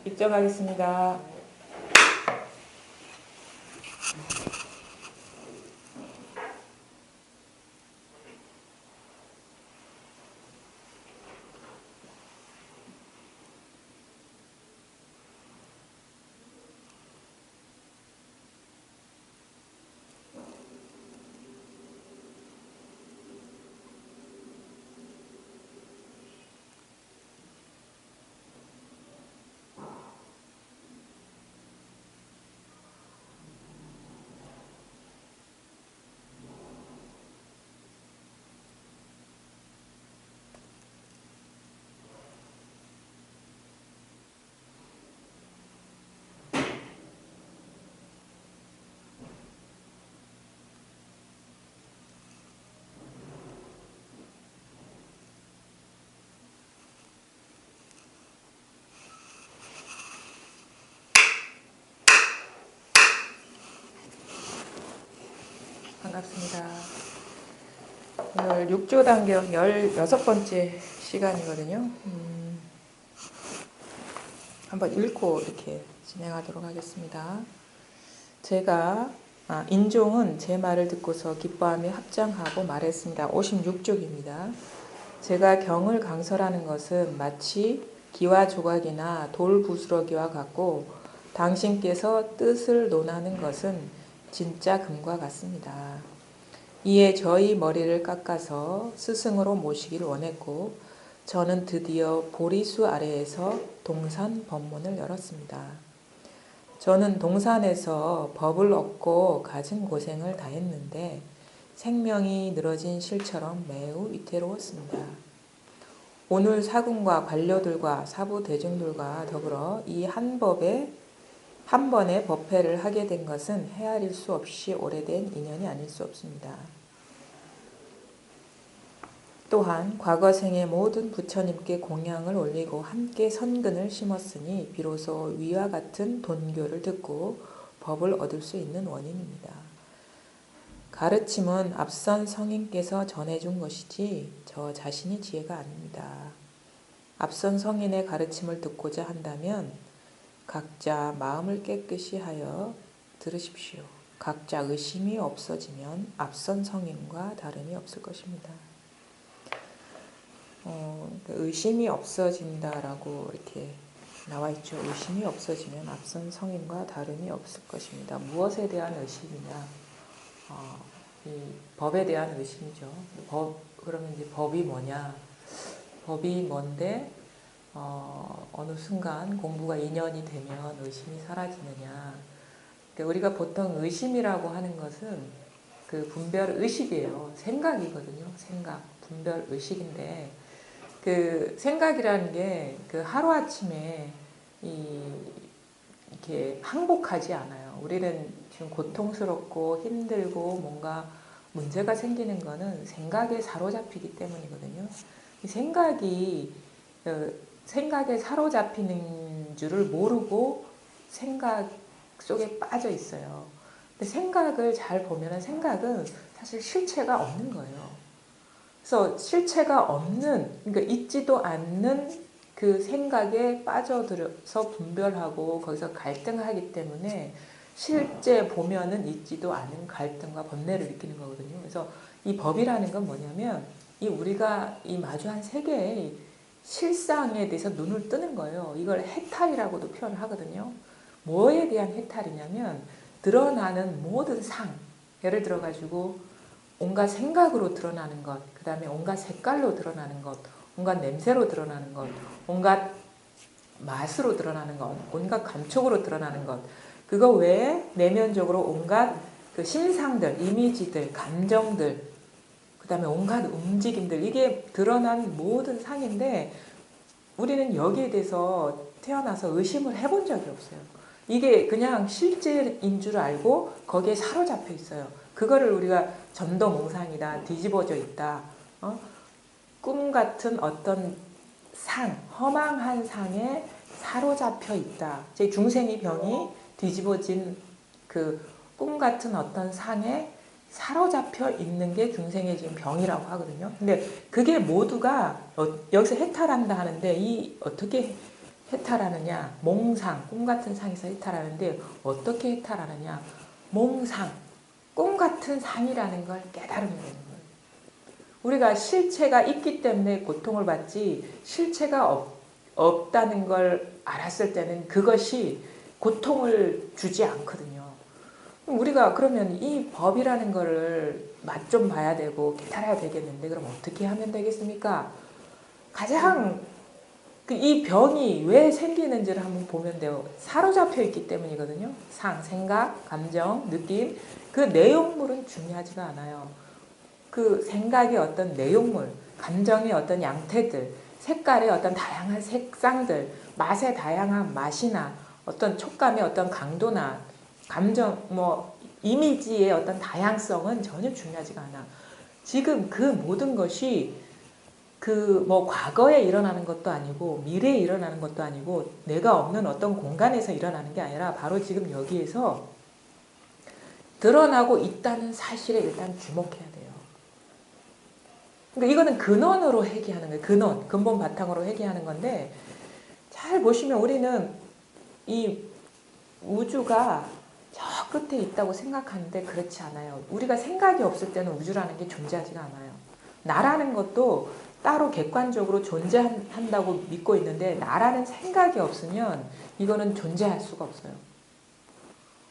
입장하겠습니다. 반갑습니다. 오늘 6조 단경 16번째 시간이거든요. 한번 읽고 이렇게 진행하도록 하겠습니다. 인종은 제 말을 듣고서 기뻐하며 합장하고 말했습니다. 56쪽입니다. 제가 경을 강설하는 것은 마치 기와 조각이나 돌 부스러기와 같고 당신께서 뜻을 논하는 것은 진짜 금과 같습니다. 이에 저희 머리를 깎아서 스승으로 모시길 원했고 저는 드디어 보리수 아래에서 동산 법문을 열었습니다. 저는 동산에서 법을 얻고 가진 고생을 다했는데 생명이 늘어진 실처럼 매우 위태로웠습니다. 오늘 사군과 관료들과 사부 대중들과 더불어 이 한 번의 법회를 하게 된 것은 헤아릴 수 없이 오래된 인연이 아닐 수 없습니다. 또한 과거 생의 모든 부처님께 공양을 올리고 함께 선근을 심었으니 비로소 위와 같은 돈교를 듣고 법을 얻을 수 있는 원인입니다. 가르침은 앞선 성인께서 전해준 것이지 저 자신의 지혜가 아닙니다. 앞선 성인의 가르침을 듣고자 한다면 각자 마음을 깨끗이 하여 들으십시오. 각자 의심이 없어지면 앞선 성인과 다름이 없을 것입니다. 의심이 없어진다라고 이렇게 나와 있죠. 의심이 없어지면 앞선 성인과 다름이 없을 것입니다. 무엇에 대한 의심이냐? 이 법에 대한 의심이죠. 그러면 이제 법이 뭐냐? 법이 뭔데 어느 순간 공부가 2년이 되면 의심이 사라지느냐. 그러니까 우리가 보통 의심이라고 하는 것은 그 분별 의식이에요. 생각이거든요. 생각, 분별 의식인데 그 생각이라는 게 그 하루아침에 이렇게 항복하지 않아요. 우리는 지금 고통스럽고 힘들고 뭔가 문제가 생기는 거는 생각에 사로잡히기 때문이거든요. 이 생각에 사로잡히는 줄을 모르고 생각 속에 빠져 있어요. 근데 생각을 잘 보면 생각은 사실 실체가 없는 거예요. 그래서 실체가 없는, 그러니까 있지도 않는 그 생각에 빠져들어서 분별하고 거기서 갈등을 하기 때문에 실제 보면은 있지도 않은 갈등과 번뇌를 느끼는 거거든요. 그래서 이 법이라는 건 뭐냐면 우리가 마주한 세계의 실상에 대해서 눈을 뜨는 거예요. 이걸 해탈이라고도 표현을 하거든요. 뭐에 대한 해탈이냐면 드러나는 모든 예를 들어 가지고 온갖 생각으로 드러나는 것, 그 다음에 온갖 색깔로 드러나는 것, 온갖 냄새로 드러나는 것, 온갖 맛으로 드러나는 것, 온갖 감촉으로 드러나는 것, 그거 외에 내면적으로 온갖 그 심상들, 이미지들, 감정들, 그 다음에 온갖 움직임들, 이게 드러난 모든 상인데 우리는 여기에 대해서 태어나서 의심을 해본 적이 없어요. 이게 그냥 실제인 줄 알고 거기에 사로잡혀 있어요. 그거를 우리가 전도몽상이다, 뒤집어져 있다, 꿈 같은 어떤 허망한 상에 사로잡혀 있다. 제 중생의 병이 뒤집어진 그 꿈 같은 어떤 상에 사로잡혀 있는 게 중생의 지금 병이라고 하거든요. 근데 그게 모두가 여기서 해탈한다 하는데 어떻게 해탈하느냐? 몽상, 꿈 같은 상에서 해탈하는데 어떻게 해탈하느냐? 몽상, 꿈 같은 상이라는 걸 깨달으면 되는 거예요. 우리가 실체가 있기 때문에 고통을 받지 실체가 없다는 걸 알았을 때는 그것이 고통을 주지 않거든요. 우리가 그러면 이 법이라는 거를 맛 좀 봐야 되고 깨달아야 되겠는데 그럼 어떻게 하면 되겠습니까? 가장 이 병이 왜 생기는지를 한번 보면 돼요. 사로잡혀 있기 때문이거든요. 생각, 감정, 느낌 그 내용물은 중요하지가 않아요. 그 생각의 어떤 내용물, 감정의 어떤 양태들, 색깔의 어떤 다양한 색상들, 맛의 다양한 맛이나 어떤 촉감의 어떤 강도나 감정, 이미지의 어떤 다양성은 전혀 중요하지가 않아. 지금 그 모든 것이 과거에 일어나는 것도 아니고 미래에 일어나는 것도 아니고 내가 없는 어떤 공간에서 일어나는 게 아니라 바로 지금 여기에서 드러나고 있다는 사실에 일단 주목해야 돼요. 그러니까 이거는 근원으로 회귀하는 거예요. 근본 바탕으로 회귀하는 건데 잘 보시면 우리는 이 우주가 저 끝에 있다고 생각하는데 그렇지 않아요. 우리가 생각이 없을 때는 우주라는 게 존재하지가 않아요. 나라는 것도 따로 객관적으로 존재한다고 믿고 있는데 나라는 생각이 없으면 이거는 존재할 수가 없어요.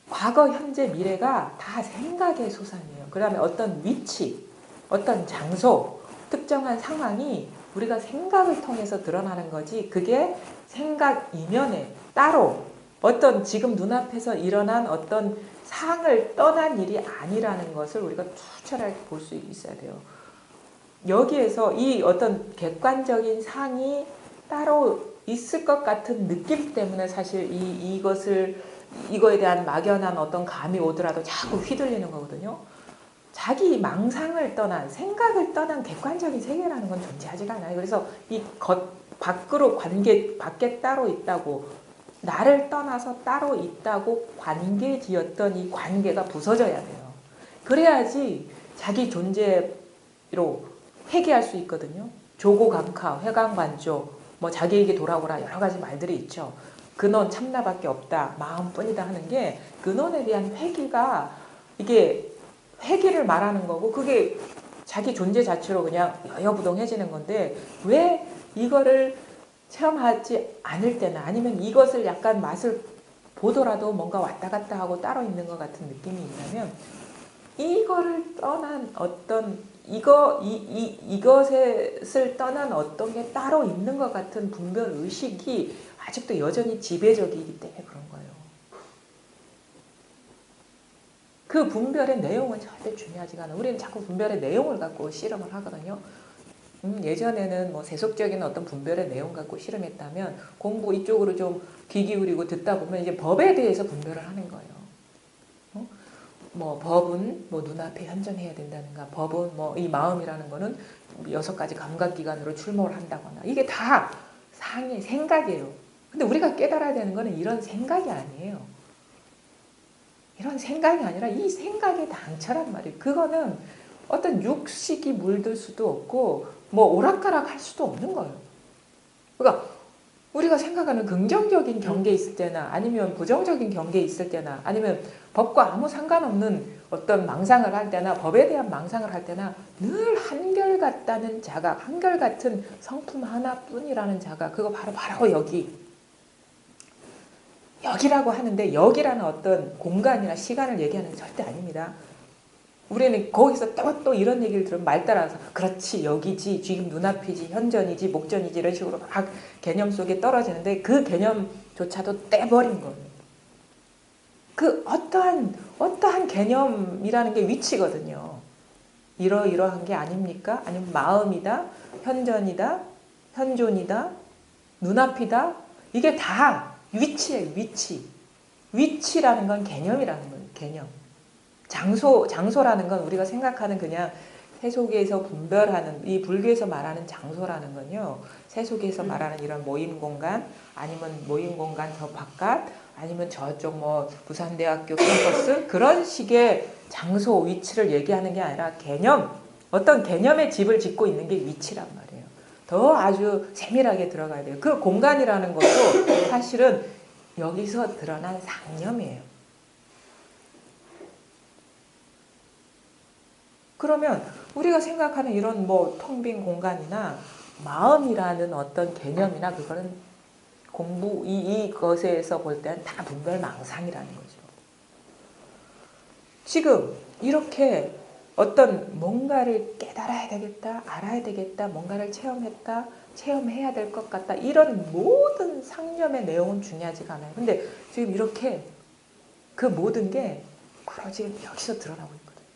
과거, 현재, 미래가 다 생각의 소산이에요. 그 다음에 어떤 위치, 어떤 장소, 특정한 상황이 우리가 생각을 통해서 드러나는 거지 그게 생각 이면에 따로 어떤 지금 눈앞에서 일어난 어떤 상을 떠난 일이 아니라는 것을 우리가 투철하게 볼 수 있어야 돼요. 여기에서 이 어떤 객관적인 상이 따로 있을 것 같은 느낌 때문에 사실 이거에 대한 막연한 어떤 감이 오더라도 자꾸 휘둘리는 거거든요. 자기 망상을 떠난 생각을 떠난 객관적인 세계라는 건 존재하지가 않아요. 그래서 이 밖으로 밖에 따로 있다고 나를 떠나서 따로 있다고 관계지었던 이 관계가 부서져야 돼요. 그래야지 자기 존재로 회개할 수 있거든요. 조고감카, 회광반조, 자기에게 돌아오라 여러 가지 말들이 있죠. 근원 참나밖에 없다, 마음뿐이다 하는 게 근원에 대한 회개가 이게 회개를 말하는 거고 그게 자기 존재 자체로 그냥 여여부동해지는 건데 왜 이거를 체험하지 않을 때나 아니면 이것을 약간 맛을 보더라도 뭔가 왔다 갔다 하고 따로 있는 것 같은 느낌이 있다면 이거를 떠난 어떤 이것을 떠난 어떤 게 따로 있는 것 같은 분별 의식이 아직도 여전히 지배적이기 때문에 그런 거예요. 그 분별의 내용은 절대 중요하지가 않아요. 우리는 자꾸 분별의 내용을 갖고 씨름을 하거든요. 예전에는 세속적인 어떤 분별의 내용 갖고 씨름했다면 공부 이쪽으로 좀 귀 기울이고 듣다 보면 이제 법에 대해서 분별을 하는 거예요. 법은 눈앞에 현존해야 된다든가 법은 이 마음이라는 거는 6가지 감각기관으로 출몰을 한다거나 이게 다 상의 생각이에요. 근데 우리가 깨달아야 되는 거는 이런 생각이 아니에요. 이런 생각이 아니라 이 생각의 당처란 말이에요. 그거는 어떤 육식이 물들 수도 없고 오락가락 할 수도 없는 거예요. 그러니까 우리가 생각하는 긍정적인 경계에 있을 때나 아니면 부정적인 경계에 있을 때나 아니면 법과 아무 상관없는 어떤 망상을 할 때나 법에 대한 망상을 할 때나 늘 한결같다는 자각, 한결같은 성품 하나뿐이라는 자각, 그거 바로 여기라고 하는데 여기라는 어떤 공간이나 시간을 얘기하는 게 절대 아닙니다. 우리는 거기서 또 이런 얘기를 들으면 말 따라서 그렇지 여기지 지금 눈앞이지 현전이지 목전이지 이런 식으로 막 개념 속에 떨어지는데 그 개념조차도 떼버린 거예요. 그 어떠한 개념이라는 게 위치거든요. 이러이러한 게 아닙니까? 아니면 마음이다, 현전이다, 현존이다, 눈앞이다 이게 다 위치예요. 위치라는 건 개념이라는 거예요. 개념. 장소라는 건 우리가 생각하는 그냥 세속에서 분별하는 이 불교에서 말하는 장소라는 건요. 세속에서 말하는 이런 모임 공간 아니면 모임 공간 저 바깥 아니면 저쪽 부산대학교 캠퍼스 그런 식의 장소 위치를 얘기하는 게 아니라 개념 어떤 개념의 집을 짓고 있는 게 위치란 말이에요. 더 아주 세밀하게 들어가야 돼요. 그 공간이라는 것도 사실은 여기서 드러난 상념이에요. 그러면 우리가 생각하는 이런 뭐 텅 빈 공간이나 마음이라는 어떤 개념이나 그거는 공부 이것에서 볼 때는 다 분별망상이라는 거죠. 지금 이렇게 어떤 뭔가를 깨달아야 되겠다, 알아야 되겠다, 뭔가를 체험했다, 체험해야 될 것 같다, 이런 모든 상념의 내용은 중요하지가 않아요. 근데 지금 이렇게 그 모든 게 바로 지금 여기서 드러나고 있거든요.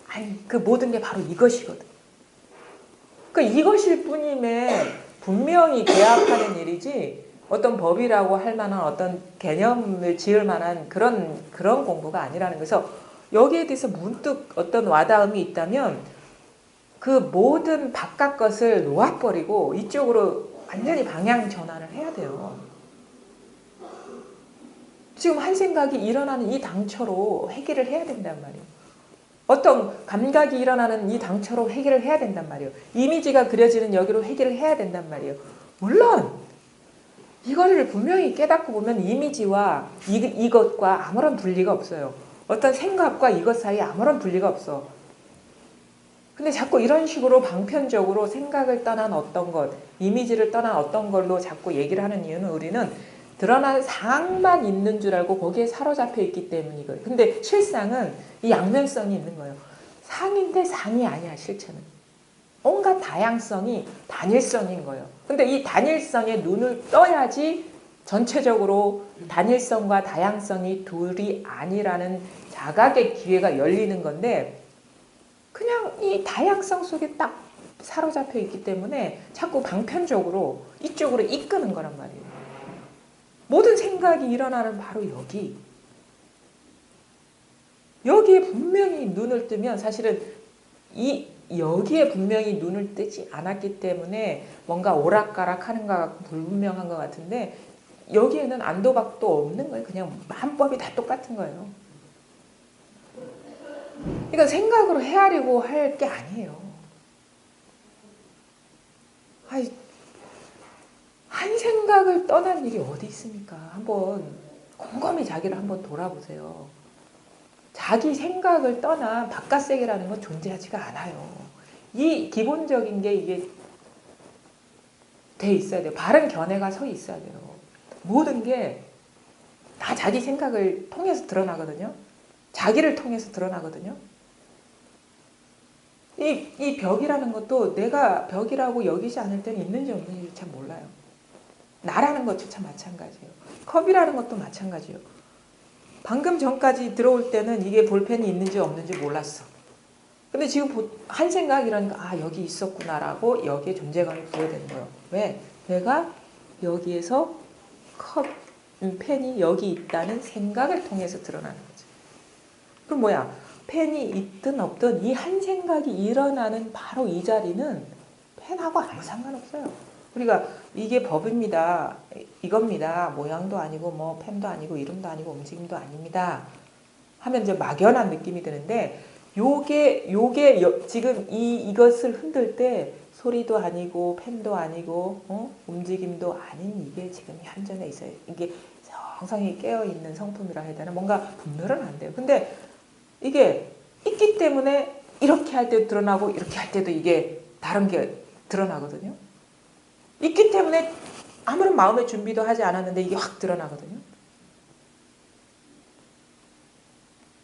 아니, 그 모든 게 바로 이것이거든. 그 이것일 뿐임에 분명히 개합하는 일이지 어떤 법이라고 할 만한 어떤 개념을 지을 만한 그런 공부가 아니라는 거죠. 여기에 대해서 문득 어떤 와닿음이 있다면 그 모든 바깥 것을 놓아버리고 이쪽으로 완전히 방향 전환을 해야 돼요. 지금 한 생각이 일어나는 이 당초로 회개를 해야 된단 말이에요. 어떤 감각이 일어나는 이 당초로 회개를 해야 된단 말이에요. 이미지가 그려지는 여기로 회개를 해야 된단 말이에요. 물론 이거를 분명히 깨닫고 보면 이미지와 이것과 아무런 분리가 없어요. 어떤 생각과 이것 사이에 아무런 분리가 없어. 근데 자꾸 이런 식으로 방편적으로 생각을 떠난 어떤 것, 이미지를 떠난 어떤 걸로 자꾸 얘기를 하는 이유는 우리는 드러난 상만 있는 줄 알고 거기에 사로잡혀 있기 때문이거든요. 근데 실상은 이 양면성이 있는 거예요. 상인데 상이 아니야, 실체는. 온갖 다양성이 단일성인 거예요. 근데 이 단일성에 눈을 떠야지 전체적으로 단일성과 다양성이 둘이 아니라는 자각의 기회가 열리는 건데 그냥 이 다양성 속에 딱 사로잡혀 있기 때문에 자꾸 방편적으로 이쪽으로 이끄는 거란 말이에요. 모든 생각이 일어나는 바로 여기. 여기에 분명히 눈을 뜨면 사실은 여기에 분명히 눈을 뜨지 않았기 때문에 뭔가 오락가락 하는 것 같고 불분명한 것 같은데 여기에는 안도박도 없는 거예요. 그냥 만법이 다 똑같은 거예요. 그러니까 생각으로 헤아리고 할 게 아니에요. 한 생각을 떠난 일이 어디 있습니까? 한번 곰곰이 자기를 한번 돌아보세요. 자기 생각을 떠난 바깥 세계라는 건 존재하지가 않아요. 이 기본적인 게 이게 돼 있어야 돼요. 바른 견해가 서 있어야 돼요. 모든 게 다 자기 생각을 통해서 드러나거든요. 자기를 통해서 드러나거든요. 이 벽이라는 것도 내가 벽이라고 여기지 않을 때는 있는지 없는지 잘 몰라요. 나라는 것조차 마찬가지예요. 컵이라는 것도 마찬가지예요. 방금 전까지 들어올 때는 이게 볼펜이 있는지 없는지 몰랐어. 근데 지금 한 생각이라니까 여기 있었구나라고 여기에 존재감을 부여되는 거예요. 왜? 내가 여기에서 펜이 여기 있다는 생각을 통해서 드러나는 거죠. 그럼 뭐야? 펜이 있든 없든 이 한 생각이 일어나는 바로 이 자리는 펜하고 아무 상관없어요. 우리가 이게 법입니다. 이겁니다. 모양도 아니고 뭐 펜도 아니고 이름도 아니고 움직임도 아닙니다. 하면 이제 막연한 느낌이 드는데 요게 지금 이것을 흔들 때 소리도 아니고 펜도 아니고 움직임도 아닌 이게 지금 현존에 있어요. 이게 정성이 깨어있는 성품이라 해야 되나? 뭔가 분별은 안 돼요. 근데 이게 있기 때문에 이렇게 할 때도 드러나고 이렇게 할 때도 이게 다른 게 드러나거든요. 있기 때문에 아무런 마음의 준비도 하지 않았는데 이게 확 드러나거든요.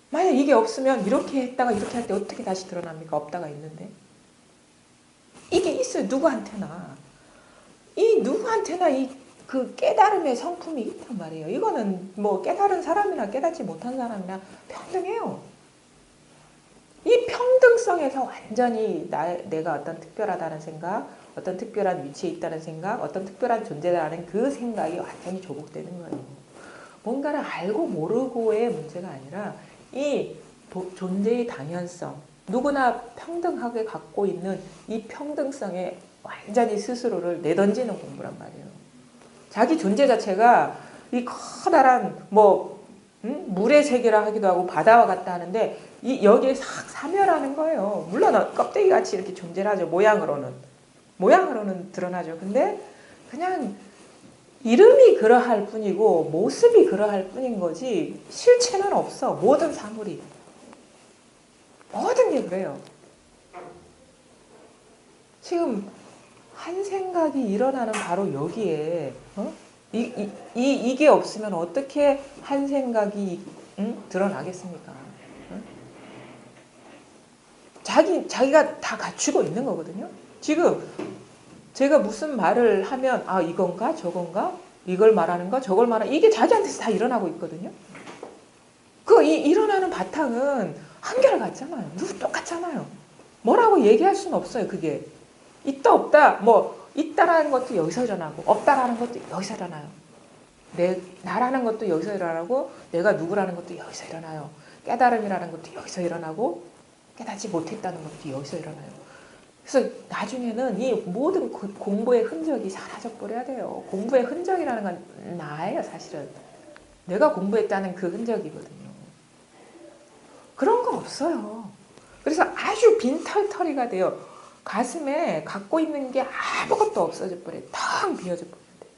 만약 이게 없으면 이렇게 했다가 이렇게 할 때 어떻게 다시 드러납니까? 없다가 있는데. 이게 있어요. 누구한테나. 누구한테나 그 깨달음의 성품이 있단 말이에요. 이거는 뭐 깨달은 사람이나 깨닫지 못한 사람이나 평등해요. 이 평등성에서 완전히 내가 어떤 특별하다는 생각, 어떤 특별한 위치에 있다는 생각, 어떤 특별한 존재라는 그 생각이 완전히 조복되는 거예요. 뭔가를 알고 모르고의 문제가 아니라 이 존재의 당연성, 누구나 평등하게 갖고 있는 이 평등성에 완전히 스스로를 내던지는 공부란 말이에요. 자기 존재 자체가 이 커다란 물의 세계라 하기도 하고 바다와 같다 하는데 여기에 싹 사멸하는 거예요. 물론 껍데기 같이 이렇게 존재하죠. 모양으로는 드러나죠. 근데 그냥 이름이 그러할 뿐이고 모습이 그러할 뿐인 거지 실체는 없어. 모든 사물이. 모든 게 그래요. 지금 한 생각이 일어나는 바로 여기에 이게 없으면 어떻게 한 생각이 드러나겠습니까? 자기가 다 갖추고 있는 거거든요. 지금 제가 무슨 말을 하면 아 이건가 저건가 이걸 말하는가 저걸 말하는 이게 자기한테서 다 일어나고 있거든요. 일어나는 바탕은 한결같잖아요. 누구 똑같잖아요. 뭐라고 얘기할 수는 없어요. 그게 있다 없다 뭐 있다라는 것도 여기서 일어나고 없다라는 것도 여기서 일어나요. 나라는 것도 여기서 일어나고 내가 누구라는 것도 여기서 일어나요. 깨달음이라는 것도 여기서 일어나고 깨닫지 못했다는 것도 여기서 일어나요. 그래서 나중에는 이 모든 공부의 흔적이 사라져버려야 돼요. 공부의 흔적이라는 건 나예요. 사실은. 내가 공부했다는 그 흔적이거든요. 그런 거 없어요. 그래서 아주 빈털터리가 돼요. 가슴에 갖고 있는 게 아무것도 없어져 버려요. 텅 비어져 버려야 돼요.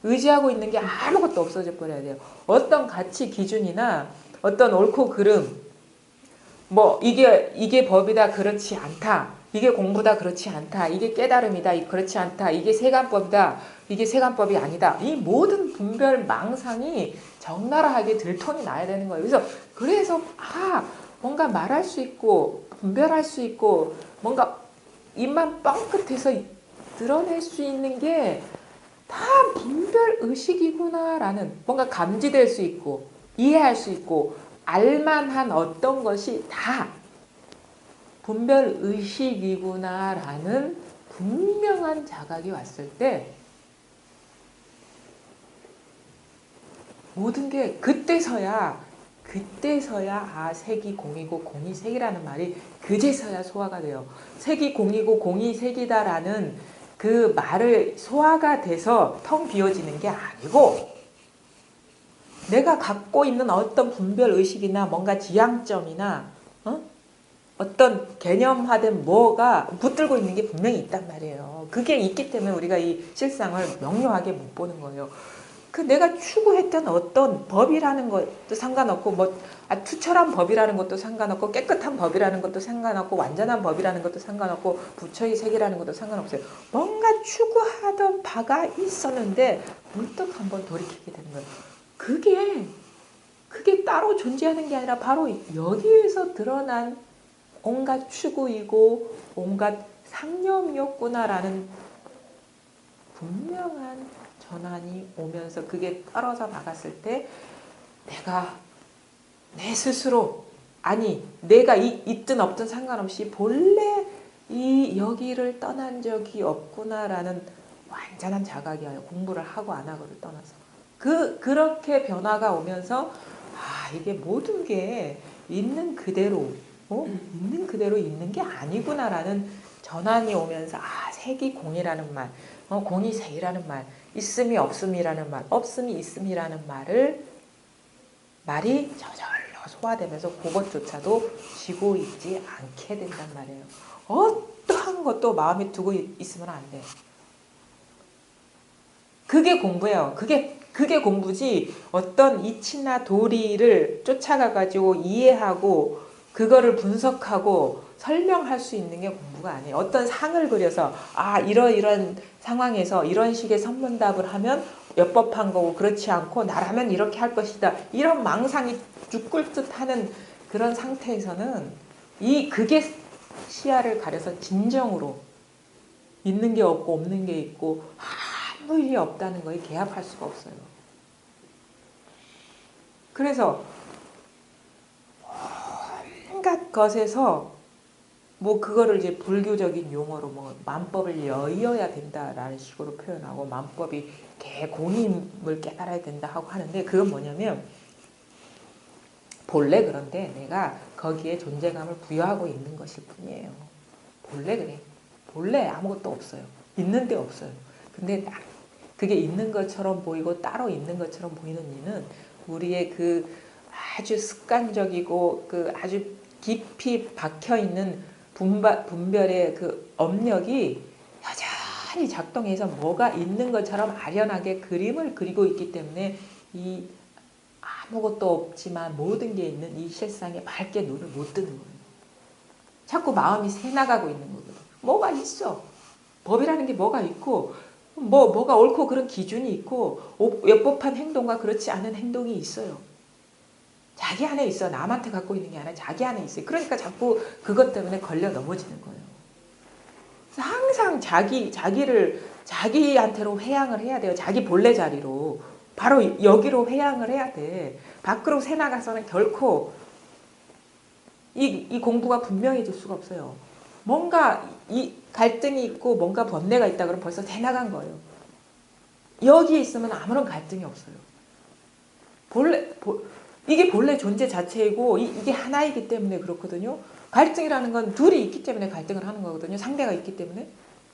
의지하고 있는 게 아무것도 없어져 버려야 돼요. 어떤 가치 기준이나 어떤 옳고 그름 뭐 이게 법이다 그렇지 않다. 이게 공부다 그렇지 않다. 이게 깨달음이다 그렇지 않다. 이게 세간법이다. 이게 세간법이 아니다. 이 모든 분별 망상이 적나라하게 들통이 나야 되는 거예요. 그래서 뭔가 말할 수 있고 분별할 수 있고 뭔가 입만 뻥끗해서 드러낼 수 있는 게 다 분별 의식이구나라는 뭔가 감지될 수 있고 이해할 수 있고 알만한 어떤 것이 다 분별 의식이구나라는 분명한 자각이 왔을 때 모든 게 그때서야 색이 공이고 공이 색이라는 말이 그제서야 소화가 돼요. 색이 공이고 공이 색이다라는 그 말을 소화가 돼서 텅 비워지는 게 아니고 내가 갖고 있는 어떤 분별 의식이나 뭔가 지향점이나 어떤 개념화된 뭐가 붙들고 있는 게 분명히 있단 말이에요. 그게 있기 때문에 우리가 이 실상을 명료하게 못 보는 거예요. 내가 추구했던 어떤 법이라는 것도 상관없고 투철한 법이라는 것도 상관없고 깨끗한 법이라는 것도 상관없고 완전한 법이라는 것도 상관없고 부처의 색이라는 것도 상관없어요. 뭔가 추구하던 바가 있었는데 문득 한번 돌이키게 되는 거예요. 그게 따로 존재하는 게 아니라 바로 여기에서 드러난 온갖 추구이고 온갖 상념이었구나라는 분명한 전환이 오면서 그게 떨어져 나갔을 때 내 스스로 내가 있든 없든 상관없이 본래 여기를 떠난 적이 없구나라는 완전한 자각이 와요. 공부를 하고 안 하고를 떠나서. 그렇게 변화가 오면서 이게 모든 게 있는 그대로 있는 그대로 있는 게 아니구나라는 전환이 오면서 색이 공이라는 말 공이 색이라는 말 있음이 없음이라는 말 없음이 있음이라는 말이 저절로 소화되면서 그것조차도 쥐고 있지 않게 된단 말이에요. 어떠한 것도 마음에 두고 있으면 안 돼. 그게 공부예요. 그게 공부지 어떤 이치나 도리를 쫓아가가지고 이해하고 그거를 분석하고 설명할 수 있는 게 공부가 아니에요. 어떤 상을 그려서 이런 상황에서 이런 식의 선문답을 하면 엿법한 거고 그렇지 않고 나라면 이렇게 할 것이다. 이런 망상이 죽을 듯 하는 그런 상태에서는 그게 시야를 가려서 진정으로 있는 게 없고 없는 게 있고 아무 일이 없다는 거에 개합할 수가 없어요. 그래서 온갖 것에서 그거를 이제 불교적인 용어로 만법을 여의어야 된다라는 식으로 표현하고 만법이 개공임을 깨달아야 된다 하고 하는데 그건 뭐냐면 본래 그런데 내가 거기에 존재감을 부여하고 있는 것일 뿐이에요. 본래 그래. 본래 아무것도 없어요. 있는데 없어요. 근데 그게 있는 것처럼 보이고 따로 있는 것처럼 보이는 이는 우리의 아주 습관적이고 아주 깊이 박혀있는 분별의 그 업력이 여전히 작동해서 뭐가 있는 것처럼 아련하게 그림을 그리고 있기 때문에 이 아무것도 없지만 모든 게 있는 이 실상에 밝게 눈을 못 뜨는 거예요. 자꾸 마음이 새나가고 있는 거거든요. 뭐가 있어. 법이라는 게 뭐가 있고 뭐가 옳고 그런 기준이 있고 엽법한 행동과 그렇지 않은 행동이 있어요. 자기 안에 있어. 남한테 갖고 있는 게 아니라 자기 안에 있어요. 그러니까 자꾸 그것 때문에 걸려 넘어지는 거예요. 그래서 항상 자기한테로 회양을 해야 돼요. 자기 본래 자리로. 바로 여기로 회양을 해야 돼. 밖으로 새나가서는 결코 이 공부가 분명해질 수가 없어요. 뭔가 이 갈등이 있고 뭔가 번뇌가 있다 그러면 벌써 새나간 거예요. 여기에 있으면 아무런 갈등이 없어요. 이게 본래 존재 자체이고 이게 하나이기 때문에 그렇거든요. 갈등이라는 건 둘이 있기 때문에 갈등을 하는 거거든요. 상대가 있기 때문에.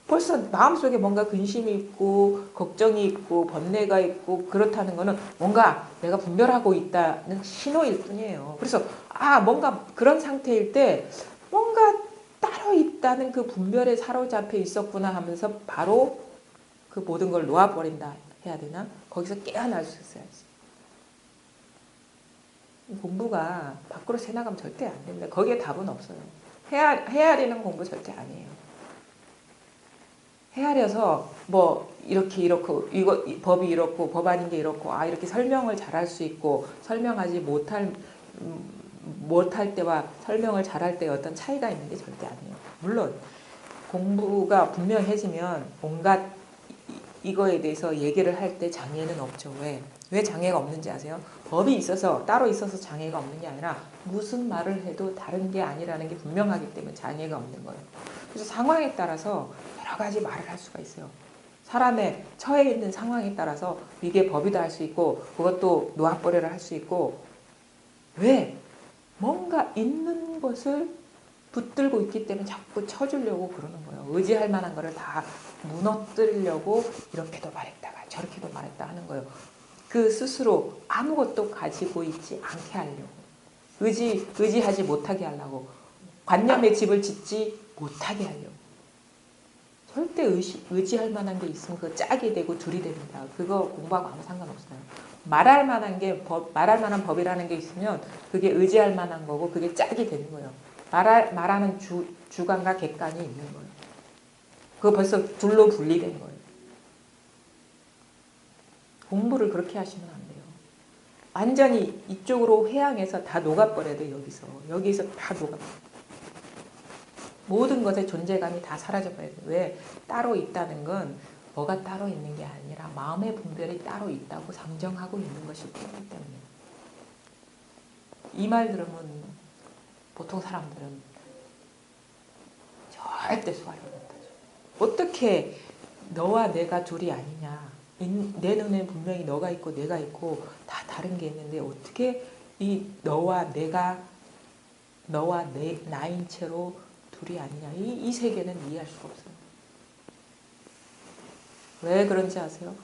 벌써 마음속에 뭔가 근심이 있고 걱정이 있고 번뇌가 있고 그렇다는 거는 뭔가 내가 분별하고 있다는 신호일 뿐이에요. 그래서 뭔가 그런 상태일 때 뭔가 따로 있다는 그 분별에 사로잡혀 있었구나 하면서 바로 그 모든 걸 놓아버린다 해야 되나? 거기서 깨어날 수 있어야지. 공부가 밖으로 새나가면 절대 안 됩니다. 거기에 답은 없어요. 헤아리는 공부 절대 아니에요. 헤아려서 뭐 이렇게 이렇고 이거 법이 이렇고 법 아닌 게 이렇고 이렇게 설명을 잘할 수 있고 설명하지 못할 때와 설명을 잘할 때의 어떤 차이가 있는 게 절대 아니에요. 물론 공부가 분명해지면 온갖 이거에 대해서 얘기를 할 때 장애는 없죠. 왜 장애가 없는지 아세요? 법이 따로 있어서 장애가 없는 게 아니라 무슨 말을 해도 다른 게 아니라는 게 분명하기 때문에 장애가 없는 거예요. 그래서 상황에 따라서 여러 가지 말을 할 수가 있어요. 사람의 처해 있는 상황에 따라서 이게 법이다 할 수 있고 그것도 노합벌이를 할 수 있고 왜? 뭔가 있는 것을 붙들고 있기 때문에 자꾸 쳐주려고 그러는 거예요. 의지할 만한 거를 다 무너뜨리려고 이렇게도 말했다가 저렇게도 말했다 하는 거예요. 그 스스로 아무것도 가지고 있지 않게 하려고. 의지하지 못하게 하려고. 관념의 집을 짓지 못하게 하려고. 절대 의지할 만한 게 있으면 그거 짝이 되고 둘이 됩니다. 그거 공부하고 아무 상관없어요. 말할 만한 법이라는 게 있으면 그게 의지할 만한 거고 그게 짝이 되는 거예요. 말하는 주관과 객관이 있는 거예요. 그거 벌써 둘로 분리된 거예요. 공부를 그렇게 하시면 안 돼요. 완전히 이쪽으로 회항해서 다 녹아버려야 돼요. 여기서 다 녹아버려요. 모든 것의 존재감이 다 사라져버려요. 왜? 따로 있다는 건 뭐가 따로 있는 게 아니라 마음의 분별이 따로 있다고 상정하고 있는 것이기 때문에. 이 말 들으면 보통 사람들은 절대 소화를 못하죠. 어떻게 너와 내가 둘이 아니냐. 내 눈에 분명히 너가 있고 내가 있고 다 다른 게 있는데 어떻게 이 너와 나인 채로 둘이 아니냐. 이 세계는 이해할 수가 없어요. 왜 그런지 아세요?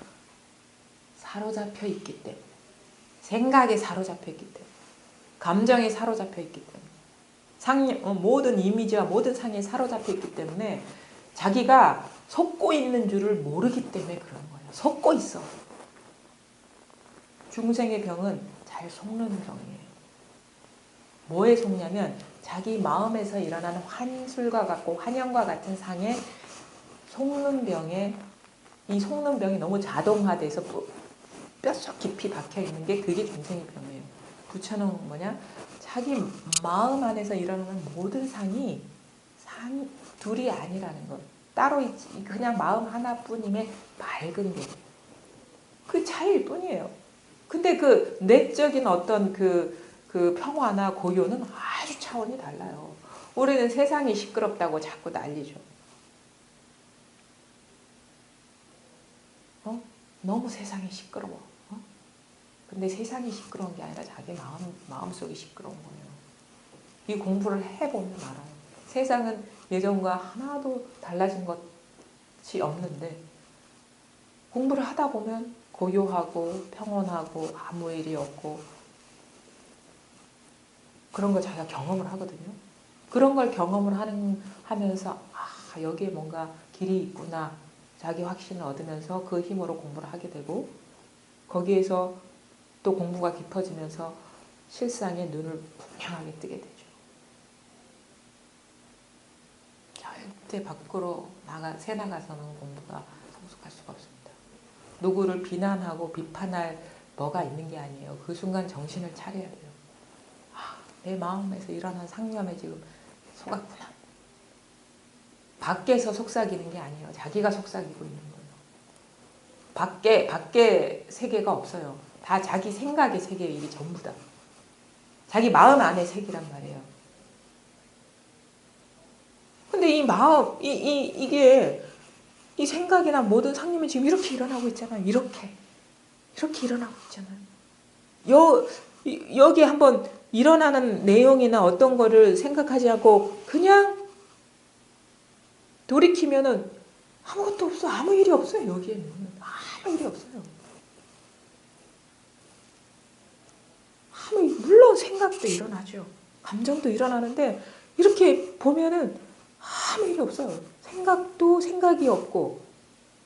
사로잡혀 있기 때문에. 생각에 사로잡혀 있기 때문에. 감정에 사로잡혀 있기 때문에. 모든 이미지와 모든 상에 사로잡혀 있기 때문에 자기가 속고 있는 줄을 모르기 때문에 그런 거예요. 속고 있어. 중생의 병은 잘 속는 병이에요. 뭐에 속냐면 자기 마음에서 일어나는 환술과 같고 환영과 같은 상에 속는 병에 이 속는 병이 너무 자동화돼서 뼛속 깊이 박혀있는 게 그게 중생의 병이에요. 붙여놓은 뭐냐? 자기 마음 안에서 일어나는 모든 상이 둘이 아니라는 것. 따로 있지. 그냥 마음 하나뿐임의 밝은 게. 그 차이일 뿐이에요. 근데 그 내적인 어떤 그 평화나 고요는 아주 차원이 달라요. 우리는 세상이 시끄럽다고 자꾸 난리죠. 너무 세상이 시끄러워. 근데 세상이 시끄러운 게 아니라 자기 마음속이 시끄러운 거예요. 이 공부를 해보면 알아요. 세상은 예전과 하나도 달라진 것이 없는데 공부를 하다 보면 고요하고 평온하고 아무 일이 없고 그런 걸 자기가 경험을 하거든요. 그런 걸 경험을 하면서 여기에 뭔가 길이 있구나. 자기 확신을 얻으면서 그 힘으로 공부를 하게 되고 거기에서 또 공부가 깊어지면서 실상의 눈을 분명하게 뜨게 되죠. 절대 밖으로 새 나가서는 공부가 성숙할 수가 없습니다. 누구를 비난하고 비판할 뭐가 있는 게 아니에요. 그 순간 정신을 차려야 돼요. 내 마음에서 일어난 상념에 지금 속았구나. 밖에서 속삭이는 게 아니에요. 자기가 속삭이고 있는 거예요. 밖에 세계가 없어요. 다 자기 생각의 세계예요. 이게 전부 다. 자기 마음 안의 세계란 말이에요. 근데 이 마음, 이게 이 생각이나 모든 상념이 지금 이렇게 일어나고 있잖아요. 이렇게 일어나고 있잖아요. 여기 한번 일어나는 내용이나 어떤 거를 생각하지 않고 그냥 돌이키면은 아무것도 없어. 아무 일이 없어요. 여기에는. 아무 일이 없어요. 물론 생각도 일어나죠. 감정도 일어나는데 이렇게 보면은 아무 일이 없어요. 생각도 생각이 없고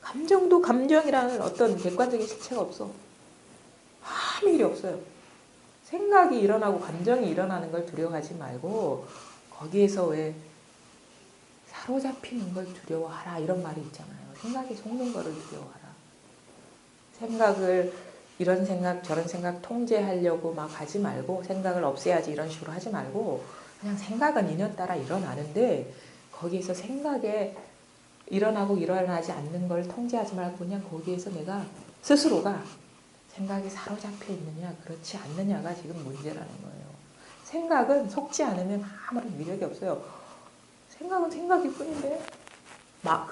감정도 감정이라는 어떤 객관적인 실체가 없어. 아무 일이 없어요. 생각이 일어나고 감정이 일어나는 걸 두려워하지 말고 거기에서 왜 사로잡히는 걸 두려워하라 이런 말이 있잖아요. 생각이 속는 거를 두려워하라. 생각을 이런 생각 저런 생각 통제하려고 막 하지 말고 생각을 없애야지 이런 식으로 하지 말고 그냥 생각은 인연따라 일어나는데 거기에서 생각에 일어나고 일어나지 않는 걸 통제하지 말고 그냥 거기에서 내가 스스로가 생각이 사로잡혀 있느냐 그렇지 않느냐가 지금 문제라는 거예요. 생각은 속지 않으면 아무런 위력이 없어요. 생각은 생각일 뿐인데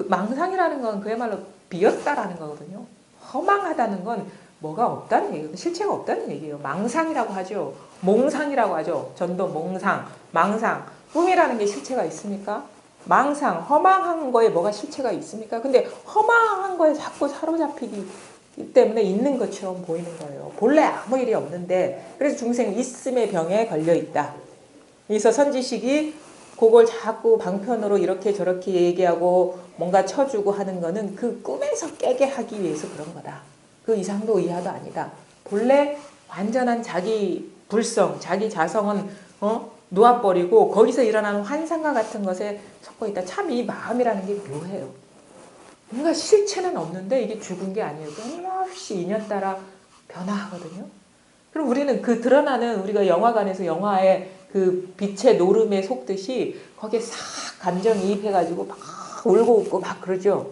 망상이라는 건 그야말로 비었다라는 거거든요. 허망하다는 건 뭐가 없다는 얘기예요. 실체가 없다는 얘기예요. 망상이라고 하죠. 몽상이라고 하죠. 전도 몽상, 망상. 꿈이라는 게 실체가 있습니까? 망상, 허망한 거에 뭐가 실체가 있습니까? 근데 허망한 거에 자꾸 사로잡히기 때문에 있는 것처럼 보이는 거예요. 본래 아무 일이 없는데 그래서 중생 있음의 병에 걸려 있다. 그래서 선지식이 그걸 자꾸 방편으로 이렇게 저렇게 얘기하고 뭔가 쳐주고 하는 거는 그 꿈에서 깨게 하기 위해서 그런 거다. 그 이상도 이하도 아니다. 본래 완전한 자기 불성, 자기 자성은 놓아버리고 거기서 일어나는 환상과 같은 것에 섞어 있다. 참 이 마음이라는 게 묘해요. 뭔가 실체는 없는데 이게 죽은 게 아니에요. 끊임없이 인연 따라 변화하거든요. 그럼 우리는 그 드러나는 우리가 영화관에서 영화의 그 빛의 노름에 속듯이 거기에 싹 감정이입해가지고 막 울고 웃고 막 그러죠.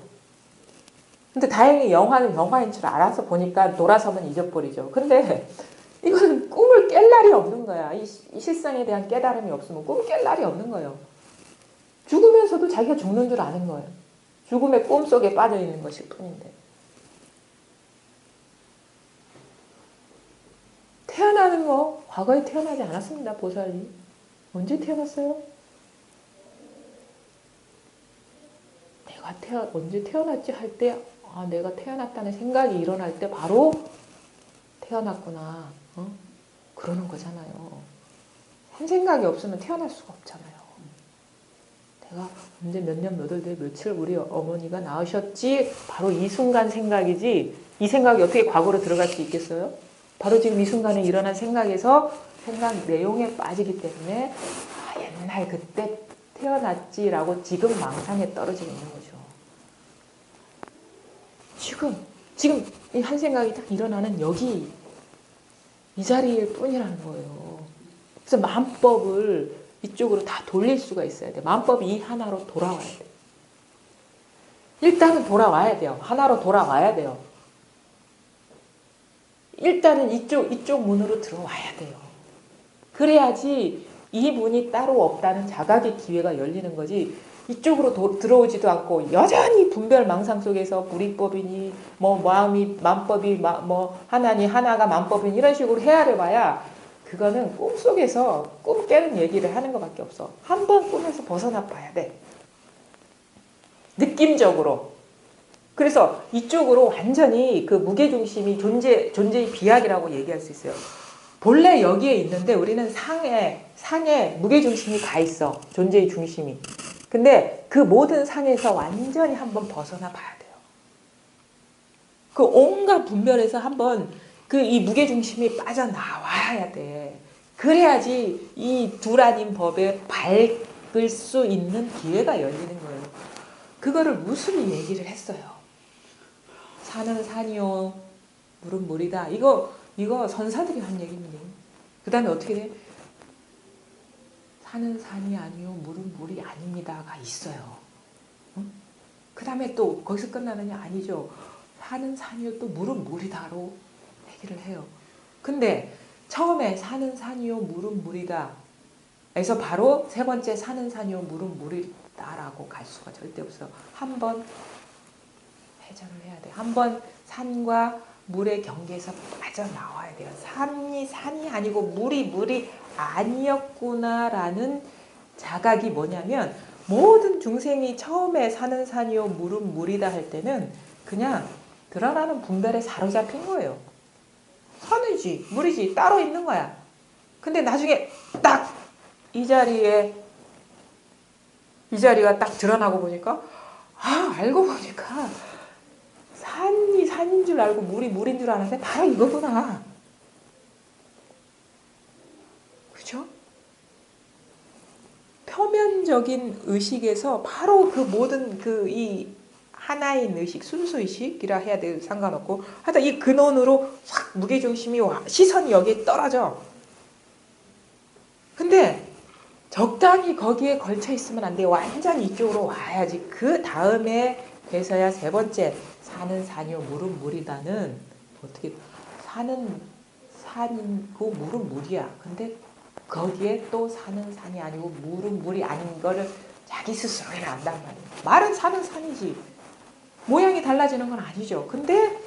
근데 다행히 영화는 영화인 줄 알아서 보니까 돌아서면 잊어버리죠. 근데 이거는 꿈을 깰 날이 없는 거야. 이 실상에 대한 깨달음이 없으면 꿈 깰 날이 없는 거예요. 죽으면서도 자기가 죽는 줄 아는 거예요. 죽음의 꿈속에 빠져있는 것일 뿐인데. 태어나는 거 과거에 태어나지 않았습니다. 보살이. 언제 태어났어요? 내가 언제 태어났지 할 때 내가 태어났다는 생각이 일어날 때 바로 태어났구나. 그러는 거잖아요. 한 생각이 없으면 태어날 수가 없잖아요. 내가 언제 몇 년 몇 월 몇 며칠 우리 어머니가 낳으셨지 바로 이 순간 생각이지 이 생각이 어떻게 과거로 들어갈 수 있겠어요? 바로 지금 이 순간에 일어난 생각에서 생각 내용에 빠지기 때문에 옛날 그때 태어났지라고 지금 망상에 떨어지고 있는 거죠. 지금 이 한 생각이 딱 일어나는 여기 이 자리일 뿐이라는 거예요. 그래서 마음법을 이쪽으로 다 돌릴 수가 있어야 돼요. 마음법이 이 하나로 돌아와야 돼요. 일단은 돌아와야 돼요. 하나로 돌아와야 돼요. 일단은 이쪽 문으로 들어와야 돼요. 그래야지 이 문이 따로 없다는 자각의 기회가 열리는 거지 이쪽으로 들어오지도 않고 여전히 분별 망상 속에서 불이법이니 마음법이 하나니 하나가 마음법이니 이런 식으로 헤아려 봐야 그거는 꿈속에서 꿈 깨는 얘기를 하는 것밖에 없어. 한번 꿈에서 벗어나 봐야 돼. 느낌적으로. 그래서 이쪽으로 완전히 그 무게중심이 존재의 비약이라고 얘기할 수 있어요. 본래 여기에 있는데 우리는 상에 무게중심이 가 있어. 존재의 중심이. 근데 그 모든 상에서 완전히 한번 벗어나 봐야 돼요. 그 온갖 분별에서 한번 그 이 무게중심이 빠져나와야 돼. 그래야지 이 둘 아닌 법에 밟을 수 있는 기회가 열리는 거예요. 그거를 무슨 얘기를 했어요. 산은 산이요, 물은 물이다. 이거 선사들이 한 얘기입니다. 그 다음에 어떻게 돼? 산은 산이 아니요, 물은 물이 아닙니다가 있어요. 응? 그 다음에 또 거기서 끝나느냐? 아니죠. 산은 산이요, 또 물은 물이다로 얘기를 해요. 근데 처음에 산은 산이요, 물은 물이다. 에서 바로 세 번째 산은 산이요, 물은 물이다라고 갈 수가 절대 없어. 한번 회전을 해야 돼. 한번 산과 물의 경계에서 빠져나와야 돼요. 산이 아니고 물이 아니었구나라는 자각이 뭐냐면 모든 중생이 처음에 산은 산이요 물은 물이다 할 때는 그냥 드러나는 분별에 사로잡힌 거예요. 산이지 물이지 따로 있는 거야. 근데 나중에 딱 이 자리가 딱 드러나고 보니까 알고 보니까 산이 산인 줄 알고 물이 물인 줄 아는데 바로 이거구나. 그죠? 표면적인 의식에서 바로 그 모든 이 하나인 의식, 순수의식이라 해야 돼 상관없고 하여튼 이 근원으로 확 무게중심이 시선이 여기에 떨어져. 근데 적당히 거기에 걸쳐 있으면 안 돼요. 완전히 이쪽으로 와야지. 그 다음에 돼서야 세 번째 산은 산이요 물은 물이다는 어떻게 산은 산이고 물은 물이야. 근데 거기에 또 산은 산이 아니고 물은 물이 아닌 거를 자기 스스로가 안단 말이에요. 말은 산은 산이지. 모양이 달라지는 건 아니죠. 근데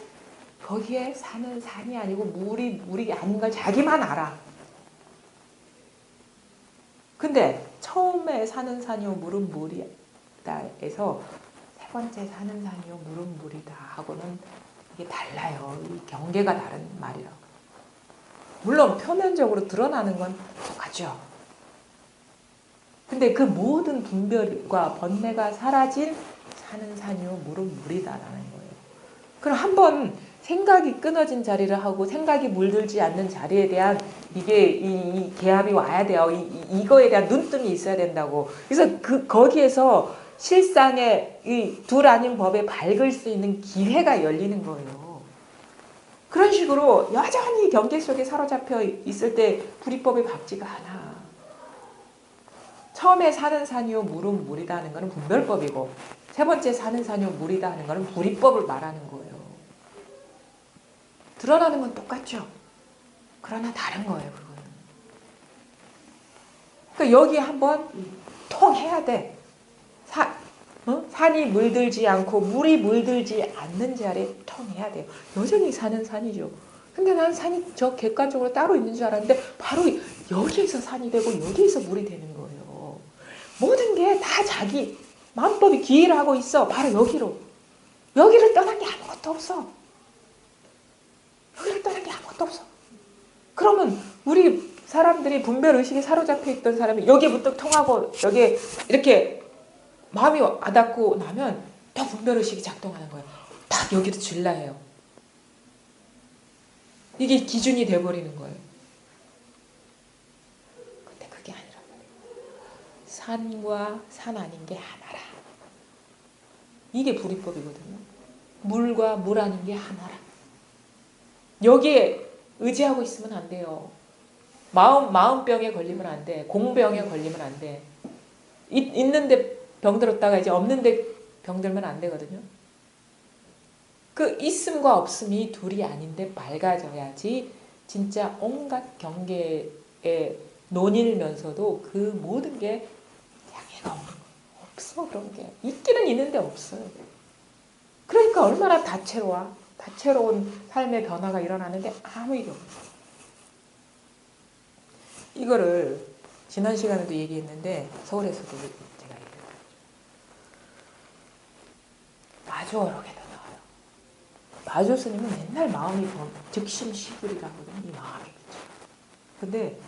거기에 산은 산이 아니고 물이 아닌 걸 자기만 알아. 근데 처음에 산은 산이요 물은 물이다 에서 세 번째 산은 산이요 물은 물이다 하고는 이게 달라요. 이 경계가 다른 말이라고. 물론 표면적으로 드러나는 건 똑같죠. 근데 그 모든 분별과 번뇌가 사라진 산은 산이요 물은 물이다라는 거예요. 그럼 한번 생각이 끊어진 자리를 하고 생각이 물들지 않는 자리에 대한 이게 이 개합이 와야 돼요. 이거에 대한 눈뜸이 있어야 된다고. 그래서 거기에서 실상의 이 둘 아닌 법에 밝을 수 있는 기회가 열리는 거예요. 그런 식으로 여전히 경계 속에 사로잡혀 있을 때 불이법에 밟지가 않아. 처음에 산은 산이요 물은 물이다 하는 거는 분별법이고 세 번째 산은 산이요 물이다 하는 거는 불이법을 말하는 거예요. 드러나는 건 똑같죠. 그러나 다른 거예요. 그거는. 그러니까 여기 한번 통해야 돼. 산이 물들지 않고 물이 물들지 않는 자리에 통해야 돼요. 여전히 산은 산이죠. 근데 난 산이 저 객관적으로 따로 있는 줄 알았는데 바로 여기에서 산이 되고 여기에서 물이 되는 거예요. 모든 게 다 자기 마음법이 기회를 하고 있어. 바로 여기로. 여기를 떠난 게 아무것도 없어. 여기를 떠난 게 아무것도 없어. 그러면 우리 사람들이 분별의식에 사로잡혀 있던 사람이 여기부터 통하고 여기에 이렇게 마음이 와닿고 나면 또 분별의식이 작동하는 거예요. 딱 여기도 질라해요. 이게 기준이 돼버리는 거예요. 근데 그게 아니란 말이에요. 산과 산 아닌 게 하나라. 이게 불이법이거든요. 물과 물 아닌 게 하나라. 여기에 의지하고 있으면 안 돼요. 마음병에 걸리면 안 돼. 공병에 걸리면 안 돼. 있는데 병들었다가 이제 없는데 병들면 안 되거든요. 그 있음과 없음이 둘이 아닌데 맑아져야지 진짜 온갖 경계에 논일면서도 그 모든 게 장애가 없어. 그런 게 있기는 있는데 없어요. 그러니까 얼마나 다채로운 삶의 변화가 일어나는데 아무 일이 없어요. 이거를 지난 시간에도 얘기했는데 서울에서도 제가 얘기했어요. 마주어록에도 나와요. 마주 스님은 맨날 마음이 즉심시불이라거든요. 이 마음이 그죠. 근데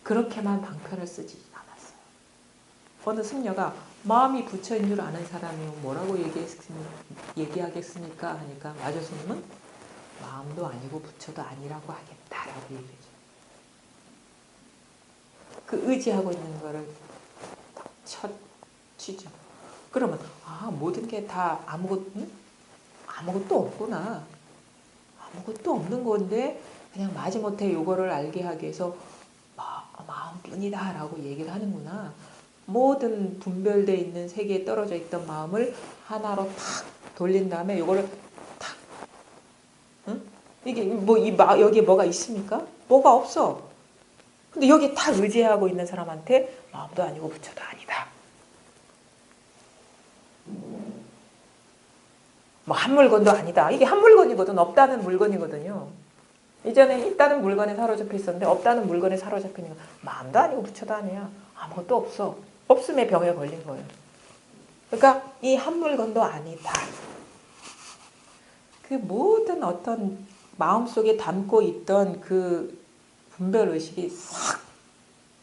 그렇게만 방편을 쓰지 않았어요. 어느 승려가 마음이 부처인 줄 아는 사람이 뭐라고 얘기하겠습니까? 하니까 마조스님은 마음도 아니고 부처도 아니라고 하겠다라고 얘기해줘요. 그 의지하고 있는 거를 첫 치죠. 그러면 모든 게 다 아무것도 없구나. 아무것도 없는 건데 그냥 마지못해 요거를 알게 하기 위해서 마음뿐이다 라고 얘기를 하는구나. 모든 분별되어 있는 세계에 떨어져 있던 마음을 하나로 탁 돌린 다음에 요거를 탁 이게 여기에 뭐가 있습니까? 뭐가 없어. 근데 여기 탁 의지하고 있는 사람한테 마음도 아니고 부처도 아니다. 뭐 한 물건도 아니다. 이게 한 물건이거든. 없다는 물건이거든요. 이전에 있다는 물건에 사로잡혀 있었는데 없다는 물건에 사로잡히는 건 마음도 아니고 부처도 아니야. 아무것도 없어. 없음의 병에 걸린 거예요. 그러니까 이 한 물건도 아니다. 그 모든 어떤 마음속에 담고 있던 그 분별의식이 싹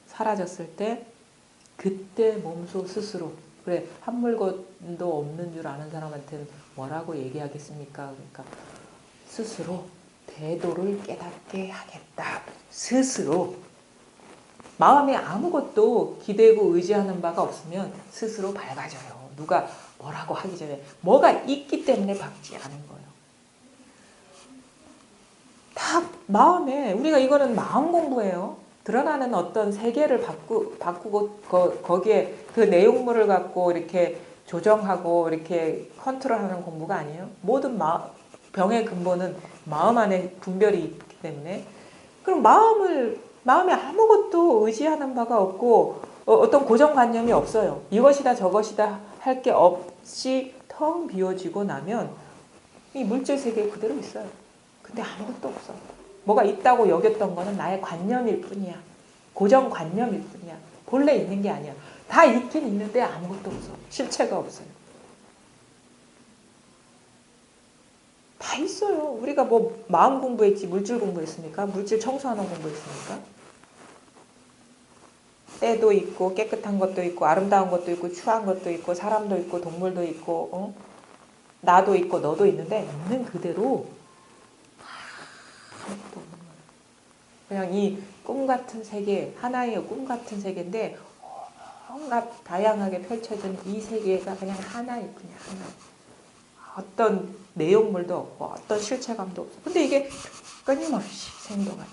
사라졌을 때 그때 몸소 스스로 그래 한 물건도 없는 줄 아는 사람한테는 뭐라고 얘기하겠습니까? 그러니까 스스로 대도를 깨닫게 하겠다. 스스로 마음에 아무것도 기대고 의지하는 바가 없으면 스스로 밝아져요. 누가 뭐라고 하기 전에 뭐가 있기 때문에 밝지 않은 거예요. 다 마음에 우리가 이거는 마음 공부예요. 드러나는 어떤 세계를 바꾸고 거기에 그 내용물을 갖고 이렇게 조정하고 이렇게 컨트롤하는 공부가 아니에요. 모든 병의 근본은 마음 안에 분별이 있기 때문에 그럼 마음에 아무것도 의지하는 바가 없고 어떤 고정관념이 없어요. 이것이다 저것이다 할 게 없이 텅 비워지고 나면 이 물질 세계에 그대로 있어요. 근데 아무것도 없어. 뭐가 있다고 여겼던 거는 나의 관념일 뿐이야. 고정관념일 뿐이야. 본래 있는 게 아니야. 다 있긴 있는데 아무것도 없어. 실체가 없어요. 다 있어요. 우리가 뭐 마음 공부했지 물질 공부했습니까? 물질 청소하는 공부했습니까? 때도 있고 깨끗한 것도 있고 아름다운 것도 있고 추한 것도 있고 사람도 있고 동물도 있고 나도 있고 너도 있는데 있는 그대로 아무것도 없는 거예요. 그냥 이 꿈 같은 세계 하나의 꿈 같은 세계인데 온갖 다양하게 펼쳐진 이 세계가 그냥 하나일 뿐이야. 하나. 어떤 내용물도 없고 어떤 실체감도 없어. 근데 이게 끊임없이 생동하게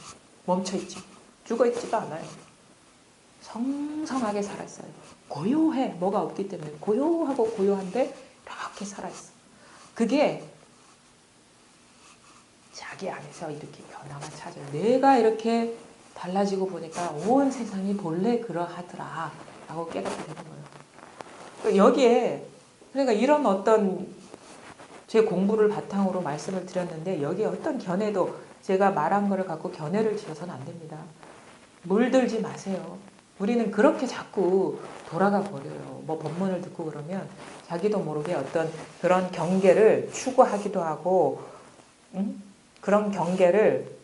멈춰있지. 죽어있지도 않아요. 성성하게 살았어요. 고요해. 뭐가 없기 때문에 고요하고 고요한데 이렇게 살아있어. 그게 자기 안에서 이렇게 변화가 찾아요. 내가 이렇게 달라지고 보니까 온 세상이 본래 그러하더라 라고 깨닫게 되는 거예요. 여기에 그러니까 이런 어떤 제 공부를 바탕으로 말씀을 드렸는데 여기에 어떤 견해도 제가 말한 거를 갖고 견해를 지어서는 안 됩니다. 물들지 마세요. 우리는 그렇게 자꾸 돌아가 버려요. 뭐 법문을 듣고 그러면 자기도 모르게 어떤 그런 경계를 추구하기도 하고 그런 경계를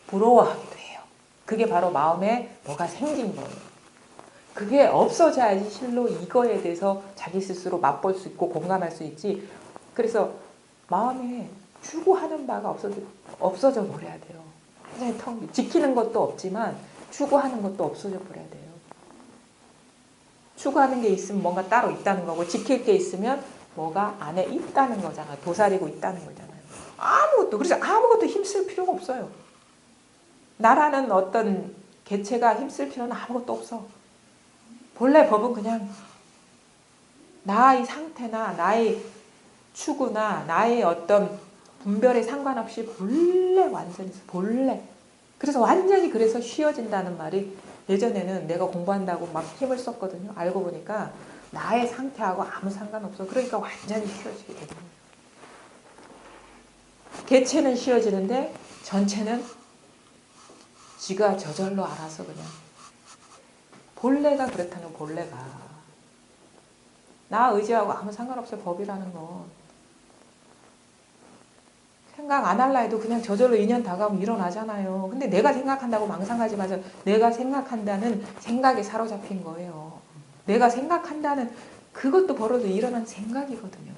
부러워하기도 해요. 그게 바로 마음에 뭐가 생긴 거예요. 그게 없어져야지 실로 이거에 대해서 자기 스스로 맛볼 수 있고 공감할 수 있지. 그래서 마음에 추구하는 바가 없어져 버려야 돼요. 완전히 텅 비. 지키는 것도 없지만 추구하는 것도 없어져 버려야 돼요. 추구하는 게 있으면 뭔가 따로 있다는 거고 지킬 게 있으면 뭐가 안에 있다는 거잖아요. 도사리고 있다는 거잖아요. 그래서 아무것도 힘쓸 필요가 없어요. 나라는 어떤 개체가 힘쓸 필요는 아무것도 없어. 본래 법은 그냥 나의 상태나 나의 추구나 나의 어떤 분별에 상관없이 본래 완전히 본래. 그래서 완전히 그래서 쉬어진다는 말이 예전에는 내가 공부한다고 막 힘을 썼거든요. 알고 보니까 나의 상태하고 아무 상관없어. 그러니까 완전히 쉬어지게 되는 거예요. 개체는 쉬어지는데 전체는 지가 저절로 알아서 그냥 본래가 그렇다는 본래가 나 의지하고 아무 상관없어요. 법이라는 건 생각 안 할라 해도 그냥 저절로 인연 다가오면 일어나잖아요. 근데 내가 생각한다고 망상하지 마세요. 내가 생각한다는 생각에 사로잡힌 거예요. 내가 생각한다는 그것도 벌어도 일어난 생각이거든요.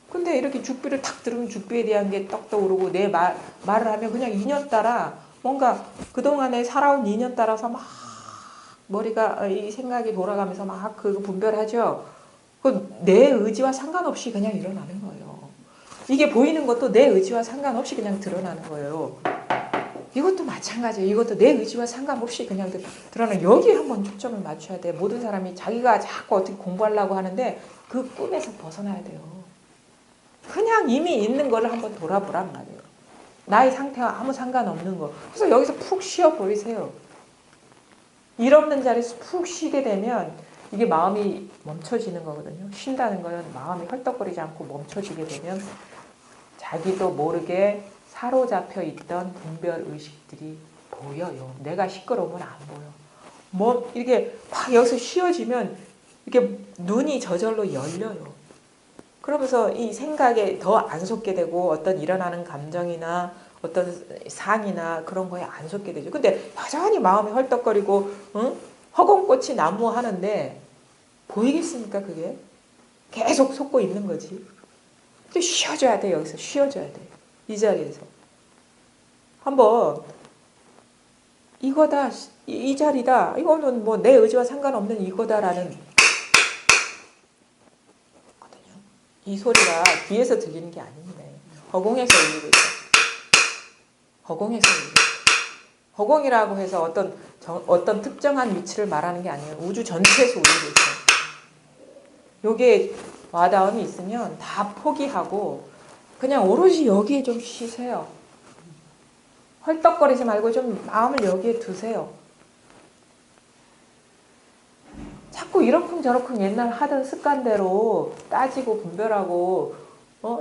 근데 이렇게 죽비를 탁 들으면 죽비에 대한 게 떡 떠오르고 내 말을 하면 그냥 인연 따라 뭔가 그동안에 살아온 인연 따라서 막 머리가 이 생각이 돌아가면서 막 그 분별하죠. 그 내 의지와 상관없이 그냥 일어나는 거예요. 이게 보이는 것도 내 의지와 상관없이 그냥 드러나는 거예요. 이것도 마찬가지예요. 이것도 내 의지와 상관없이 그냥 드러나는 여기에 한번 초점을 맞춰야 돼요. 모든 사람이 자기가 자꾸 어떻게 공부하려고 하는데 그 꿈에서 벗어나야 돼요. 그냥 이미 있는 거를 한번 돌아보란 말이에요. 나의 상태와 아무 상관없는 거. 그래서 여기서 푹 쉬어버리세요. 일 없는 자리에서 푹 쉬게 되면 이게 마음이 멈춰지는 거거든요. 쉰다는 거는 마음이 헐떡거리지 않고 멈춰지게 되면 자기도 모르게 사로잡혀 있던 분별 의식들이 보여요. 내가 시끄러우면 안 보여. 뭐 이렇게 막 여기서 쉬어지면 이렇게 눈이 저절로 열려요. 그러면서 이 생각에 더 안 속게 되고 어떤 일어나는 감정이나 어떤 상이나 그런 거에 안 속게 되죠. 근데 여전히 마음이 헐떡거리고 응? 허공꽃이 난무하는데 보이겠습니까 그게? 계속 속고 있는 거지. 근데 쉬어줘야 돼. 여기서 쉬어줘야 돼. 이 자리에서. 한번 이거다. 이 자리다. 이거는 뭐 내 의지와 상관없는 이거다라는 이 소리가 귀에서 들리는 게 아닙니다. 허공에서 울리고 있어요. 허공에서 울리고 있어요. 허공이라고 해서 어떤 특정한 위치를 말하는 게 아니에요. 우주 전체에서 울리고 있어요. 요게 와닿음이 있으면 다 포기하고 그냥 오롯이 여기에 좀 쉬세요. 헐떡거리지 말고 좀 마음을 여기에 두세요. 자꾸 이러쿵저러쿵 옛날 하던 습관대로 따지고 분별하고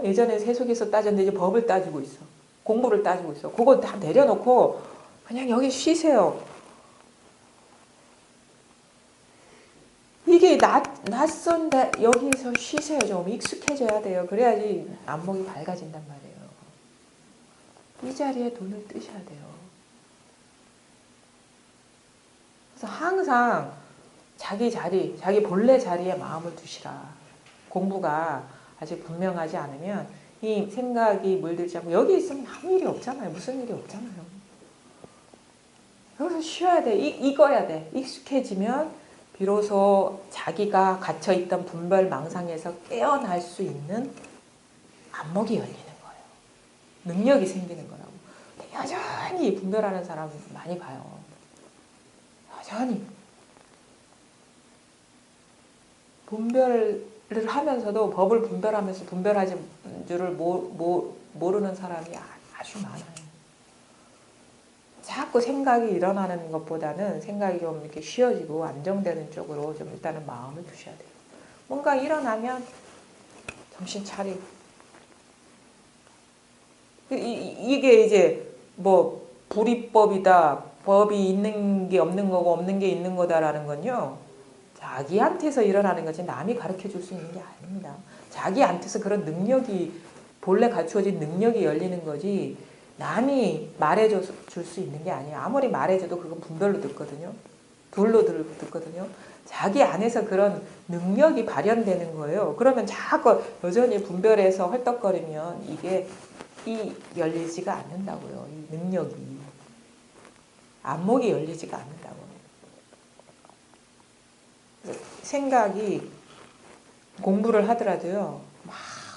예전에 세속에서 따졌는데 이제 법을 따지고 있어. 공부를 따지고 있어. 그거 다 내려놓고 그냥 여기 쉬세요. 이게 낯선데 여기서 쉬세요. 좀 익숙해져야 돼요. 그래야지 안목이 밝아진단 말이에요. 이 자리에 눈을 뜨셔야 돼요. 그래서 항상 자기 자리, 자기 본래 자리에 마음을 두시라. 공부가 아직 분명하지 않으면 이 생각이 물들지 않고 여기 있으면 아무 일이 없잖아요. 무슨 일이 없잖아요. 여기서 쉬어야 돼. 익어야 돼. 익숙해지면 비로소 자기가 갇혀있던 분별 망상에서 깨어날 수 있는 안목이 열리는 거예요. 능력이 생기는 거라고. 여전히 분별하는 사람 많이 봐요. 여전히. 분별을 하면서도 법을 분별하면서 분별하지 줄을 모르는 사람이 아주 많아요. 자꾸 생각이 일어나는 것보다는 생각이 좀 이렇게 쉬어지고 안정되는 쪽으로 좀 일단은 마음을 두셔야 돼요. 뭔가 일어나면 정신 차리고. 이게 이제 뭐 불이법이다, 법이 있는 게 없는 거고 없는 게 있는 거다라는 건요. 자기한테서 일어나는 거지 남이 가르쳐 줄 수 있는 게 아닙니다. 자기한테서 그런 능력이 본래 갖추어진 능력이 열리는 거지 남이 말해줘 줄 수 있는 게 아니에요. 아무리 말해줘도 그건 분별로 듣거든요. 둘로 듣거든요. 자기 안에서 그런 능력이 발현되는 거예요. 그러면 자꾸 여전히 분별해서 헐떡거리면 이게 열리지가 않는다고요. 이 능력이. 안목이 열리지가 않는다고. 생각이 공부를 하더라도요. 막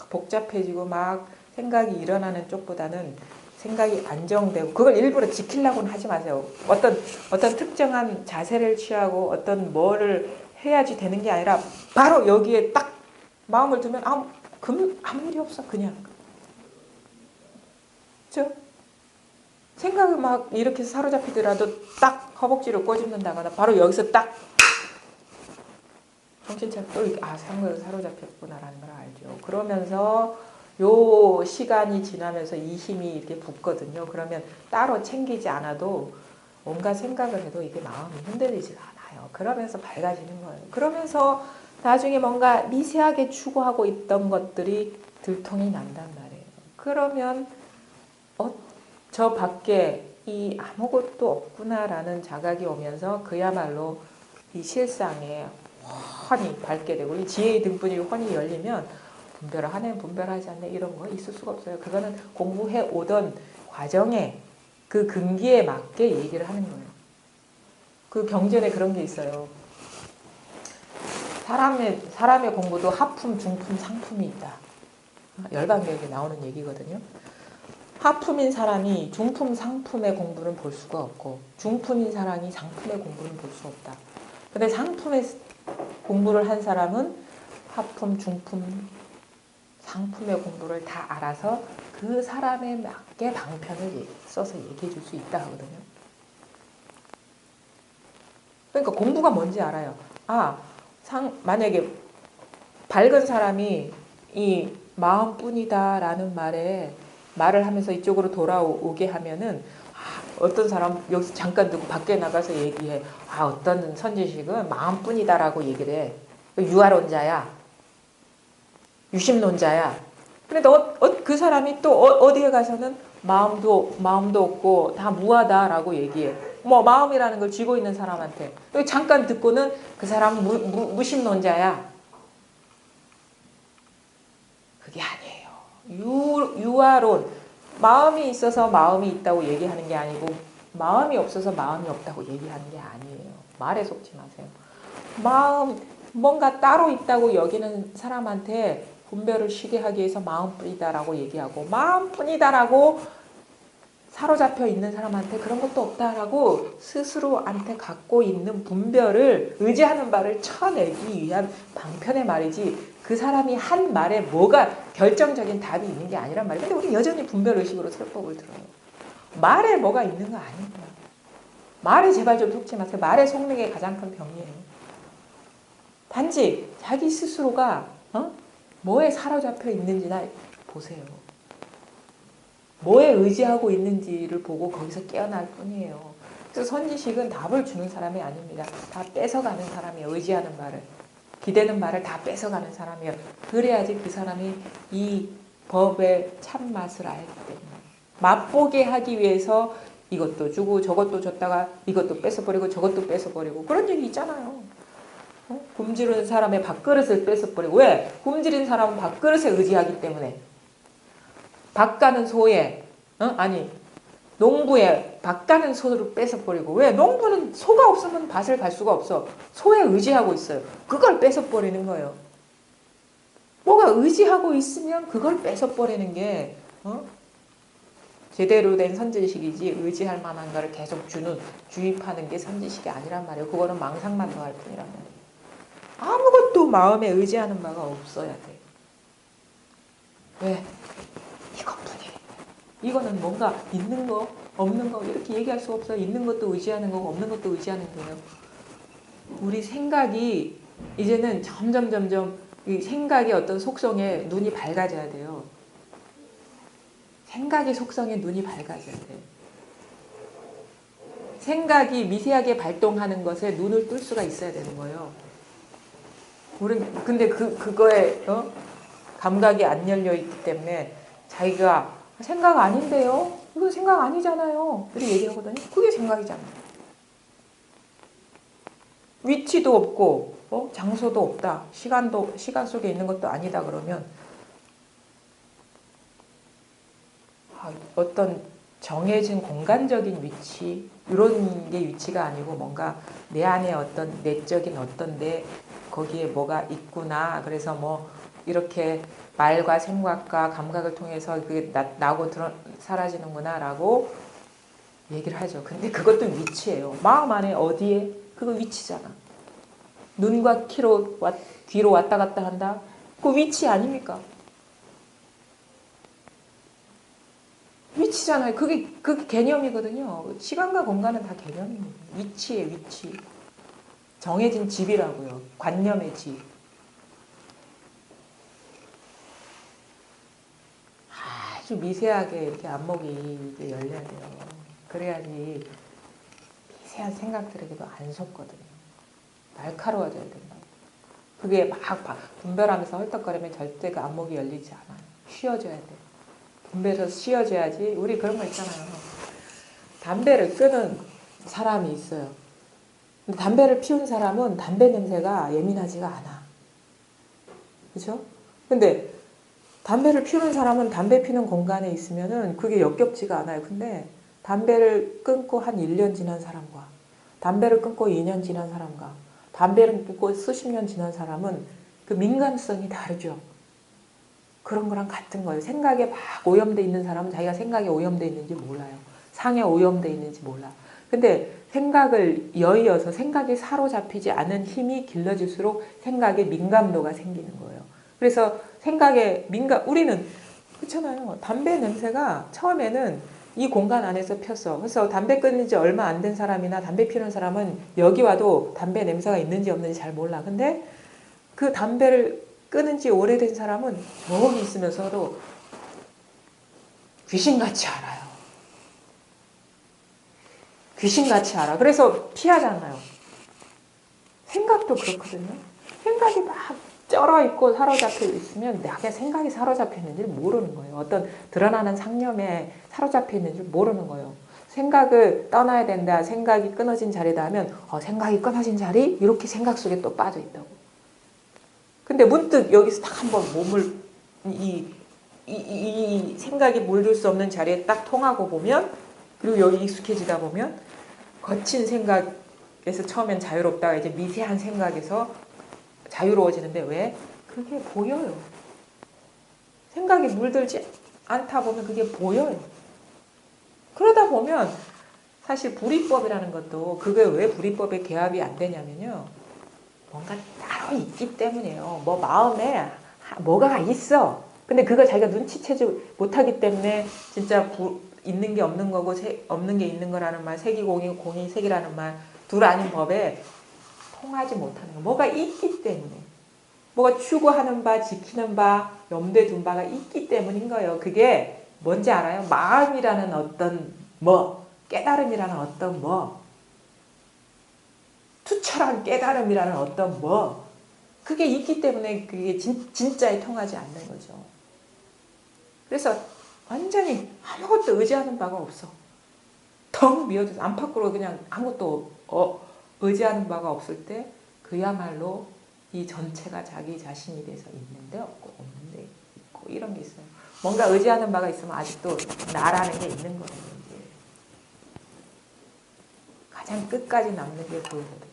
복잡해지고 막 생각이 일어나는 쪽보다는 생각이 안정되고 그걸 일부러 지키려고는 하지 마세요. 어떤 특정한 자세를 취하고 어떤 뭐를 해야지 되는 게 아니라 바로 여기에 딱 마음을 두면 아무 일이 없어. 그냥. 그렇죠? 생각을 막 이렇게 사로잡히더라도 딱 허벅지를 꼬집는다거나 바로 여기서 딱 정신차려 또 이렇게 생각을 사로잡혔구나라는 걸 알죠. 그러면서 요 시간이 지나면서 이 힘이 이렇게 붙거든요. 그러면 따로 챙기지 않아도 온갖 생각을 해도 이게 마음이 흔들리지가 않아요. 그러면서 밝아지는 거예요. 그러면서 나중에 뭔가 미세하게 추구하고 있던 것들이 들통이 난단 말이에요. 그러면 저 밖에 이 아무것도 없구나라는 자각이 오면서 그야말로 이 실상에 훤히 밝게 되고 이 지혜의 등불이 훤히 열리면 분별을 하네 분별하지 않네 이런 거 있을 수가 없어요. 그거는 공부해 오던 과정에 그 근기에 맞게 얘기를 하는 거예요. 그 경전에 그런 게 있어요. 사람의 공부도 하품, 중품, 상품이 있다. 열반교육에 나오는 얘기거든요. 하품인 사람이 중품, 상품의 공부는 볼 수가 없고 중품인 사람이 상품의 공부는 볼 수 없다. 근데 상품의 공부를 한 사람은 하품, 중품, 상품의 공부를 다 알아서 그 사람에 맞게 방편을 써서 얘기해 줄 수 있다 하거든요. 그러니까 공부가 뭔지 알아요. 만약에 밝은 사람이 이 마음뿐이다 라는 말을 하면서 이쪽으로 돌아오게 하면은 어떤 사람 여기서 잠깐 두고 밖에 나가서 얘기해. 어떤 선지식은 마음뿐이다 라고 얘기를 해. 유아론자야. 유심론자야. 그런데 그 사람이 또 어디에 가서는 마음도 없고 다 무하다라고 얘기해. 뭐 마음이라는 걸 쥐고 있는 사람한테 잠깐 듣고는 그 사람은 무심론자야. 그게 아니에요. 유아론. 마음이 있어서 마음이 있다고 얘기하는 게 아니고 마음이 없어서 마음이 없다고 얘기하는 게 아니에요. 말에 속지 마세요. 뭔가 따로 있다고 여기는 사람한테 분별을 쉬게 하기 위해서 마음뿐이다라고 얘기하고 마음뿐이다라고 사로잡혀 있는 사람한테 그런 것도 없다라고 스스로한테 갖고 있는 분별을 의지하는 바를 쳐내기 위한 방편의 말이지 그 사람이 한 말에 뭐가 결정적인 답이 있는 게 아니란 말이에요. 근데 우리 여전히 분별의식으로 설법을 들어요. 말에 뭐가 있는 거 아닙니다. 말에 제발 좀 속지 마세요. 말에 속는 게 가장 큰 병이에요. 단지 자기 스스로가 뭐에 사로잡혀 있는지나 보세요. 뭐에 의지하고 있는지를 보고 거기서 깨어날 뿐이에요. 그래서 선지식은 답을 주는 사람이 아닙니다. 다 뺏어가는 사람이에요. 의지하는 말을. 기대는 말을 다 뺏어가는 사람이에요. 그래야지 그 사람이 이 법의 참맛을 알기 때문에. 맛보게 하기 위해서 이것도 주고 저것도 줬다가 이것도 뺏어버리고 저것도 뺏어버리고 그런 얘기 있잖아요. 굶주린 사람의 밥그릇을 뺏어버리고 왜? 굶주린 사람은 밥그릇에 의지하기 때문에. 밥 가는 소에 농부에 밥 가는 소를 뺏어버리고 왜? 농부는 소가 없으면 밭을 갈 수가 없어. 소에 의지하고 있어요. 그걸 뺏어버리는 거예요. 뭐가 의지하고 있으면 그걸 뺏어버리는 게 제대로 된 선지식이지 의지할 만한 거를 계속 주입하는 게 선지식이 아니란 말이에요. 그거는 망상만 더할 뿐이란 말이에요. 아무것도 마음에 의지하는 바가 없어야 돼. 왜? 이것뿐이에요. 이거는 뭔가 있는 거, 없는 거 이렇게 얘기할 수 없어요. 있는 것도 의지하는 거고 없는 것도 의지하는 거예요. 우리 생각이 이제는 점점 이 생각의 어떤 속성에 눈이 밝아져야 돼요. 생각의 속성에 눈이 밝아져야 돼요. 생각이 미세하게 발동하는 것에 눈을 뜰 수가 있어야 되는 거예요. 근데 그거에 감각이 안 열려 있기 때문에 자기가 생각 아닌데요? 이거 생각 아니잖아요. 이렇게 얘기하거든요. 그게 생각이잖아요. 위치도 없고 장소도 없다. 시간 속에 있는 것도 아니다 그러면 어떤 정해진 공간적인 위치 이런 게 위치가 아니고 뭔가 내 안에 어떤 내적인 어떤 거기에 뭐가 있구나. 그래서 뭐 이렇게 말과 생각과 감각을 통해서 그게 나고 사라지는구나 라고 얘기를 하죠. 근데 그것도 위치예요. 마음 안에 어디에? 그거 위치잖아. 눈과 귀로 왔다 갔다 한다? 그 위치 아닙니까? 위치잖아요. 그게 개념이거든요. 시간과 공간은 다 개념입니다. 위치에 위치. 정해진 집이라고요. 관념의 집. 아주 미세하게 이렇게 안목이 열려야 돼요. 그래야지 미세한 생각들에게도 안 속거든요. 날카로워져야 된다고. 그게 막 분별하면서 헐떡거리면 절대 그 안목이 열리지 않아요. 쉬어져야 돼요. 분배해서 씌워줘야지. 우리 그런 거 있잖아요. 담배를 끄는 사람이 있어요. 근데 담배를 피운 사람은 담배 냄새가 예민하지가 않아. 그죠? 근데 담배를 피우는 사람은 담배 피는 공간에 있으면은 그게 역겹지가 않아요. 근데 담배를 끊고 한 1년 지난 사람과 담배를 끊고 2년 지난 사람과 담배를 끊고 수십 년 지난 사람은 그 민감성이 다르죠. 그런 거랑 같은 거예요. 생각에 막 오염돼 있는 사람은 자기가 생각에 오염돼 있는지 몰라요. 상에 오염돼 있는지 몰라. 근데 생각을 여의어서 생각에 사로잡히지 않은 힘이 길러질수록 생각에 민감도가 생기는 거예요. 그래서 생각에 우리는 그렇잖아요. 담배 냄새가 처음에는 이 공간 안에서 폈어. 그래서 담배 끊은 지 얼마 안 된 사람이나 담배 피우는 사람은 여기 와도 담배 냄새가 있는지 없는지 잘 몰라. 근데 그 담배를 끊은 지 오래된 사람은 저기 있으면서도 귀신같이 알아요. 귀신같이 알아. 그래서 피하잖아요. 생각도 그렇거든요. 생각이 막 쩔어있고 사로잡혀 있으면 내가 생각이 사로잡혀 있는지를 모르는 거예요. 어떤 드러나는 상념에 사로잡혀 있는지를 모르는 거예요. 생각을 떠나야 된다. 생각이 끊어진 자리다 하면 생각이 끊어진 자리? 이렇게 생각 속에 또 빠져 있다고. 근데 문득 여기서 딱 한번 몸을 이 생각이 물들 수 없는 자리에 딱 통하고 보면 그리고 여기 익숙해지다 보면 거친 생각에서 처음엔 자유롭다가 이제 미세한 생각에서 자유로워지는데 왜? 그게 보여요. 생각이 물들지 않다 보면 그게 보여요. 그러다 보면 사실 불이법이라는 것도 그게 왜 불이법에 개합이 안 되냐면요. 뭔가 따로 있기 때문이에요. 뭐 마음에 뭐가 있어. 근데 그걸 자기가 눈치채지 못하기 때문에 진짜 있는 게 없는 거고 없는 게 있는 거라는 말, 색이 공이 공이 색이라는 말, 둘 아닌 법에 통하지 못하는 거. 뭐가 있기 때문에. 뭐가 추구하는 바, 지키는 바, 염두에 둔 바가 있기 때문인 거예요. 그게 뭔지 알아요? 마음이라는 어떤 깨달음이라는 어떤 투철한 깨달음이라는 어떤 그게 있기 때문에 그게 진짜에 통하지 않는 거죠. 그래서 완전히 아무것도 의지하는 바가 없어. 덩 비어져서 안팎으로 그냥 아무것도 의지하는 바가 없을 때 그야말로 이 전체가 자기 자신이 돼서 있는데 없고 없는데 있고 이런 게 있어요. 뭔가 의지하는 바가 있으면 아직도 나라는 게 있는 거예요. 가장 끝까지 남는 게 그거거든요.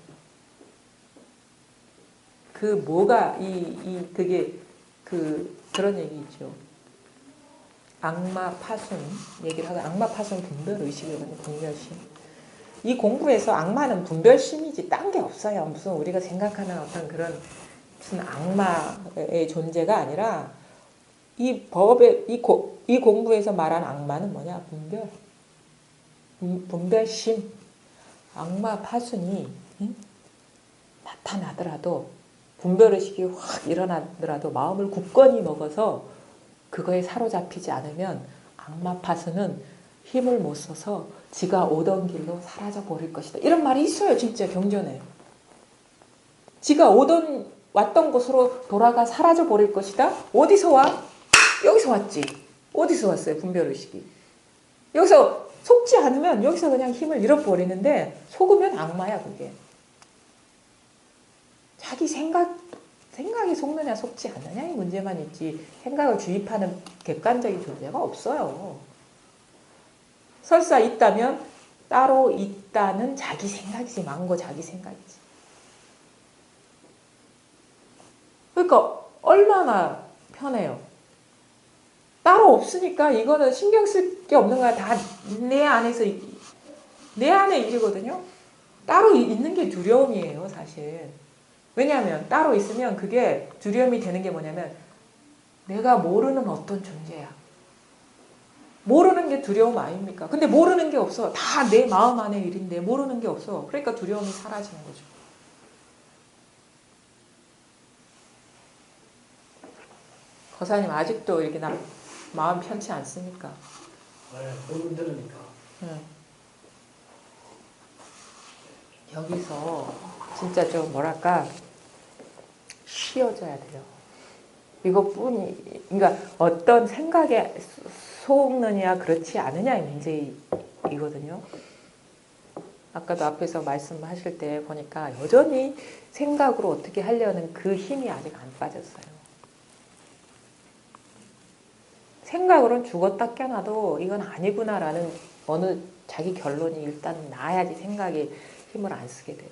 그 뭐가 그게 그런 얘기 있죠. 악마 파순 얘기를 하고 악마 파순 분별 의식이거든요. 분별심. 이 공부에서 악마는 분별심이지 딴 게 없어요. 무슨 우리가 생각하는 어떤 그런 무슨 악마의 존재가 아니라 이 법의 이 공부에서 말하는 악마는 뭐냐? 분별심. 악마 파순이 나타나더라도 분별의식이 확 일어나더라도 마음을 굳건히 먹어서 그거에 사로잡히지 않으면 악마 파수는 힘을 못 써서 지가 오던 길로 사라져 버릴 것이다. 이런 말이 있어요. 진짜 경전에. 지가 왔던 곳으로 돌아가 사라져 버릴 것이다. 어디서 와? 여기서 왔지. 어디서 왔어요? 분별의식이. 여기서 속지 않으면 여기서 그냥 힘을 잃어버리는데 속으면 악마야 그게. 자기 생각이 속느냐 속지 않느냐 이 문제만 있지 생각을 주입하는 객관적인 존재가 없어요. 설사 있다면 따로 있다는 자기 생각이지 망고 자기 생각이지. 그러니까 얼마나 편해요. 따로 없으니까 이거는 신경 쓸 게 없는 거야. 다 내 안에서 내 안의 일이거든요. 따로 있는 게 두려움이에요 사실. 왜냐하면 따로 있으면 그게 두려움이 되는 게 뭐냐면 내가 모르는 어떤 존재야. 모르는 게 두려움 아닙니까? 근데 모르는 게 없어. 다 내 마음 안의 일인데 모르는 게 없어. 그러니까 두려움이 사라지는 거죠. 거사님 아직도 이렇게 마음 편치 않습니까? 네, 너무 들으니까. 여기서 진짜 좀 뭐랄까 쉬어져야 돼요. 이것뿐이, 그러니까 어떤 생각에 속느냐 그렇지 않느냐의 문제이거든요. 아까도 앞에서 말씀하실 때 보니까 여전히 생각으로 어떻게 하려는 그 힘이 아직 안 빠졌어요. 생각으로는 죽었다 깨어나도 이건 아니구나라는 어느 자기 결론이 일단 나야지 생각에 힘을 안 쓰게 돼요.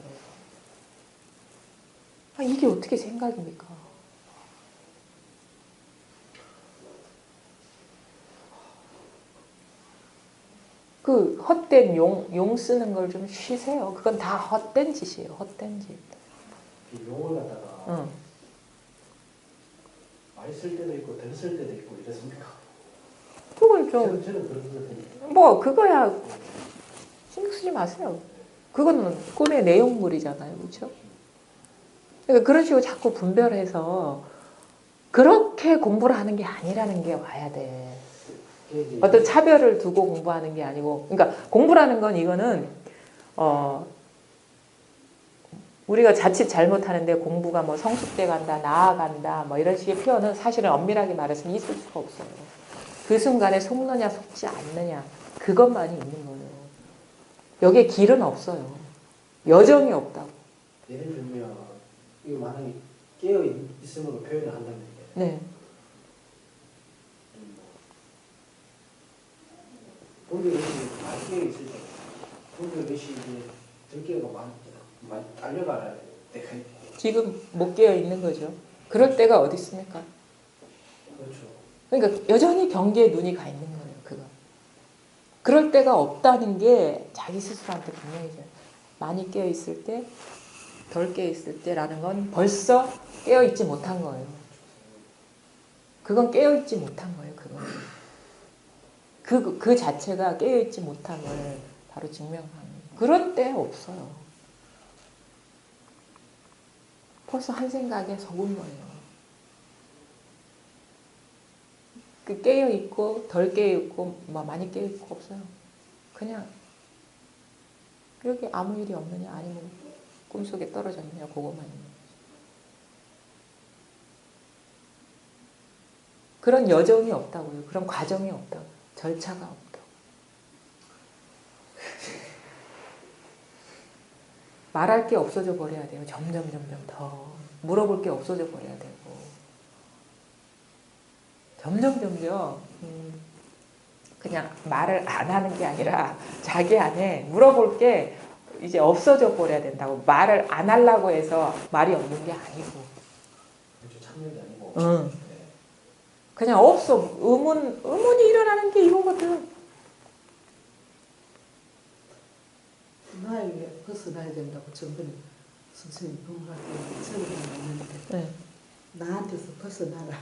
아, 이게 어떻게 생각입니까? 그 헛된 용 쓰는 걸 좀 쉬세요. 그건 다 헛된 짓이에요. 헛된 짓. 이 용을 갖다가 응. 많이 쓸 때도 있고 덜 쓸 때도 있고 이랬습니까? 그걸 좀, 저는 그런 것 같은데. 뭐, 그거야 신경 쓰지 마세요. 그거는 꿈의 내용물이잖아요. 그렇죠? 그러니까 그런 식으로 자꾸 분별해서 그렇게 공부를 하는 게 아니라는 게 와야 돼. 어떤 차별을 두고 공부하는 게 아니고, 그러니까 공부라는 건 이거는 우리가 자칫 잘못하는데 공부가 뭐 성숙돼 간다, 나아간다, 뭐 이런 식의 표현은 사실은 엄밀하게 말해서 있을 수가 없어요. 그 순간에 속느냐 속지 않느냐 그것만이 있는 거예요. 여기에 길은 없어요. 여정이 없다고. 예를 들면 이거 만약에 깨어 있음으로 표현을 한다면 네. 본인이 많이 깨어 있을 때, 본인이 몇시 이제 들깨가 많이 달려가야 때가 있고. 지금 못 깨어 있는 거죠. 그럴 때가 어디 있습니까? 그렇죠. 그러니까 여전히 경계에 눈이 가 있는 거예요. 그거. 그럴 때가 없다는 게 자기 스스로한테 분명히 많이 깨어 있을 때, 덜 깨어 있을 때라는 건 벌써 깨어 있지 못한 거예요. 그건 깨어 있지 못한 거예요. 그건. 그 자체가 깨어 있지 못함을 바로 증명합니다. 그런 때 없어요. 벌써 한 생각에 속은 거예요. 그 깨어 있고 덜 깨어 있고 뭐 많이 깨어 있고 없어요. 그냥 여기 아무 일이 없느냐 아니면 꿈속에 떨어져 있느냐 그것만 있는 거죠. 그런 여정이 없다고요. 그런 과정이 없다고. 절차가 없다고. 말할 게 없어져 버려야 돼요. 점점 더. 물어볼 게 없어져 버려야 되고. 점점 그냥 말을 안 하는 게 아니라 자기 안에 물어볼 게 이제 없어져 버려야 된다고. 말을 안 하려고 해서 말이 없는 게 아니고. 그렇죠. 참는 게 아니고. 응. 그냥 없어. 의문이 일어나는 게 이거거든. 나에게 벗어나야 된다고 전번에 선생님 공부할 때 설명을 했는데 네. 나한테서 벗어나라.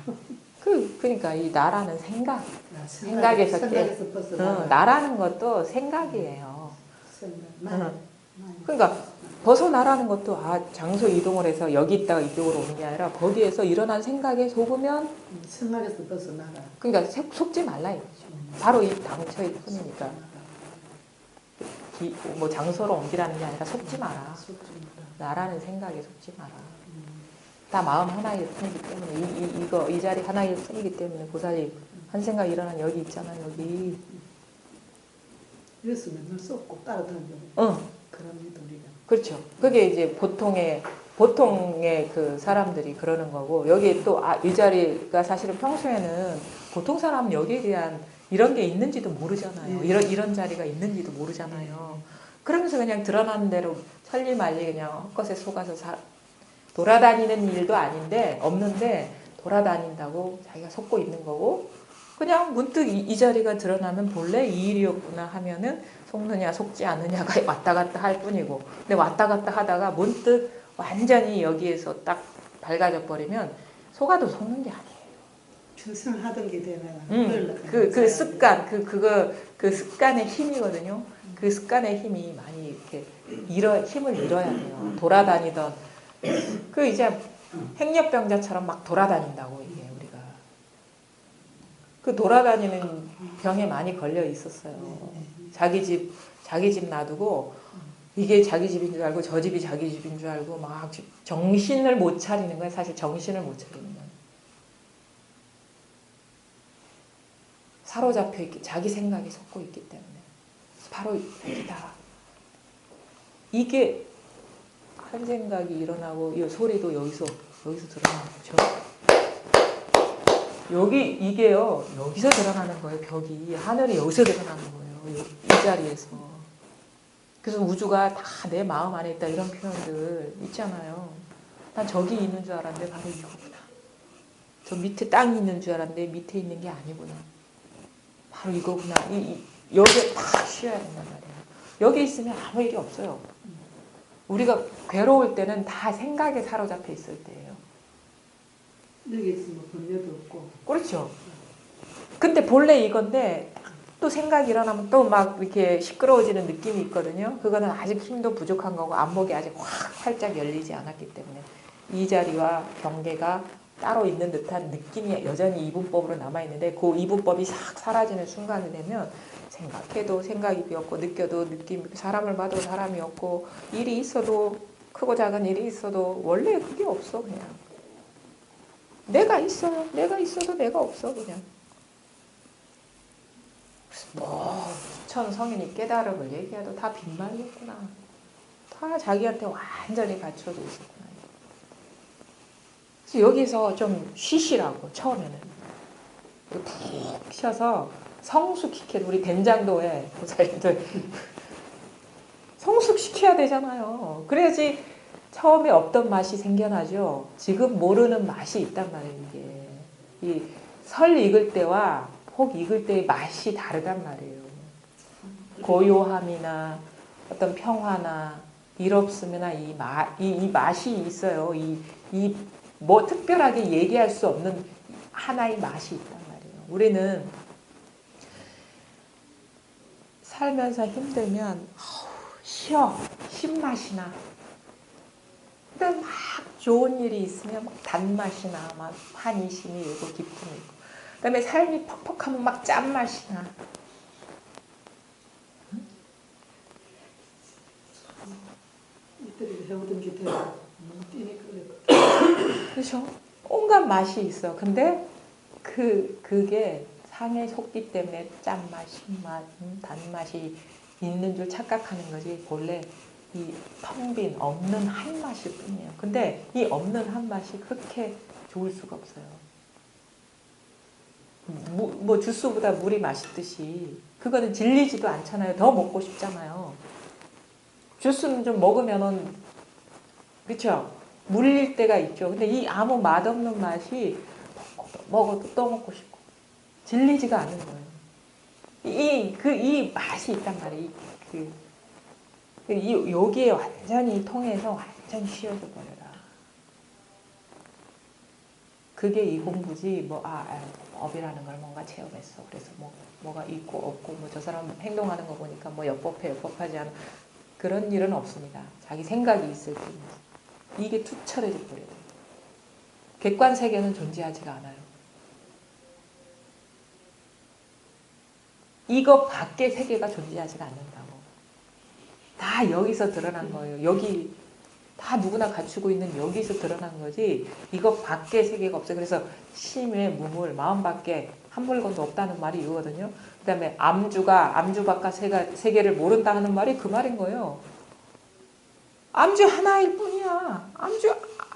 그러니까 이 나라는 생각. 생각에서 생각에서 벗어나라. 나라는 것도 생각이에요. 생각. 그러니까 벗어나라는 것도 장소 이동을 해서 여기 있다가 이쪽으로 오는 게 아니라 거기에서 일어난 생각에 속으면 생각에서 벗어나라. 그러니까 속지 말라 이거죠. 바로 이 당처일 뿐이니까. 뭐 장소로 옮기라는 게 아니라 속지 마라. 나라는 생각에 속지 마라. 다 마음 하나일 뿐이기 때문에 이 자리 하나일 뿐이기 때문에 보살이 한 생각 일어난 여기 있잖아요. 여기. 그래서 맨날 쏟고 따라다니고. 그럽니다 우리가. 그렇죠. 그게 이제 보통의 그 사람들이 그러는 거고 여기 또 이 자리가 사실은 평소에는 보통 사람은 여기에 대한 이런 게 있는지도 모르잖아요. 이런 자리가 있는지도 모르잖아요. 그러면서 그냥 드러나는 대로 천리말리 그냥 헛것에 속아서 돌아다니는 일도 아닌데 없는데 돌아다닌다고 자기가 속고 있는 거고 그냥 문득 이 자리가 드러나면 본래 이 일이었구나 하면은 속느냐 속지 않느냐가 왔다 갔다 할 뿐이고 근데 왔다 갔다 하다가 문득 완전히 여기에서 딱 밝아져 버리면 속아도 속는 게 아니에요. 평생 하던 게 되면 그 습관 그 습관의 힘이거든요. 그 습관의 힘이 많이 이렇게 힘을 잃어야 돼요. 돌아다니던 그 이제 행렬병자처럼 막 돌아다닌다고 이게 우리가 그 돌아다니는 병에 많이 걸려 있었어요. 자기 집 놔두고 이게 자기 집인 줄 알고 저 집이 자기 집인 줄 알고 막 정신을 못 차리는 거예요. 사실 정신을 못 차리는 거예요. 사로잡혀 있기, 자기 생각에 속고 있기 때문에 바로 여기다. 이게 한 생각이 일어나고 이 소리도 여기서 드러나는 거죠. 여기 이게요 여기서 드러나는 거예요. 벽이 하늘이 여기서 드러나는 거예요. 이 자리에서. 그래서 우주가 다 내 마음 안에 있다 이런 표현들 있잖아요. 난 저기 있는 줄 알았는데 바로 이거구나. 저 밑에 땅이 있는 줄 알았는데 밑에 있는 게 아니구나. 바로 이거구나. 여기에 딱 쉬어야 된단 말이에요. 여기 있으면 아무 일이 없어요. 우리가 괴로울 때는 다 생각에 사로잡혀 있을 때예요. 여기 있으면 번뇌도 없고. 그렇죠. 근데 본래 이건데 또 생각이 일어나면 또 막 이렇게 시끄러워지는 느낌이 있거든요. 그거는 아직 힘도 부족한 거고 안목이 아직 활짝 열리지 않았기 때문에 이 자리와 경계가 따로 있는 듯한 느낌이 여전히 이분법으로 남아있는데 그 이분법이 싹 사라지는 순간이 되면 생각해도 생각이 비었고 느껴도 느낌, 사람을 봐도 사람이 없고 일이 있어도 크고 작은 일이 있어도 원래 그게 없어. 그냥 내가 있어요. 내가 있어도 내가 없어. 그냥 수천 성인이 깨달음을 얘기해도 다 빈말이었구나. 다 자기한테 완전히 갖춰져 있었구나. 그래서 여기서 좀 쉬시라고 처음에는 푹 쉬어서 성숙시켜. 우리 된장도에 보살님들 성숙시켜야 되잖아요. 그래야지 처음에 없던 맛이 생겨나죠. 지금 모르는 맛이 있단 말이에요. 이게 이 설 익을 때와 폭 익을 때의 맛이 다르단 말이에요. 고요함이나 어떤 평화나 일 없으면 이 맛이 있어요. 이 뭐 특별하게 얘기할 수 없는 하나의 맛이 있단 말이에요. 우리는 살면서 힘들면 쉬어 신맛이 나. 근데 막 좋은 일이 있으면 막 단맛이 나. 막 환희심이 있고 기쁨이 있고. 그다음에 삶이 퍽퍽하면 막 짠맛이 나. 이때를 해오던 게 되고 너무 뛰니까 그랬거든. 그렇죠? 온갖 맛이 있어. 근데 그게 상에 속기 때문에 짠맛, 신맛, 단맛이 있는 줄 착각하는 거지. 본래 이 텅 빈 없는 한 맛일 뿐이에요. 근데 이 없는 한 맛이 그렇게 좋을 수가 없어요. 뭐 주스보다 물이 맛있듯이 그거는 질리지도 않잖아요. 더 먹고 싶잖아요. 주스는 좀 먹으면은 그렇죠? 물릴 때가 있죠. 근데 이 아무 맛없는 맛이 먹어도 또 먹고 싶고 질리지가 않은 거예요. 이 맛이 있단 말이에요. 여기에 완전히 통해서 완전히 쉬어져 버려라. 그게 이 공부지. 업이라는 걸 뭔가 체험했어. 그래서 뭐가 있고 없고 저 사람 행동하는 거 보니까 엽법하지 않은 그런 일은 없습니다. 자기 생각이 있을 뿐입니다. 이게 투철해져 버려요. 객관 세계는 존재하지가 않아요. 이거 밖의 세계가 존재하지가 않는다고. 다 여기서 드러난 거예요. 여기 다 누구나 갖추고 있는 여기서 드러난 거지 이거 밖의 세계가 없어요. 그래서 심의 무물 마음 밖에 한 물건도 없다는 말이 이거거든요. 그 다음에 암주 바깥 세계를 모른다 하는 말이 그 말인 거예요. 암주 하나일 뿐이야.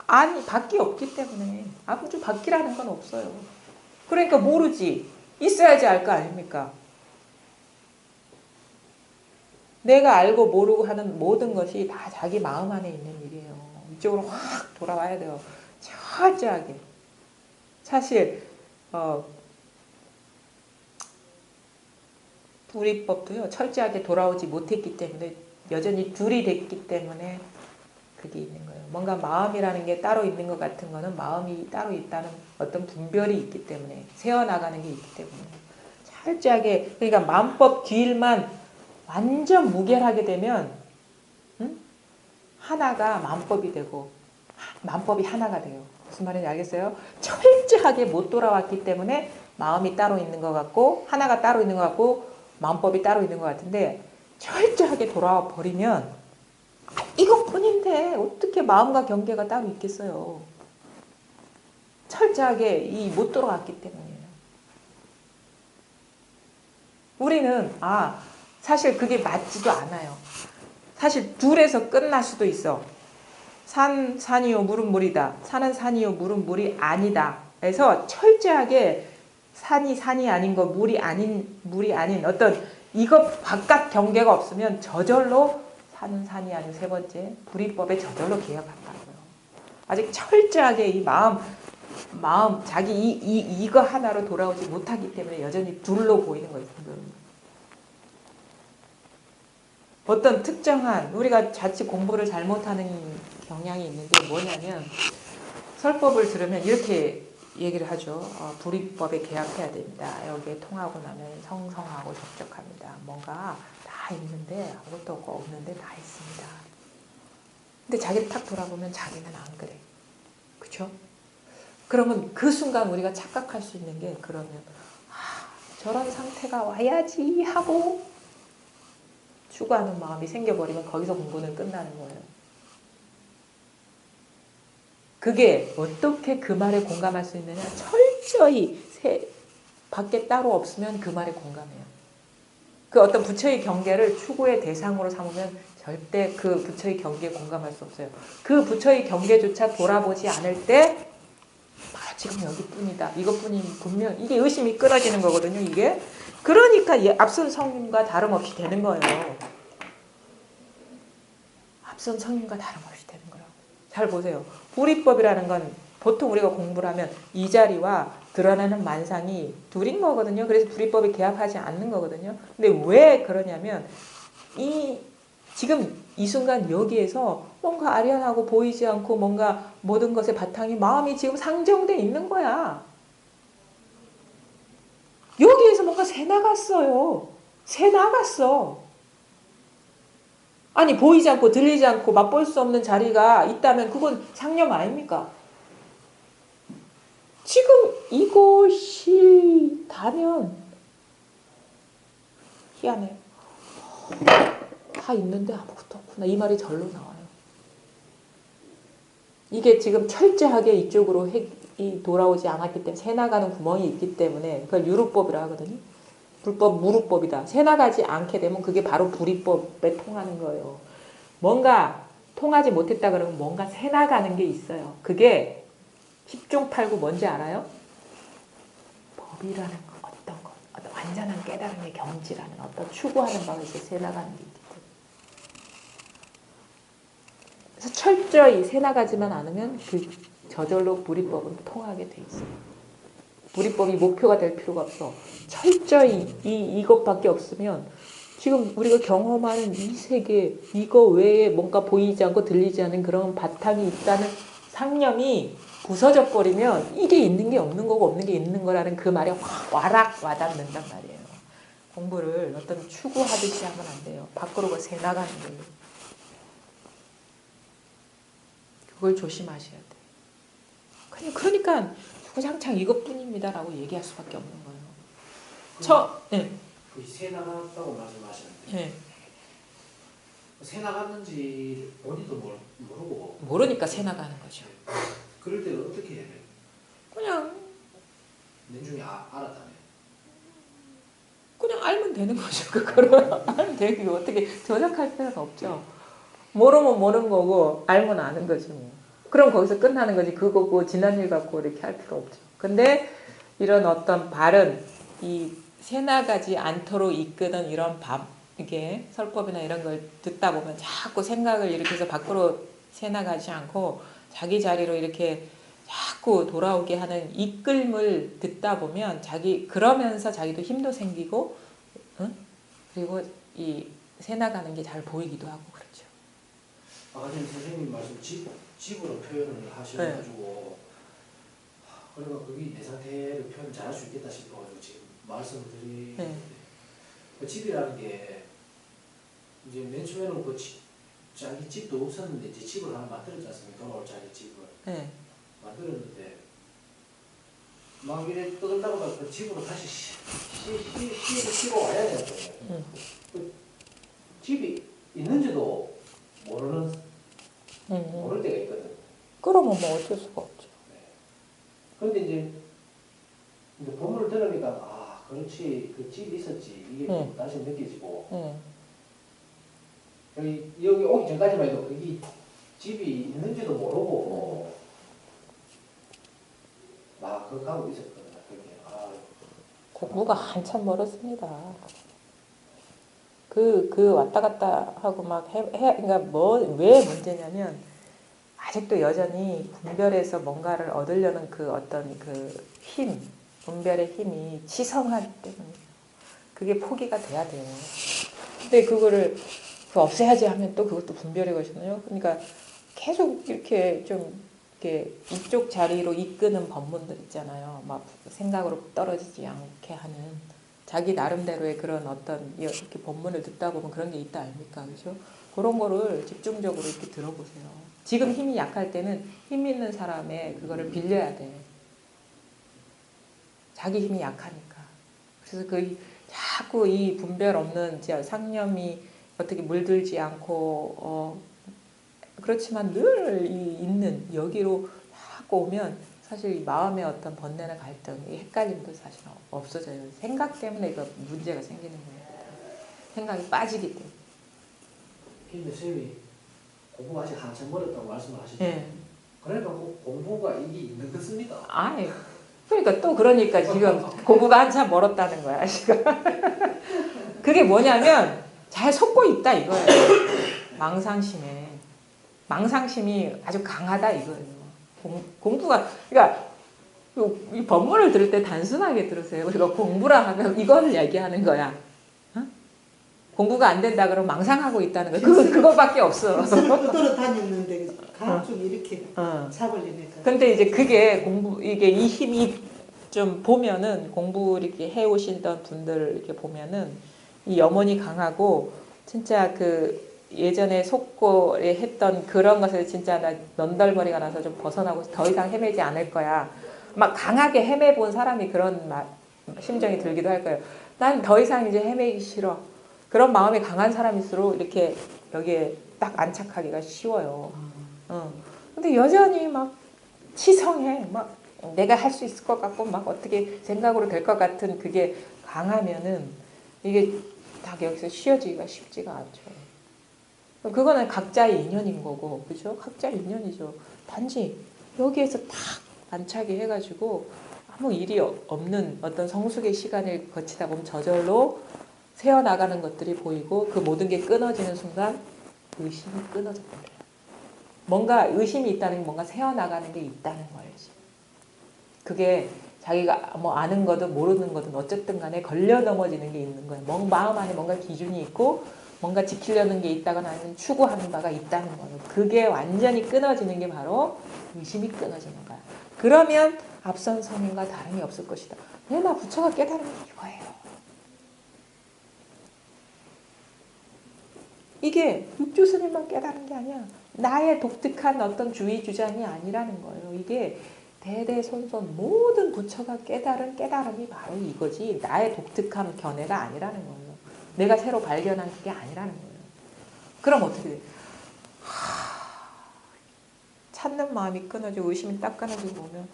암주 밖이 없기 때문에 암주 밖이라는 건 없어요. 그러니까 모르지. 있어야지 알 거 아닙니까? 내가 알고 모르고 하는 모든 것이 다 자기 마음 안에 있는 일이에요. 이쪽으로 확 돌아와야 돼요. 철저하게. 사실 불이법도요. 철저하게 돌아오지 못했기 때문에 여전히 둘이 됐기 때문에 그게 있는 거예요. 뭔가 마음이라는 게 따로 있는 것 같은 거는 마음이 따로 있다는 어떤 분별이 있기 때문에 세어나가는 게 있기 때문에 철저하게 그러니까 마음법 귀일만 완전 무결하게 되면 하나가 마음법이 되고 마음법이 하나가 돼요. 무슨 말인지 알겠어요? 철저하게 못 돌아왔기 때문에 마음이 따로 있는 것 같고 하나가 따로 있는 것 같고 마음법이 따로 있는 것 같은데 철저하게 돌아와 버리면 이것뿐인데 어떻게 마음과 경계가 따로 있겠어요. 철저하게 못 돌아왔기 때문이에요. 우리는 사실 그게 맞지도 않아요. 사실 둘에서 끝날 수도 있어. 산이요 물은 물이다. 산은 산이요 물은 물이 아니다. 그래서 철저하게 산이 아닌 거 물이 아닌 어떤 이거 바깥 경계가 없으면 저절로 산은 산이 아닌 세 번째 불이법에 저절로 기억한다고요. 아직 철저하게 이 마음 자기 이거 하나로 돌아오지 못하기 때문에 여전히 둘로 보이는 거예요. 어떤 특정한 우리가 자칫 공부를 잘못하는 경향이 있는데 뭐냐면 설법을 들으면 이렇게 얘기를 하죠. 불이법에 개합해야 됩니다. 여기에 통하고 나면 성성하고 접촉합니다. 뭔가 다 있는데 아무것도 없는데 다 있습니다. 근데 자기를 탁 돌아보면 자기는 안 그래. 그렇죠? 그러면 그 순간 우리가 착각할 수 있는 게 그러면 저런 상태가 와야지 하고 추구하는 마음이 생겨버리면 거기서 공부는 끝나는 거예요. 그게 어떻게 그 말에 공감할 수 있느냐? 철저히 밖에 따로 없으면 그 말에 공감해요. 그 어떤 부처의 경계를 추구의 대상으로 삼으면 절대 그 부처의 경계에 공감할 수 없어요. 그 부처의 경계조차 돌아보지 않을 때 바로 지금 여기뿐이다. 이것뿐이 분명 이게 의심이 끊어지는 거거든요. 이게 그러니까 앞선 성님과 다름없이 되는 거예요. 앞선 성님과 다름없이 되는 거라고. 잘 보세요. 불이법이라는 건 보통 우리가 공부를 하면 이 자리와 드러나는 만상이 둘인 거거든요. 그래서 불이법에 개합하지 않는 거거든요. 근데 왜 그러냐면 지금 이 순간 여기에서 뭔가 아련하고 보이지 않고 뭔가 모든 것의 바탕이 마음이 지금 상정돼 있는 거야. 여기에서 뭔가 새 나갔어요. 새 나갔어. 아니 보이지 않고 들리지 않고 맛볼 수 없는 자리가 있다면 그건 상념 아닙니까? 지금 이것이 다면 희한해요. 다 있는데 아무것도 없구나. 이 말이 절로 나와요. 이게 지금 철저하게 이쪽으로 핵이 돌아오지 않았기 때문에 새나가는 구멍이 있기 때문에 그걸 유루법이라 하거든요. 불법 무루법이다. 새나가지 않게 되면 그게 바로 불이법에 통하는 거예요. 뭔가 통하지 못했다 그러면 뭔가 새나가는 게 있어요. 그게 10중 8구 뭔지 알아요? 법이라는 거, 어떤 완전한 깨달음의 경지라는 어떤 추구하는 바가 있어 새나가는 게 있기 때문에. 그래서 철저히 새나가지만 않으면 그 저절로 불이법은 통하게 돼 있어요. 불이법이 목표가 될 필요가 없어. 철저히 이것밖에 없으면 지금 우리가 경험하는 이 세계 이거 외에 뭔가 보이지 않고 들리지 않는 그런 바탕이 있다는 상념이 부서져 버리면 이게 있는 게 없는 거고 없는 게 있는 거라는 그 말에 확 와닿는단 말이에요. 공부를 어떤 추구하듯이 하면 안 돼요. 밖으로 새 나가는 거예요. 그걸 조심하셔야 돼요. 그러니까 주구장창 이것뿐입니다라고 얘기할 수밖에 없는 거예요. 네. 새 나갔다고 말씀하셨는데 네. 새 나갔는지 본인도 모르고 모르니까 새 나가는 거죠. 그럴 때 어떻게 해야 돼요? 그냥 내중에 알았다면 그냥 알면 되는 거죠. 그거를 알면 되고 어떻게 조작할 필요는 없죠. 모르면 모르는 거고 알면 아는 거지 뭐. 그럼 거기서 끝나는 거지. 그거고 지난 일 갖고 이렇게 할 필요 없죠. 근데 이런 어떤 발은 이 새나가지 않도록 이끄는 이런 이게 설법이나 이런 걸 듣다 보면 자꾸 생각을 일으켜서 밖으로 새나가지 않고 자기 자리로 이렇게 자꾸 돌아오게 하는 이끌음을 듣다 보면 그러면서 자기도 힘도 생기고, 응? 그리고 이 새나가는 게 잘 보이기도 하고 그렇죠. 아까 전에 선생님 말씀 집으로 표현을 하셔가지고 그러니까 그게 내 상태를 표현 잘할 수 있겠다 싶어가지고 지금 말씀을 드리는데 그 집이라는 게 이제 맨 처음에는 자기 집도 없었는데 이제 집을 하나 만들었지 않습니까? 돌아올 자기 집을 만들었는데 막 이래 떠들다가 그 집으로 다시 쉬고 와야 되는 거예요. 그 집이 있는지도 모를 때가 있거든. 그러면 뭐 어쩔 수가 없죠. 그런데 이제 본문을 들으니까 그렇지 그 집이 있었지 이게 응. 다시 느껴지고 응. 여기 오기 전까지만 해도 여기 집이 있는지도 모르고 막 그거 가고 있었거든요. 그게 공부가 한참 멀었습니다. 그 왔다 갔다 하고 막 그러니까 왜 문제냐면 아직도 여전히 분별에서 뭔가를 얻으려는 그 어떤 그 힘, 분별의 힘이 치성하기 때문에 그게 포기가 돼야 돼요. 근데 그거를 없애야지 하면 또 그것도 분별의 것이거든요. 그러니까 계속 이렇게 좀 이렇게 이쪽 자리로 이끄는 법문들 있잖아요. 막 생각으로 떨어지지 않게 하는 자기 나름대로의 그런 어떤 이렇게 법문을 듣다 보면 그런 게 있다 아닙니까? 그죠? 그런 거를 집중적으로 이렇게 들어보세요. 지금 힘이 약할 때는 힘 있는 사람의 그거를 빌려야 돼. 자기 힘이 약하니까. 그래서 자꾸 이 분별 없는 상념이 어떻게 물들지 않고 그렇지만 늘 있는 여기로 자꾸 오면 사실 마음의 어떤 번뇌나 갈등, 헷갈림도 사실 없어져요. 생각 때문에 이거 문제가 생기는 거예요. 생각이 빠지기 때문에. 근데 선생님이 공부가 아직 한참 멀었다고 말씀을 하시잖아요. 예. 그러니까 공부가 이게 있는 것입니다. 아이, 그러니까 또 그러니까 지금 공부가 한참 멀었다는 거야, 지금. 그게 뭐냐면 잘 속고 있다 이거예요. 망상심에. 망상심이 아주 강하다 이거예요. 공부가, 그러니까 이 법문을 들을 때 단순하게 들으세요. 우리가 공부라 하면 이거를 얘기하는 거야. 어? 공부가 안 된다 그러면 망상하고 있다는 거야. 그거밖에 없어. 그대로 다녔는데 가끔 이렇게 잡으려니까. 근데 이제 그게 이게 이 힘이 좀 보면은 공부 이렇게 해오시던 분들 이렇게 보면은 이 염원이 강하고 진짜 그 예전에 속고 했던 그런 것을 진짜 나 넌덜머리가 나서 좀 벗어나고 더 이상 헤매지 않을 거야. 막 강하게 헤매본 사람이 그런 심정이 들기도 할 거예요. 난 더 이상 이제 헤매기 싫어. 그런 마음이 강한 사람일수록 이렇게 여기에 딱 안착하기가 쉬워요. 근데 여전히 막 치성해. 막 내가 할 수 있을 것 같고 막 어떻게 생각으로 될 것 같은 그게 강하면은 이게 딱 여기서 쉬어지기가 쉽지가 않죠. 그거는 각자의 인연인 거고, 그죠? 각자의 인연이죠. 단지 여기에서 딱 안착이 해가지고 아무 일이 없는 어떤 성숙의 시간을 거치다 보면 저절로 새어나가는 것들이 보이고 그 모든 게 끊어지는 순간 의심이 끊어져 버려요. 뭔가 의심이 있다는 게 뭔가 새어나가는 게 있다는 거예요. 그게 자기가 뭐 아는 거든 모르는 거든 어쨌든 간에 걸려 넘어지는 게 있는 거예요. 마음 안에 뭔가 기준이 있고 뭔가 지키려는 게 있다거나 아니면 추구하는 바가 있다는 거예요. 그게 완전히 끊어지는 게 바로 의심이 끊어지는 거야. 그러면 앞선 성인과 다름이 없을 것이다. 나 부처가 깨달은 게 이거예요. 이게 육주 스님만 깨달은 게 아니야. 나의 독특한 어떤 주의 주장이 아니라는 거예요. 이게 대대손손 모든 부처가 깨달은 깨달음이 바로 이거지. 나의 독특한 견해가 아니라는 거예요. 내가 새로 발견한 그게 아니라는 거예요. 그럼 어떻게 돼? 찾는 마음이 끊어지고 의심이 딱 끊어지고 보면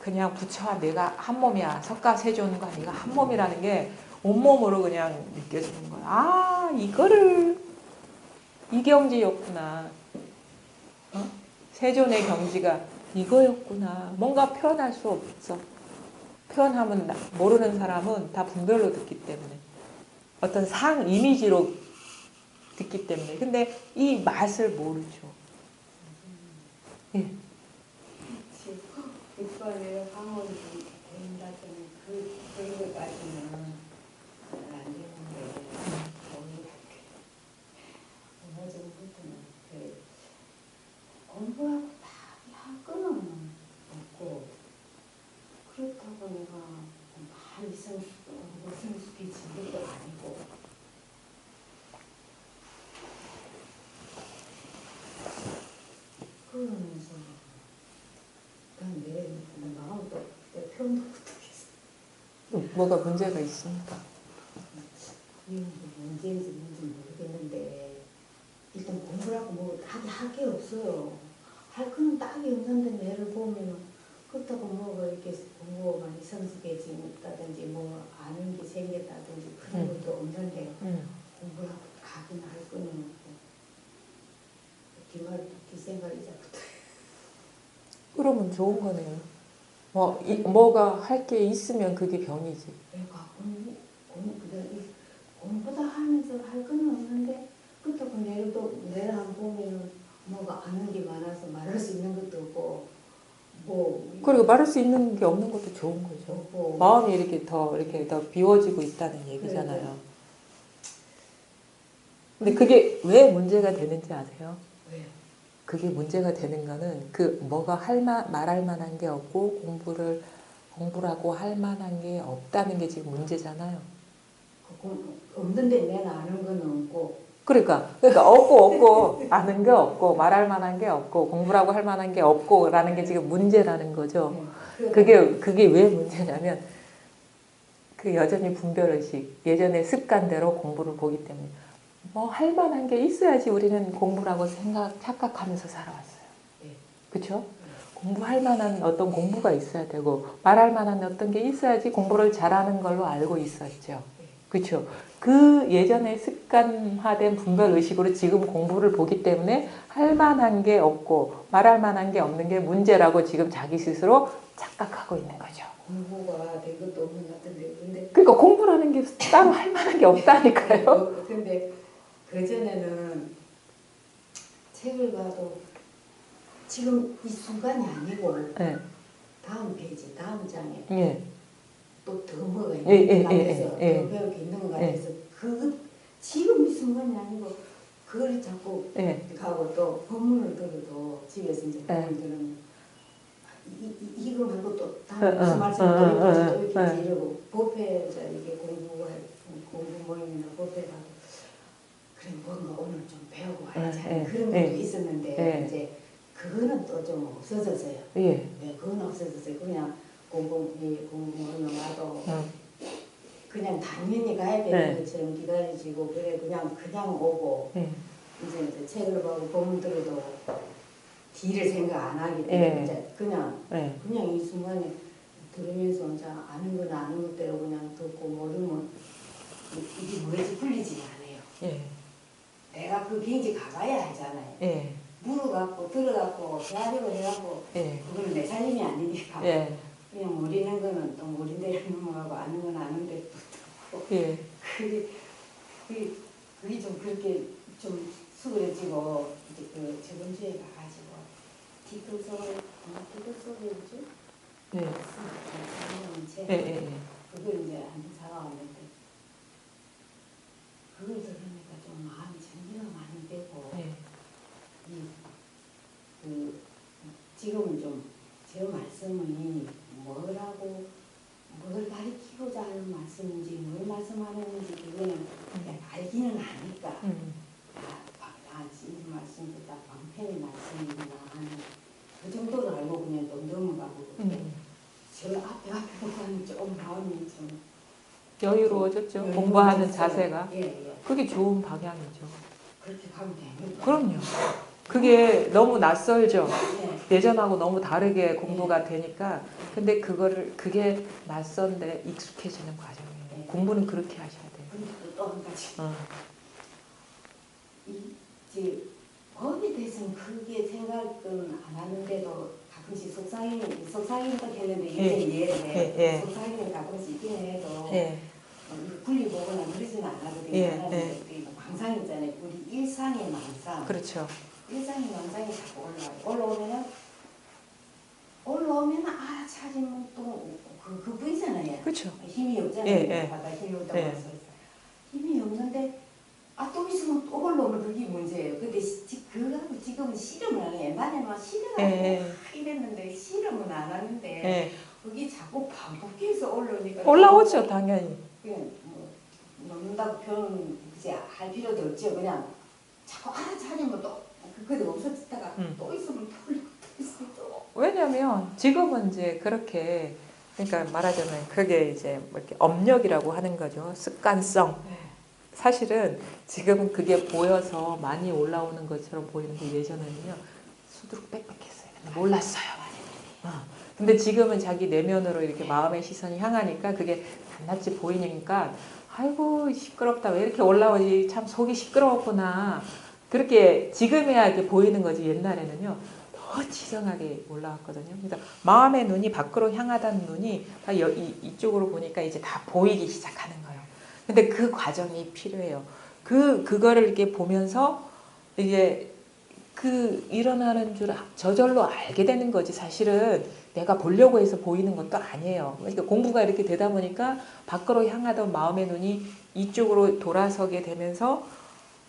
그냥 부처와 내가 한 몸이야. 석가세존과 내가 한 몸이라는 게 온몸으로 그냥 느껴지는 거야. 아, 이거를 이 경지였구나. 세존의 경지가 이거였구나. 뭔가 표현할 수 없어. 표현하면 모르는 사람은 다 분별로 듣기 때문에 어떤 이미지로 듣기 때문에. 근데 이 맛을 모르죠. 예. 이번에 강원도 된다더니 그거까지는 안 되는데 어느 정도는 공부하고 다 끊어는 없고 그렇다고 내가 많이 성숙해진 것도 아니고 그러면서 내 마음도 내 표현도 못하겠어. 뭐가 문제가 있습니까? 이게 문제인지 뭔지 모르겠는데 일단 공부라고 뭐 하게 할 게 없어요. 할 거는 딱이 없는데 애를 보면 그 그렇다고 뭐 이렇게 공부가 많이 성숙해진다든지 뭐 아는 게 생겼다든지 그런 것도 없는데 공부하고 가긴 할 거는 없고 뒷생각이 자꾸 그러면 좋은 거네요. 뭐가 할 게 있으면 그게 병이지. 내가 공부다 하면서 할 거는 없는데 그렇다고 내를 안 보면은 뭐가 아는 게 많아서 말할 수 있는 것도 없고 그리고 말할 수 있는 게 없는 것도 좋은 거죠. 없고 마음이 이렇게 더 비워지고 있다는 얘기잖아요. 네. 근데 그게 왜 문제가 되는지 아세요? 왜요? 그게 문제가 되는 거는 뭐가 말할 만한 게 없고 공부라고 할 만한 게 없다는 게 지금 문제잖아요. 없는데 내가 아는 건 없고 그러니까 없고 아는 게 없고 말할 만한 게 없고 공부라고 할 만한 게 없고라는 게 지금 문제라는 거죠. 네. 그게 왜 문제냐면 그 여전히 분별의식, 예전의 습관대로 공부를 보기 때문에 뭐 할 만한 게 있어야지 우리는 공부라고 착각하면서 살아왔어요. 네. 그렇죠? 공부할 만한 어떤 공부가 있어야 되고 말할 만한 어떤 게 있어야지 공부를 잘하는 걸로 알고 있었죠. 그렇죠? 그 예전에 습관화된 분별의식으로 지금 공부를 보기 때문에 할 만한 게 없고 말할 만한 게 없는 게 문제라고 지금 자기 스스로 착각하고 있는 거죠. 공부가 된 것도 없는 것 같은데 근데 그러니까 공부라는 게 따로 할 만한 게 없다니까요. 근데 그전에는 책을 봐도 지금 이 순간이 아니고 네. 다음 페이지 다음 장에 예. 또 더 뭐가 예, 예, 있는 것 같아서 예, 예. 더 배울 게 있는 것 같아서 지금 이 순간이 아니고 그걸 자꾸 예. 가고 또 법문을 들어도 집에서 이제 예. 법문 들으면 이거 말고 또 다음 어, 무슨 어, 말씀 어, 어, 또 이렇게 어. 이러고 법회에서 이게 공부 모임이나 법회 가도 그래 뭔가 오늘 좀 배우고 와야지 하는 그런 것도 있었는데 이제 그거는 또 좀 없어졌어요. 예. 네, 그건 없어졌어요. 그냥 공부 모임에 와도 그냥 당연히 가야 되는 것처럼 기다려지고 그냥 오고 이제 책을 보고 법문 들어도 뒤를 생각 안 하기 때문에 이제 그냥 이 순간에 들으면서 이제 아는 건 아는 것대로 그냥 듣고 모르면 이게 뭐지 풀리지 않아요. 예. 내가 그 비행기 가봐야 하잖아요. 예. 물어갖고 들어갖고 대화를 해갖고 그거는 내 살림이 아니니까 예. 그냥 모르는 거는 또 모르는 대로 넘어가고 아는 건 아는 대로 또 듣고 예. 그게 좀 그렇게 좀 수그러지고 이제 그 저번 주에 가가지고 디귿소리였죠? 예. 책 예. 그걸 이제 한번 사와왔는데 그걸 들으니까 좀 마음이 정리가 많이 되고 지금은 좀 제 말씀이 뭘 가르치고자 하는 말씀인지 뭘 말씀하는지 그거는 알기는 아니까 이 말씀도 다 방편의 말씀이구나 하는 그 정도로 알고 그냥 좀 넘어가고 저 앞에 보고는 좀 마음이 좀 여유로워졌죠. 공부하는 여유로워졌어요. 자세가. 예. 그게 좋은 방향이죠. 그렇게 가면 됩니다. 그럼요. 그게 너무 낯설죠. 예. 예전하고 너무 다르게 공부가 되니까. 근데 그게 낯선데 익숙해지는 과정이에요. 공부는 그렇게 하셔야 돼요. 그리고 또 한 가지. 이제 법에 대해서는 크게 생각은 안 하는데도 가끔씩 속삭이는 했는데 이게 이해돼. 속삭이는 가끔씩 있긴 해도 분리 보거나 그러지는 않아도 망상 있잖아요. 우리 일상의 망상. 그렇죠. 일상의 망상이 자꾸 올라오면 알아차리면 또 그 보이잖아요. 그렇죠. 힘이 없잖아요. 바다 힘이 없다고 해서 힘이 없는데 또 있으면 또 올라오면 그게 문제예요. 근데 그거하고 지금은 실험을 안 해요. 옛날에는 실험을 이랬는데 실험은 안 하는데 그게 자꾸 반복해서 올라오니까 올라오죠, 당연히. 그냥 넣는다고 표현 이제 할 필요도 없죠. 그냥 자꾸 알아차리면 또 그게 없어졌다가 또 있으면 또 올라오고 또 있으면 또. 왜냐면 지금은 이제 그렇게 그러니까 말하자면 그게 이제 뭐 이렇게 업력이라고 하는 거죠. 습관성. 사실은 지금 그게 보여서 많이 올라오는 것처럼 보이는데 예전에는요 수두룩 빽빽했어요. 몰랐어요. 근데 지금은 자기 내면으로 이렇게 마음의 시선이 향하니까 그게 낱낱이 보이니까 아이고 시끄럽다 왜 이렇게 올라오지 참 속이 시끄러웠구나 그렇게 지금이야 이렇게 보이는 거지 옛날에는요 더 지정하게 올라왔거든요. 그래서 마음의 눈이 밖으로 향하다는 눈이 다 이쪽으로 보니까 이제 다 보이기 시작하는 거예요. 근데 그 과정이 필요해요. 그거를 이렇게 보면서 이게 그 일어나는 줄 저절로 알게 되는 거지 사실은 내가 보려고 해서 보이는 것도 아니에요. 그러니까 공부가 이렇게 되다 보니까 밖으로 향하던 마음의 눈이 이쪽으로 돌아서게 되면서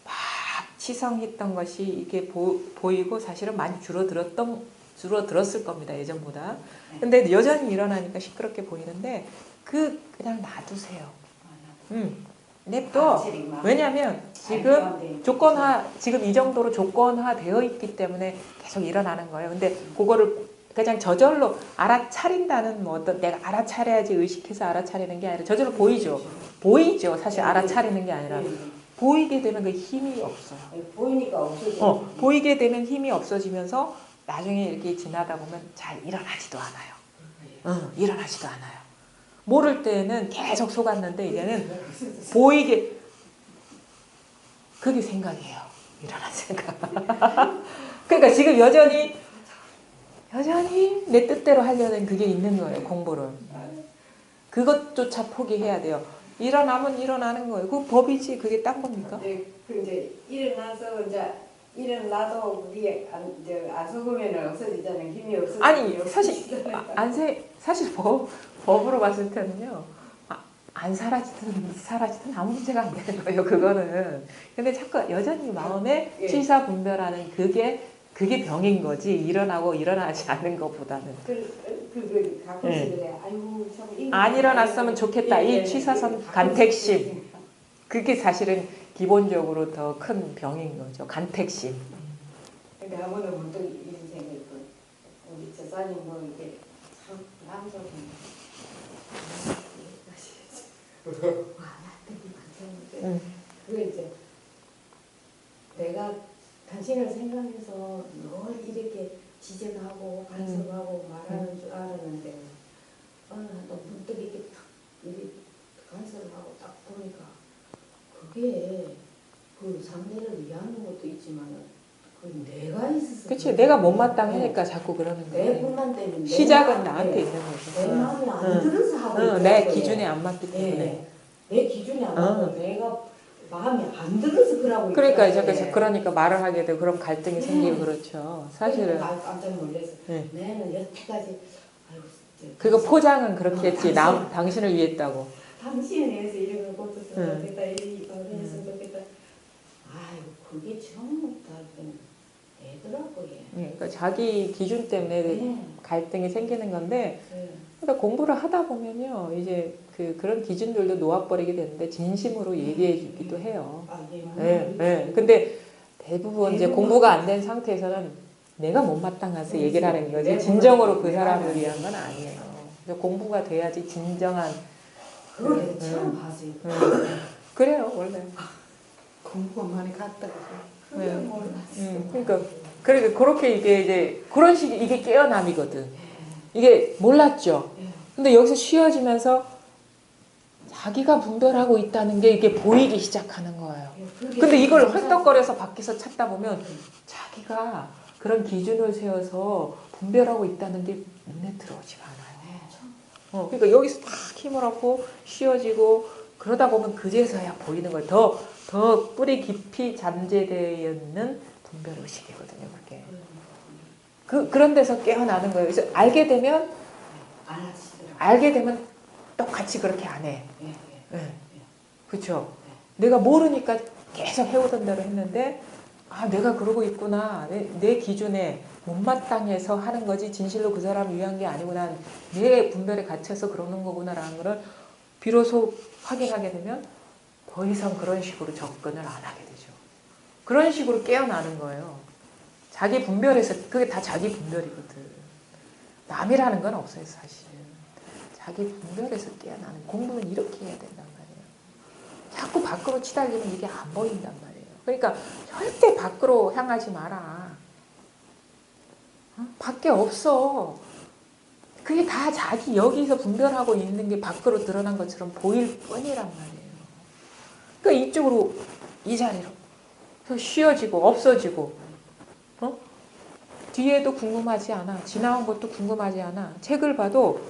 막 치성했던 것이 이게 보이고 사실은 많이 줄어들었을 겁니다. 예전보다. 근데 여전히 일어나니까 시끄럽게 보이는데 그냥 놔두세요. 냅둬. 왜냐하면 지금 지금 이 정도로 조건화 되어 있기 때문에 계속 일어나는 거예요. 근데 그거를 그냥 저절로 알아차린다는 뭐 어떤 내가 알아차려야지 의식해서 알아차리는 게 아니라 저절로 보이죠. 사실 알아차리는 게 아니라 보이게 되면 그 힘이 없어요. 보이니까 없어져. 보이게 되면 힘이 없어지면서 나중에 이렇게 지나다 보면 잘 일어나지도 않아요. 일어나지도 않아요. 모를 때는 계속 속았는데 이제는 보이게 그게 생각이에요. 일어난 생각. 그러니까 지금 여전히 내 뜻대로 하려는 그게 있는 거예요. 공부를. 그것조차 포기해야 돼요. 일어나면 일어나는 거예요. 그 법이지 그게 딴 겁니까? 네, 그 이제 일어나서 이제 일어나도 그게 안 속으면 없어지잖아요. 힘이 없어지죠. 아니 사실 법으로 봤을 때는요. 안 사라지든 아무 문제가 안 되는 거예요. 그거는. 근데 자꾸 여전히 마음에 취사분별하는 그게 병인 거지. 일어나고 일어나지 않는 것보다는. 그 가끔씩 그래. 아이고 참 안 일어났으면 좋겠다. 이 취사선 간택심. 그게 사실은 기본적으로 더 큰 병인 거죠. 간택심. 근데 아무도 문득 이런 생각이 우리 저사님 뭐 이게 참 남자분 그게 이제 내가 당신을 생각해서 늘 이렇게 지적하고 간섭하고 말하는 줄 알았는데 어느 날 또 문득 이렇게 탁 이렇게 간섭을 하고 딱 보니까 그게 그 상대를 위하는 것도 있지만 그 내가 있어서 그치. 내가 못마땅하니까 자꾸 그러는 내 거예요. 뿐만 때문에 시작은 나한테 있는 내 거죠. 마음이 안 들어서 하고 있는 내 거예요. 기준에 안 맞기 때문에. 내 기준이 안 맞고 내가 마음이 안 들어서 그러고 그러니까 있잖아요. 이제 그러니까 말을 하게 되고 그런 갈등이 생기고 그렇죠. 사실은 깜짝 놀라서 내는 여태까지 아이고 그거 포장은 그렇게 했지. 당신을 위했다고. 당신을 위해서 이런 걸 고쳤으면 좋겠다 이걸 했으면 좋겠다. 아이고 그게 전부 다 애더라고요. 그러니까 자기 기준 때문에 갈등이 생기는 건데 그러니까 공부를 하다 보면요. 이제 그런 기준들도 놓아버리게 되는데 진심으로 얘기해 주기도 해요. 근데 대부분 이제 공부가 안 된 상태에서는 내가 못마땅해서 얘기를 하는 거지 진정으로 그 사람을 위한 건 아니에요. 그래서 공부가 돼야지 진정한 그걸 처음 봤어요. 그래요 원래. 공부가 많이 갔다고. 그러니까 그렇게 이게 그런 식의 이게 깨어남이거든. 이게 몰랐죠. 근데 여기서 쉬어지면서 자기가 분별하고 있다는 게 이게 보이기 시작하는 거예요. 근데 이걸 헐떡거려서 밖에서 찾다 보면 자기가 그런 기준을 세워서 분별하고 있다는 게 눈에 들어오지가 않아요. 그러니까 여기서 딱 힘을 얻고 쉬어지고 그러다 보면 그제서야 보이는 거예요. 더 뿌리 깊이 잠재되어 있는 분별의식이거든요. 그게. 그런 데서 깨어나는 거예요. 그래서 알게 되면 똑같이 그렇게 안 해. 그렇죠. 내가 모르니까 계속 해오던 대로 했는데 내가 그러고 있구나. 내 기준에 못마땅해서 하는 거지 진실로 그 사람을 위한 게 아니구나. 내 분별에 갇혀서 그러는 거구나라는 거를 비로소 확인하게 되면 더 이상 그런 식으로 접근을 안 하게 되죠. 그런 식으로 깨어나는 거예요. 자기 분별에서 그게 다 자기 분별이거든. 남이라는 건 없어요 사실. 자기 분별에서 깨어나는 공부는 이렇게 해야 된단 말이에요. 자꾸 밖으로 치달리면 이게 안 보인단 말이에요. 그러니까 절대 밖으로 향하지 마라. 밖에 없어. 그게 다 자기 여기서 분별하고 있는 게 밖으로 드러난 것처럼 보일 뿐이란 말이에요. 그러니까 이쪽으로 이 자리로 쉬어지고 없어지고 뒤에도 궁금하지 않아. 지나온 것도 궁금하지 않아. 책을 봐도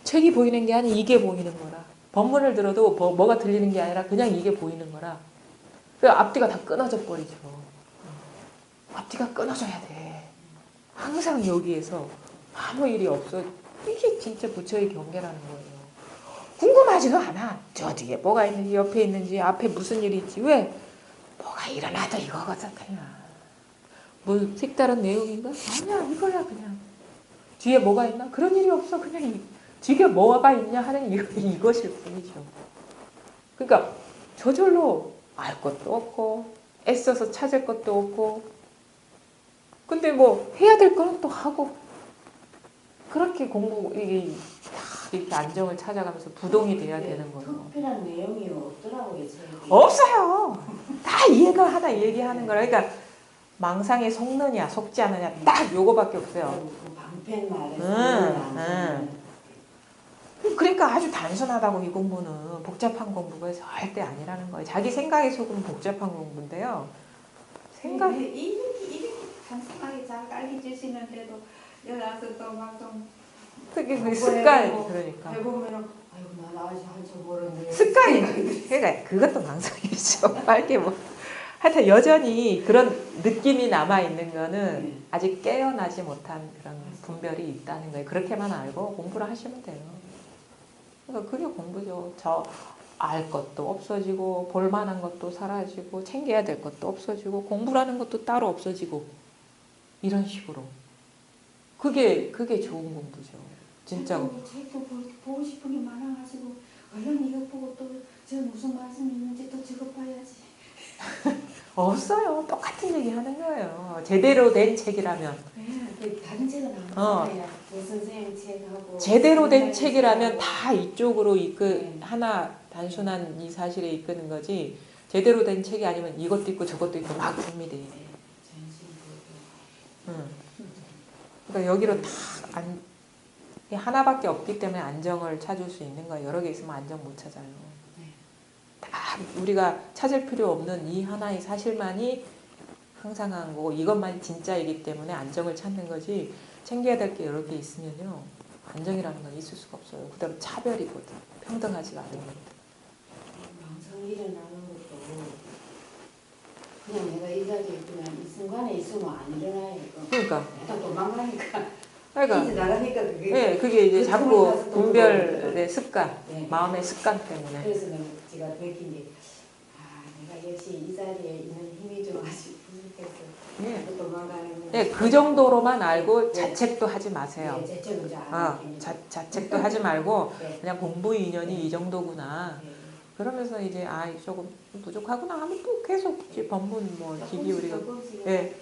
책이 보이는 게 아니라 이게 보이는 거라. 법문을 들어도 뭐가 들리는 게 아니라 그냥 이게 보이는 거라. 그 앞뒤가 다 끊어져 버리죠. 앞뒤가 끊어져야 돼. 항상 여기에서 아무 일이 없어. 이게 진짜 부처의 경계라는 거예요. 궁금하지도 않아. 저 뒤에 뭐가 있는지 옆에 있는지 앞에 무슨 일이 있지. 왜? 뭐가 일어나도 이거거든 그냥. 뭐 색다른 내용인가? 아니야 이거야 그냥. 뒤에 뭐가 있나? 그런 일이 없어. 그냥 뒤에 뭐가 있냐 하는 이것일 뿐이죠. 그러니까 저절로 알 것도 없고 애써서 찾을 것도 없고 근데 뭐 해야 될 거는 또 하고 그렇게 이렇게 안정을 찾아가면서 부동이 돼야 되는 거예요. 특별한 내용이 없더라고요. 없어요. 다 이해가 하나 얘기하는 거라. 그러니까 망상에 속느냐 속지 않느냐 딱 요거밖에 없어요. 방패 말에서 그러니까 아주 단순하다고 이 공부는 복잡한 공부가 절대 아니라는 거예요. 자기 생각에 속으면 복잡한 공부인데요. 생각 이렇게 단순하게 잘 알려주시는데도 여기 와서 또 막 좀 그게 그 습관 그러니까 해보면은 아이고 나 아직 한참 모르는데 습관이 그러니까 그것도 망상이죠. 빨리 뭐 하여튼 여전히 그런 느낌이 남아 있는 거는 아직 깨어나지 못한 그런 분별이 있다는 거예요. 그렇게만 알고 공부를 하시면 돼요. 그러니까 그게 공부죠. 저 알 것도 없어지고 볼만한 것도 사라지고 챙겨야 될 것도 없어지고 공부라는 것도 따로 없어지고 이런 식으로 그게 좋은 공부죠. 진짜. 책도 보고 싶은 게 많아가지고 얼른 이거 보고 또 저 무슨 말씀 있는지 또 적어봐야지. 없어요. 똑같은 얘기 하는 거예요. 제대로 된 책이라면. 다른 책은 안 봤어요. 선생님 책하고 제대로 된 책이라면 다 이쪽으로 하나 단순한 이 사실에 이끄는 거지. 제대로 된 책이 아니면 이것도 있고 저것도 있고 막 분미돼. 그러니까 여기로 다 하나밖에 없기 때문에 안정을 찾을 수 있는 거예요. 여러 개 있으면 안정 못 찾아요. 다 우리가 찾을 필요 없는 이 하나의 사실만이 항상한 거고 이것만이 진짜이기 때문에 안정을 찾는 거지 챙겨야 될 게 여러 개 있으면요. 안정이라는 건 있을 수가 없어요. 그 다음 차별이거든. 평등하지가 않은 거거든. 망상이 일어나는 것도 그냥 내가 이 자리에 있으면 이 순간에 있으면 안 일어나요. 그러니까. 일단 도망가니까 그러니까. 이제 나가니까 그게 네, 그게 이제 자꾸 분별의 습관, 네. 마음의 습관 때문에. 그래서 제가 느낀 게 내가 역시 이 자리에 있는 힘이 좀 아직 부족해서 네. 도망가는 네, 그 정도로만 알고 자책도 하지 마세요. 네, 제적은 잘 자책도 하지 말고 네. 그냥 공부 인연이 네. 이 정도구나. 네. 그러면서 이제 조금 부족하구나 하면 또 계속 이제 법문 뭐 기기 우리가 예.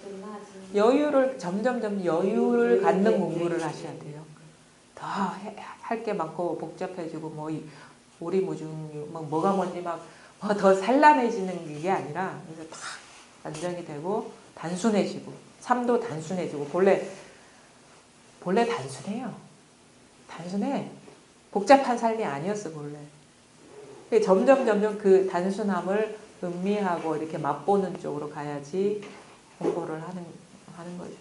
여유를 점점 여유를 갖는 공부를 하셔야 돼요. 더 할 게 많고 복잡해지고 뭐 오리무중 뭐가 뭔지 막 더 산란해지는 게 아니라 그래서 딱 안정이 되고 단순해지고 삶도 단순해지고 본래 단순해요. 단순해. 복잡한 삶이 아니었어 본래. 점점 그 단순함을 음미하고 이렇게 맛보는 쪽으로 가야지 공부를 하는 거죠.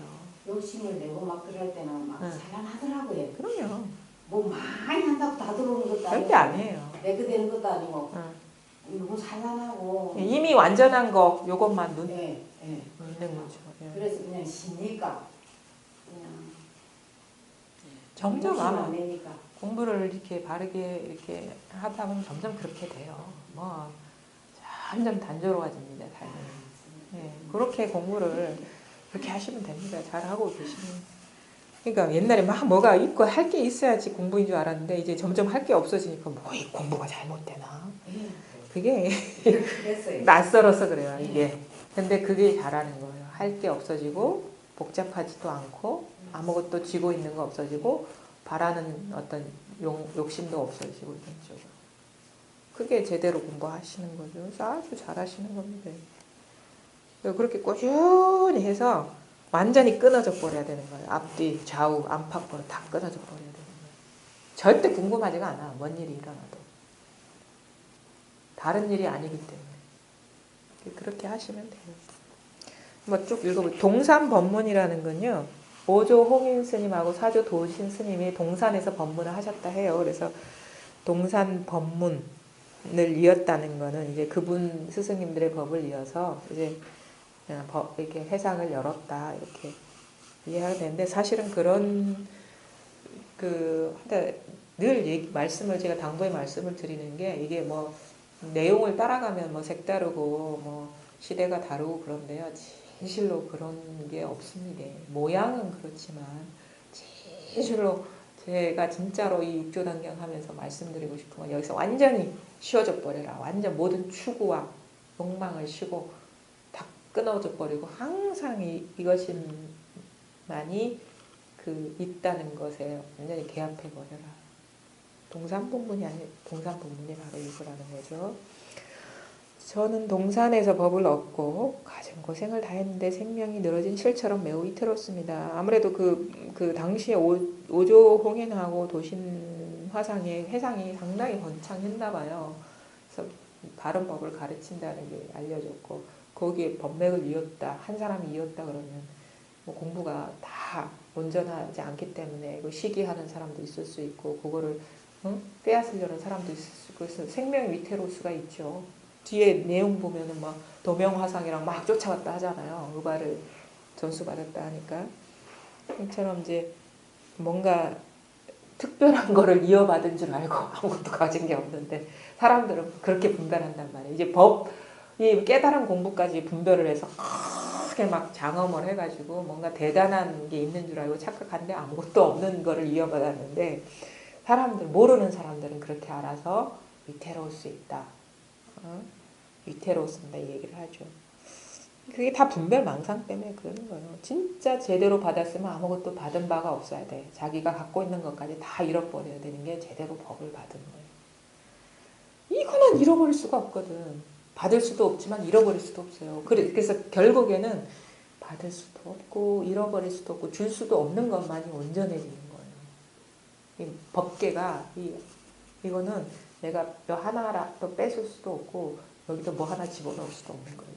욕심을 내고 막 그럴 때는 막 산란하더라고요. 그럼요. 뭐 많이 한다고 다 들어오는 것도 절대 아니에요. 내그 되는 것도 아니고 너무 산란하고 이미 완전한 거 요것만 예. 있는 거죠. 예. 그래서 그냥 쉬니까 그냥 점점 아마 내니까. 공부를 이렇게 바르게 이렇게 하다 보면 점점 그렇게 돼요. 뭐 점점 단조로워집니다. 삶이. 예, 그렇게 공부를 그렇게 하시면 됩니다. 잘하고 계시면. 그러니까 옛날에 막 뭐가 있고 할 게 있어야지 공부인 줄 알았는데 이제 점점 할 게 없어지니까 뭐 이 공부가 잘못되나? 그게 그랬어요. 낯설어서 그래요. 이게. 근데 그게 잘하는 거예요. 할 게 없어지고 복잡하지도 않고 아무것도 쥐고 있는 거 없어지고 바라는 어떤 욕심도 없어지고 이런 쪽으로. 그게 제대로 공부하시는 거죠. 그래서 아주 잘하시는 겁니다. 그렇게 꾸준히 해서 완전히 끊어져 버려야 되는 거예요. 앞뒤, 좌우, 안팎으로 다 끊어져 버려야 되는 거예요. 절대 궁금하지가 않아. 뭔 일이 일어나도. 다른 일이 아니기 때문에. 그렇게 하시면 돼요. 한번 쭉 읽어볼게요. 동산법문이라는 건요. 5조 홍인 스님하고 4조 도신 스님이 동산에서 법문을 하셨다 해요. 그래서 동산법문을 이었다는 거는 이제 그분 스승님들의 법을 이어서 이제 이렇게 회상을 열었다 이렇게 이해가 되는데 사실은 그런 늘 말씀을 제가 당부의 말씀을 드리는 게 이게 뭐 내용을 따라가면 뭐 색다르고 뭐 시대가 다르고 그런데요. 진실로 그런 게 없습니다. 모양은 그렇지만 진실로 제가 진짜로 이 육조단경 하면서 말씀드리고 싶은 건 여기서 완전히 쉬어져 버려라. 완전 모든 추구와 욕망을 쉬고 다 끊어져 버리고 항상 이것만이 있다는 것에 완전히 개합해 버려라. 동산법문이 아니라 동산법문이 바로 이거라는 거죠. 저는 동산에서 법을 얻고 가진 고생을 다 했는데 생명이 늘어진 실처럼 매우 위태롭습니다. 아무래도 그 당시에 오조 홍인하고 도신 화상의 회상이 상당히 번창했나 봐요. 그래서 바른 법을 가르친다는 게 알려졌고 거기에 법맥을 이었다. 한 사람이 이었다 그러면 뭐 공부가 다 온전하지 않기 때문에 시기하는 사람도 있을 수 있고 그거를 빼앗으려는 사람도 있을 수 있고 그래서 생명이 위태로울 수가 있죠. 뒤에 내용 보면은 막 도명화상이랑 막 쫓아왔다 하잖아요. 의발을 전수받았다 하니까. 이처럼 이제 뭔가 특별한 거를 이어받은 줄 알고 아무것도 가진 게 없는데 사람들은 그렇게 분별한단 말이에요. 이제 이 깨달은 공부까지 분별을 해서 크게 막 장엄을 해가지고 뭔가 대단한 게 있는 줄 알고 착각하는데 아무것도 없는 거를 이어받았는데 모르는 사람들은 그렇게 알아서 위태로울 수 있다. 위태로웠습니다. 이 얘기를 하죠. 그게 다 분별망상 때문에 그러는 거예요. 진짜 제대로 받았으면 아무것도 받은 바가 없어야 돼. 자기가 갖고 있는 것까지 다 잃어버려야 되는 게 제대로 법을 받은 거예요. 이거는 잃어버릴 수가 없거든. 받을 수도 없지만 잃어버릴 수도 없어요. 그래서 결국에는 받을 수도 없고 잃어버릴 수도 없고 줄 수도 없는 것만이 온전해지는 거예요. 이 법계가 이거는 내가 몇 하나라도 뺏을 수도 없고 여기도 뭐 하나 집어넣을 수도 없는 거예요.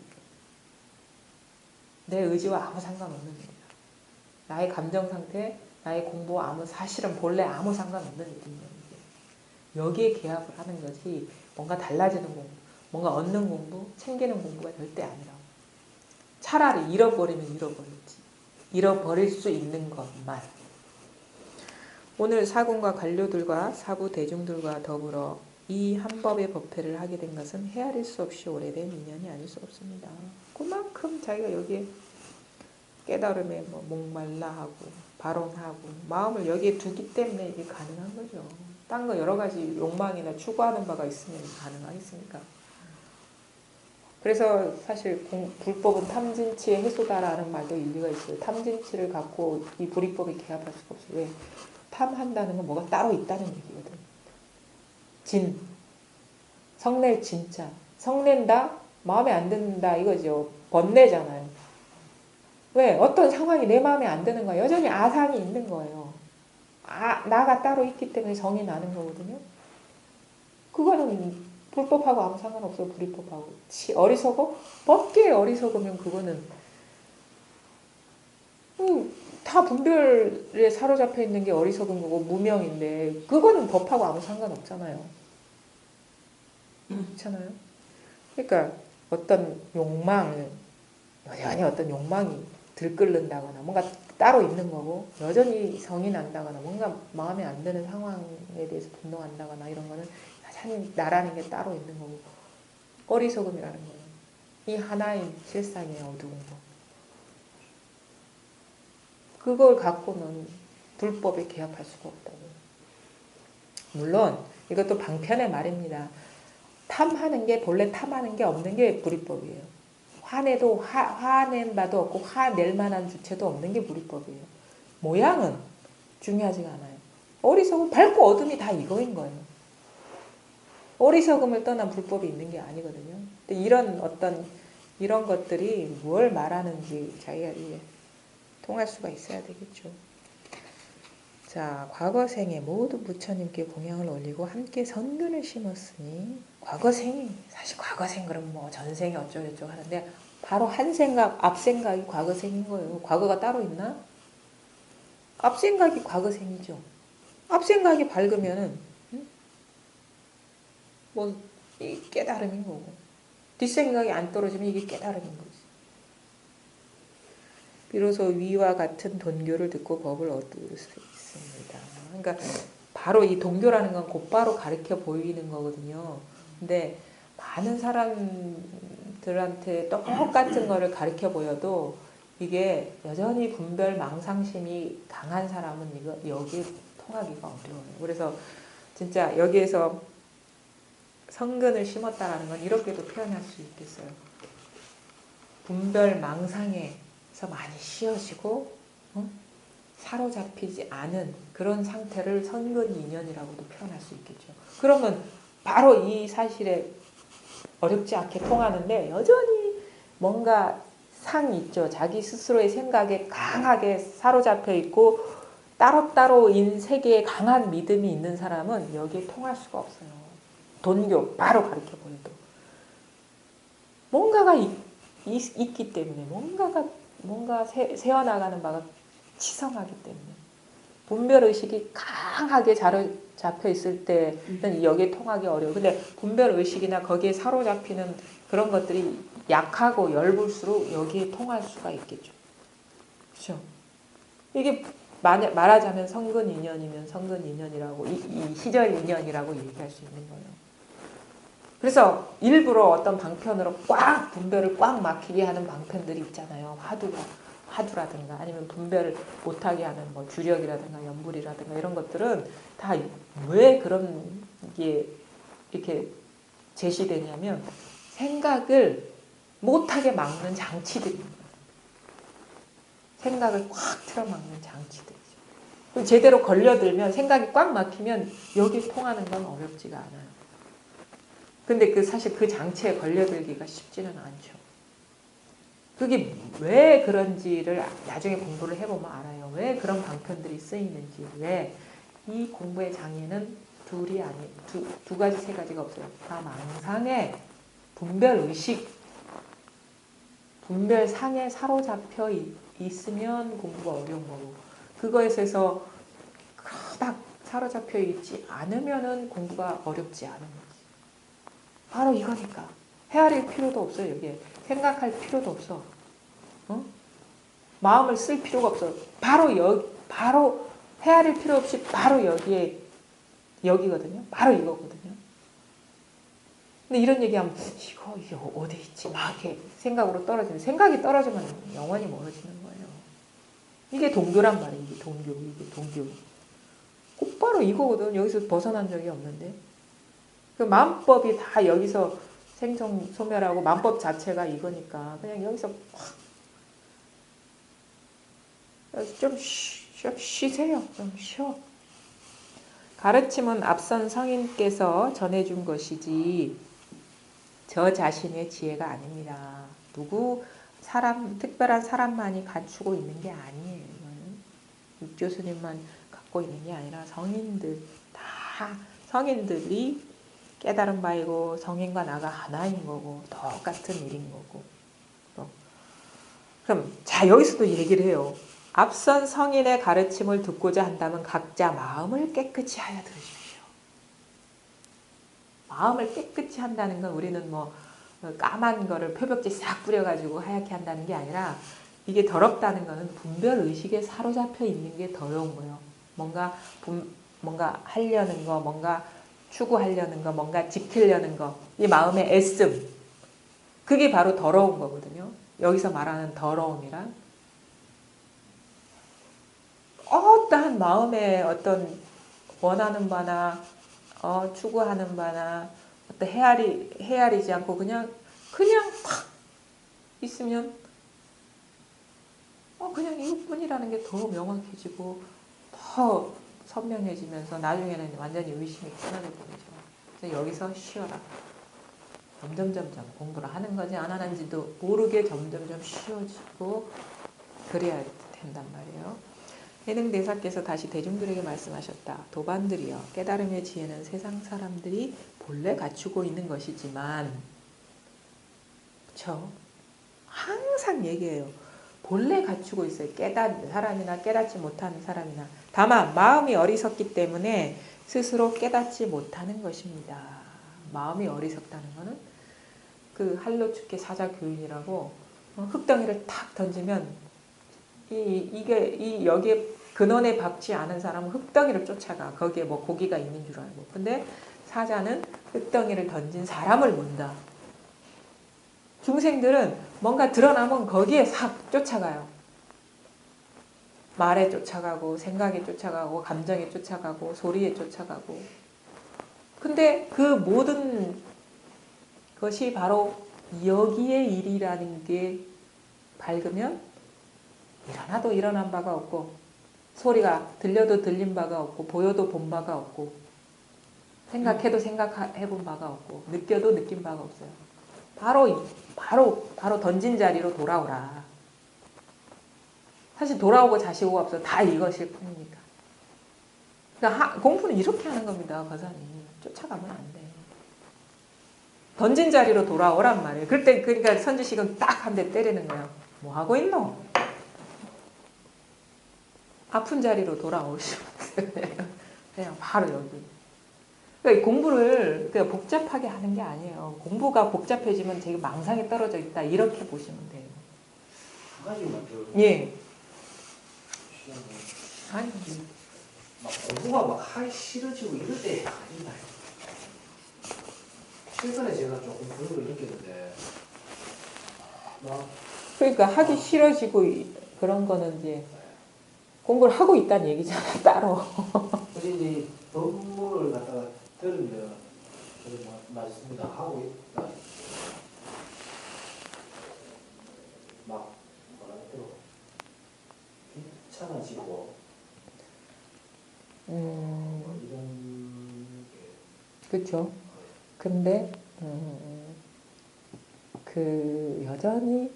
내 의지와 아무 상관없는 일이야. 나의 감정 상태, 나의 공부와 사실은 본래 아무 상관없는 일이에요. 여기에 개합을 하는 것이 뭔가 달라지는 공부, 뭔가 얻는 공부, 챙기는 공부가 절대 아니라고. 차라리 잃어버리면 잃어버리지. 잃어버릴 수 있는 것만. 오늘 사군과 관료들과 사부 대중들과 더불어 이 한법의 법회를 하게 된 것은 헤아릴 수 없이 오래된 인연이 아닐 수 없습니다. 그만큼 자기가 여기에 깨달음에 목말라 하고 발언하고 마음을 여기에 두기 때문에 이게 가능한 거죠. 딴 거 여러 가지 욕망이나 추구하는 바가 있으면 가능하겠습니까? 그래서 사실 불법은 탐진치의 해소다라는 말도 일리가 있어요. 탐진치를 갖고 이 불이법에 개합할 수가 없어요. 왜? 탐한다는 건 뭐가 따로 있다는 얘기거든. 성낼 진짜. 성낸다? 마음에 안 든다 이거죠. 번뇌잖아요. 왜? 어떤 상황이 내 마음에 안 드는 거야. 여전히 아상이 있는 거예요. 나가 따로 있기 때문에 정이 나는 거거든요. 그거는 불법하고 아무 상관없어요. 불이법하고. 어리석어? 법계에 어리석으면 그거는 다 분별에 사로잡혀 있는 게 어리석은 거고 무명인데 그거는 법하고 아무 상관없잖아요. 그렇잖아요. 그러니까 어떤 여전히 어떤 욕망이 들끓는다거나 뭔가 따로 있는 거고 여전히 성이 난다거나 뭔가 마음에 안 드는 상황에 대해서 분노한다거나 이런 거는 여전히 나라는 게 따로 있는 거고 어리석음이라는 거예요. 이 하나의 실상이에요. 어두운 거. 그걸 갖고는 불법에 개합할 수가 없다고요. 물론 이것도 방편의 말입니다. 탐하는 게 본래 탐하는 게 없는 게 불이법이에요. 화내도 화낸 바도 없고 화낼 만한 주체도 없는 게 불이법이에요. 모양은 중요하지가 않아요. 어리석음 밝고 어둠이 다 이거인 거예요. 어리석음을 떠난 불법이 있는 게 아니거든요. 근데 이런 것들이 뭘 말하는지 자기가 통할 수가 있어야 되겠죠. 자, 과거생에 모두 부처님께 공양을 올리고 함께 선근을 심었으니 과거생이 사실 과거생 그럼 뭐 전생이 어쩌고저쩌고 하는데 바로 한 생각, 앞생각이 과거생인 거예요. 과거가 따로 있나? 앞생각이 과거생이죠. 앞생각이 밝으면은 뭐 이 깨달음인 거고 뒷생각이 안 떨어지면 이게 깨달음인 거지. 비로소 위와 같은 돈교를 듣고 법을 얻을 수 있습니다. 그러니까 바로 이 돈교라는 건 곧바로 가르쳐 보이는 거거든요. 근데 많은 사람들한테 똑같은 거를 가르쳐 보여도 이게 여전히 분별 망상심이 강한 사람은 이거 여기에 통하기가 어려워요. 그래서 진짜 여기에서 성근을 심었다라는 건 이렇게도 표현할 수 있겠어요. 분별 망상에서 많이 쉬어지고 사로잡히지 않은 그런 상태를 선근인연이라고도 표현할 수 있겠죠. 그러면 바로 이 사실에 어렵지 않게 통하는데 여전히 뭔가 상이 있죠. 자기 스스로의 생각에 강하게 사로잡혀 있고 따로따로인 세계에 강한 믿음이 있는 사람은 여기에 통할 수가 없어요. 돈교 바로 가르쳐 보여도 뭔가가 있기 때문에 뭔가 새어나가는 바가 치성하기 때문에 분별의식이 강하게 잡혀 있을 때는 여기에 통하기 어려워. 근데 분별의식이나 거기에 사로잡히는 그런 것들이 약하고 엷을수록 여기에 통할 수가 있겠죠. 그렇죠? 이게 말하자면 성근인연이면 성근인연이라고 이 시절인연이라고 얘기할 수 있는 거예요. 그래서 일부러 어떤 방편으로 꽉 분별을 꽉 막히게 하는 방편들이 있잖아요. 화두라든가 아니면 분별을 못하게 하는 뭐 주력이라든가 연불이라든가 이런 것들은 다 왜 그런 게 이렇게 제시되냐면 생각을 못하게 막는 장치들입니다. 생각을 꽉 틀어막는 장치들이죠. 제대로 걸려들면 생각이 꽉 막히면 여기 통하는 건 어렵지가 않아요. 근데 사실 그 장치에 걸려들기가 쉽지는 않죠. 그게 왜 그런지를 나중에 공부를 해보면 알아요. 왜 그런 방편들이 쓰이는지, 왜 이 공부의 장애는 두 가지, 세 가지가 없어요. 다 망상의 분별의식, 분별상에 사로잡혀 있으면 공부가 어려운 거고, 그거에 있어서 딱 사로잡혀 있지 않으면은 공부가 어렵지 않은 거지. 바로 이거니까. 헤아릴 필요도 없어요, 여기에. 생각할 필요도 없어. 마음을 쓸 필요가 없어. 바로 헤아릴 필요 없이 바로 여기거든요. 바로 이거거든요. 근데 이런 얘기하면 이게 어디 있지? 막 이렇게 생각으로 떨어지는. 생각이 떨어지면 영원히 멀어지는 거예요. 이게 동교란 말이에요. 이게 동교. 곧바로 이거거든. 여기서 벗어난 적이 없는데. 그 마음법이 다 여기서 생성소멸하고 마음법 자체가 이거니까 그냥 여기서 좀 쉬세요. 좀 쉬어. 가르침은 앞선 성인께서 전해준 것이지 저 자신의 지혜가 아닙니다. 특별한 사람만이 갖추고 있는 게 아니에요. 이거는 육조스님만 갖고 있는 게 아니라 성인들이 깨달은 바이고 성인과 나가 하나인 거고 똑같은 일인 거고. 그럼 자 여기서도 얘기를 해요. 앞선 성인의 가르침을 듣고자 한다면 각자 마음을 깨끗이 하여 들으십시오. 마음을 깨끗이 한다는 건 우리는 뭐 까만 거를 표벽지 싹 뿌려가지고 하얗게 한다는 게 아니라 이게 더럽다는 거는 분별의식에 사로잡혀 있는 게 더러운 거예요. 뭔가 하려는 거, 뭔가 추구하려는 거, 뭔가 지키려는 거, 이 마음의 애씀, 그게 바로 더러운 거거든요. 여기서 말하는 더러움이란 어떠한 마음의 어떤 원하는 바나 추구하는 바나 어떤 헤아리지 않고 그냥 탁 있으면 그냥 이것뿐이라는 게 더 명확해지고 더 선명해지면서 나중에는 완전히 의심이 끊어져 버리죠. 그래서 여기서 쉬어라. 점점 공부를 하는 건지 안 하는지도 모르게 점점 쉬워지고 그래야 된단 말이에요. 해능대사께서 다시 대중들에게 말씀하셨다. 도반들이여 깨달음의 지혜는 세상 사람들이 본래 갖추고 있는 것이지만 그쵸? 항상 얘기해요. 본래 갖추고 있어요. 사람이나 깨닫지 못하는 사람이나. 다만 마음이 어리석기 때문에 스스로 깨닫지 못하는 것입니다. 마음이 어리석다는 거는 그 할로축계 사자 교인이라고 흙덩이를 탁 던지면 이게 여기에 근원에 박지 않은 사람은 흙덩이를 쫓아가. 거기에 뭐 고기가 있는 줄 알고. 근데 사자는 흙덩이를 던진 사람을 본다. 중생들은 뭔가 드러나면 거기에 싹 쫓아가요. 말에 쫓아가고 생각에 쫓아가고 감정에 쫓아가고 소리에 쫓아가고. 근데 그 모든 것이 바로 여기의 일이라는 게 밝으면 일어나도 일어난 바가 없고 소리가 들려도 들린 바가 없고 보여도 본 바가 없고 생각해도 생각해 본 바가 없고 느껴도 느낀 바가 없어요. 바로 던진 자리로 돌아오라. 사실 돌아오고 자시고가 없어. 다 이것일 뿐이니까. 그러니까 공부는 이렇게 하는 겁니다. 거사님. 쫓아가면 안 돼. 던진 자리로 돌아오란 말이에요. 그러니까 선지식은 딱 한 대 때리는 거예요. 뭐 하고 있노? 아픈 자리로 돌아오시면 그냥 바로 여기. 그러니까 공부를 그냥 복잡하게 하는 게 아니에요. 공부가 복잡해지면 되게 망상에 떨어져 있다. 이렇게 보시면 돼요. 한 가지만 더. 예. 아니, 막 공부가 막 하기 싫어지고 이럴 때 아닌가요? 최근에 제가 조금 그런 걸 느꼈는데 막 그러니까 하기 싫어지고 그런 거는 이제 공부를 하고 있다는 얘기잖아요. 따로. 근데 이제 법문을 갖다가 들으면 저는 뭐 맞습니다 하고 있다. 막 뭐라 해도 귀찮아지고 뭐 이런 게 그렇죠. 근데 그 여전히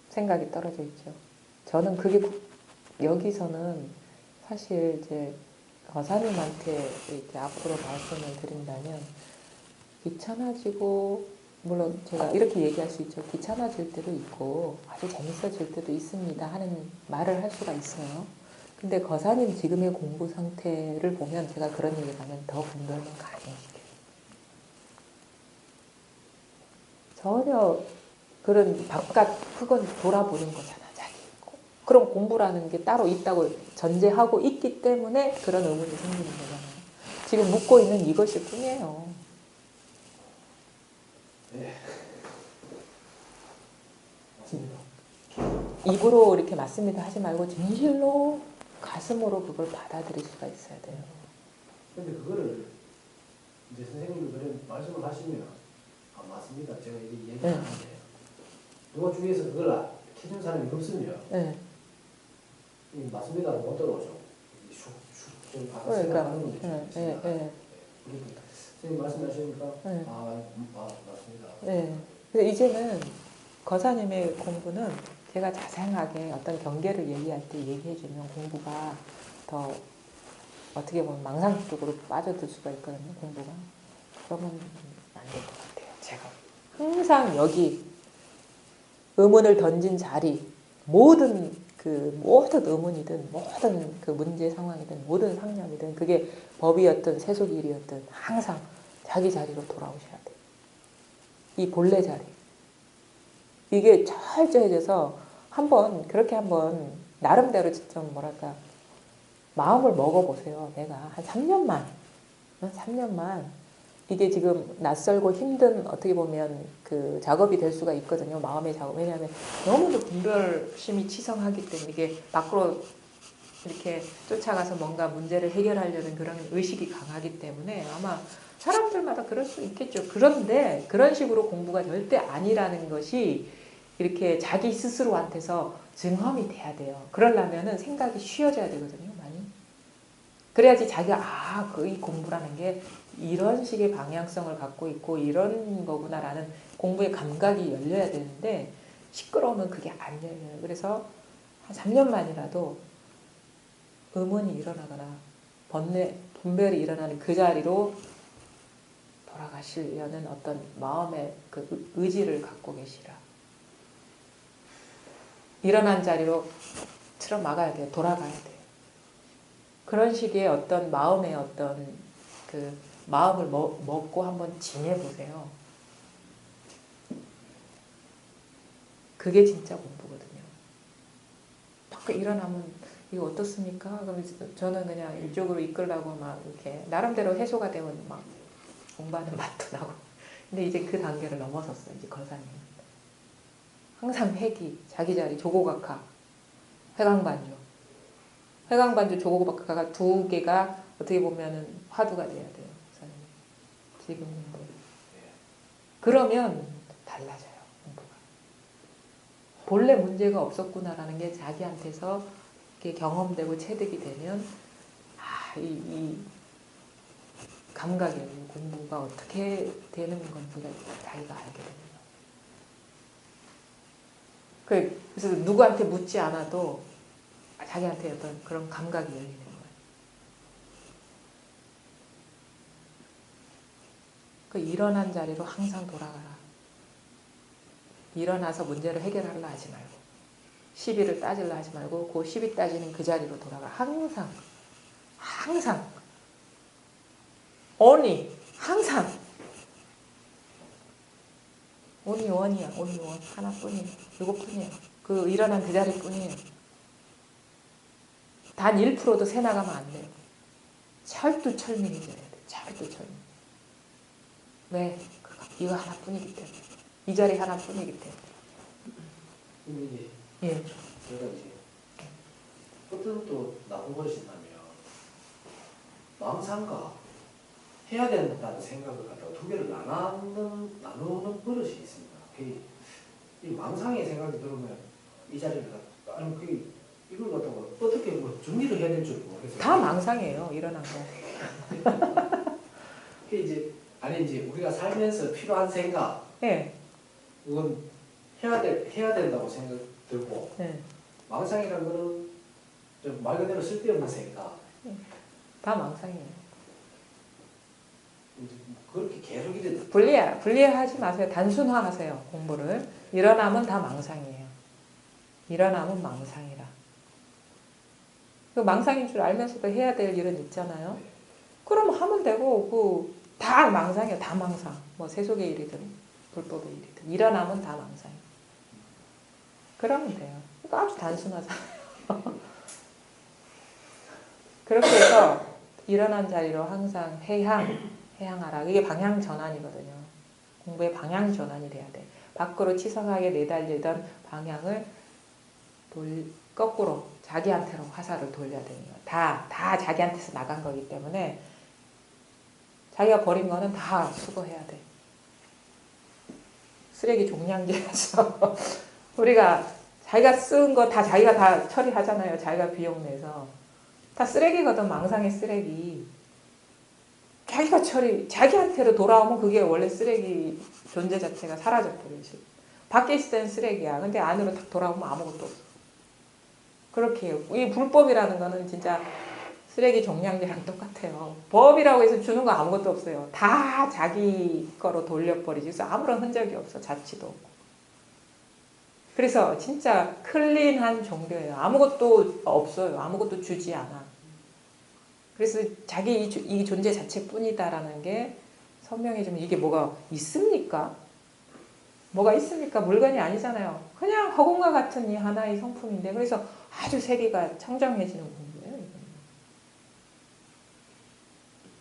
생각이 떨어져 있죠. 저는 그게 여기서는 사실 이제 거사님한테 이렇게 앞으로 말씀을 드린다면 귀찮아지고 물론 제가 이렇게 얘기할 수 있죠. 귀찮아질 때도 있고 아주 재밌어질 때도 있습니다 하는 말을 할 수가 있어요. 근데 거사님 지금의 공부 상태를 보면 제가 그런 얘기를 하면 더 분별만 가능해지게요. 전혀 그런 바깥 그건 돌아보는 거잖아. 자기. 그런 공부라는 게 따로 있다고 전제하고 있기 때문에 그런 의문이 생기는 거잖아요. 지금 묻고 있는 이것일 뿐이에요. 네. 맞습니다. 입으로 이렇게 맞습니다 하지 말고 진실로 가슴으로 그걸 받아들일 수가 있어야 돼요. 근데 그거를 이제 선생님이 그런 말씀을 하시면 아 맞습니다. 제가 이게 얘기하는데 누가 중에서 그걸 해준 사람이 없으면 네. 맞습니다. 못 들어오죠. 슉슉 받아 그러니까, 생각하는 분들이 좀 있습니다. 네. 그러니까 선생님 말씀하시니까 네. 맞습니다. 네. 근데 이제는 거사님의 공부는 제가 자세하게 어떤 경계를 얘기할 때 얘기해주면 공부가 더 어떻게 보면 망상 쪽으로 빠져들 수가 있거든요. 공부가. 그러면 안 될 것 같아요. 제가 항상 여기 의문을 던진 자리 모든 의문이든 모든 그 문제 상황이든 모든 상념이든 그게 법이었든 세속일이었든 항상 자기 자리로 돌아오셔야 돼요. 이 본래 자리. 이게 철저해져서 그렇게 한번 나름대로 좀 뭐랄까 마음을 먹어보세요. 내가 한 3년만 이게 지금 낯설고 힘든 어떻게 보면 그 작업이 될 수가 있거든요. 마음의 작업. 왜냐하면 너무도 분별심이 치성하기 때문에 이게 밖으로 이렇게 쫓아가서 뭔가 문제를 해결하려는 그런 의식이 강하기 때문에 아마 사람들마다 그럴 수 있겠죠. 그런데 그런 식으로 공부가 절대 아니라는 것이 이렇게 자기 스스로한테서 증험이 돼야 돼요. 그러려면은 생각이 쉬워져야 되거든요. 많이. 그래야지 자기가 이 공부라는 게 이런 식의 방향성을 갖고 있고 이런 거구나라는 공부의 감각이 열려야 되는데 시끄러우면 그게 안 열려요. 그래서 한 3년만이라도 음운이 일어나거나 분별이 일어나는 그 자리로 돌아가시려는 어떤 마음의 그 의지를 갖고 계시라. 일어난 자리로 틀어 막아야 돼요. 돌아가야 돼요. 그런 식의 어떤 마음의 어떤 그 마음을 먹고 한번 지내보세요. 그게 진짜 공부거든요. 막 일어나면 이거 어떻습니까? 그럼 저는 그냥 이쪽으로 이끌라고 막 이렇게 나름대로 해소가 되면 막 공부하는 맛도 나고. 근데 이제 그 단계를 넘어섰어요. 이제 거사님. 항상 회기, 자기 자리, 조고각하, 회광반조. 회광반조, 조고각하가 두 개가 어떻게 보면은 화두가 돼야 돼요. 거사님. 지금 공부. 그러면 달라져요. 공부가. 본래 문제가 없었구나라는 게 자기한테서 이렇게 경험되고 체득이 되면 이 감각이 공부가 어떻게 되는 건지가 자기가 알게 됩니다. 그래서 누구한테 묻지 않아도 자기한테 어떤 그런 감각이 열리는 거예요. 그 일어난 자리로 항상 돌아가라. 일어나서 문제를 해결하려 하지 말고 시비를 따지려 하지 말고 그 시비 따지는 그 자리로 돌아가. 항상 only 항상 only one이야. only one 하나뿐이에요. 이것뿐이에요. 그 일어난 그 자리뿐이에요. 단 1%도 새 나가면 안 돼요. 철두철미해져야 돼. 철두철미. 왜? 이거 하나뿐이기 때문에. 이 자리 하나뿐이기 때문에. 근데 예. 제가 이제 어떤 또 나쁜 버릇이 있냐면 망상과 해야 된다는 생각을 갖다가 두 개를 나누는 버릇이 있습니다. 이 망상의 생각이 들으면 이 자리를 갖다 아니 이걸 갖다가 어떻게 뭐 정리를 해야 될 줄 모르겠어요. 다 망상이에요. 일어난 거. 이제 우리가 살면서 필요한 생각, 예. 그건 해야 된다고 생각 들고 예. 망상이라는 거는 좀 말 그대로 쓸데없는 생각. 다 망상이에요. 그렇게 계속 이래 분리하지 마세요. 단순화하세요. 공부를. 일어나면 다 망상이에요. 일어나면 망상이라. 그 망상인 줄 알면서도 해야 될 일은 있잖아요. 그럼 하면 되고 다 망상이에요. 다 망상. 뭐 세속의 일이든 불법의 일이든 일어나면 다 망상이에요. 그러면 돼요. 그러니까 아주 단순하잖아요. 그렇게 해서 일어난 자리로 항상 해향하라. 이게 방향 전환이거든요. 공부의 방향 전환이 돼야 돼. 밖으로 치성하게 내달리던 방향을 거꾸로 자기한테로 화살을 돌려야 되는 거예요. 다 자기한테서 나간 거기 때문에 자기가 버린 거는 다 수거해야 돼. 쓰레기 종량제라서 우리가 자기가 쓴 거 다 자기가 다 처리하잖아요. 자기가 비용 내서. 다 쓰레기거든. 망상의 쓰레기. 자기한테로 돌아오면 그게 원래 쓰레기 존재 자체가 사라져버리지. 밖에 있을 땐 쓰레기야. 근데 안으로 딱 돌아오면 아무것도 없어. 그렇게 해요. 이 불법이라는 거는 진짜 쓰레기 종량제랑 똑같아요. 법이라고 해서 주는 거 아무것도 없어요. 다 자기 거로 돌려버리지. 그래서 아무런 흔적이 없어. 자취도 없고. 그래서 진짜 클린한 종교예요. 아무것도 없어요. 아무것도 주지 않아. 그래서 자기 이 존재 자체뿐이다라는 게 선명해지면 이게 뭐가 있습니까? 뭐가 있습니까? 물건이 아니잖아요. 그냥 허공과 같은 이 하나의 성품인데 그래서 아주 세계가 청정해지는 공부예요. 이건.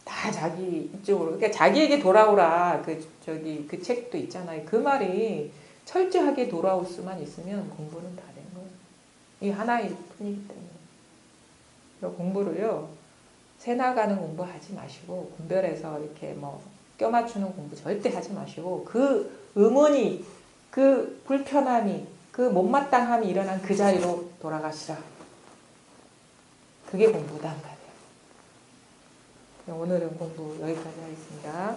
다 자기 이쪽으로. 그러니까 자기에게 돌아오라. 그 책도 있잖아요. 그 말이 철저하게 돌아올 수만 있으면 공부는 다 된 거예요. 이 하나의 뿐이기 때문에. 그리고 공부를요. 새 나가는 공부 하지 마시고 분별해서 이렇게 뭐 껴맞추는 공부 절대 하지 마시고 그 음운이 그 불편함이 그 못마땅함이 일어난 그 자리로 돌아가시라. 그게 공부다. 오늘은 공부 여기까지 하겠습니다.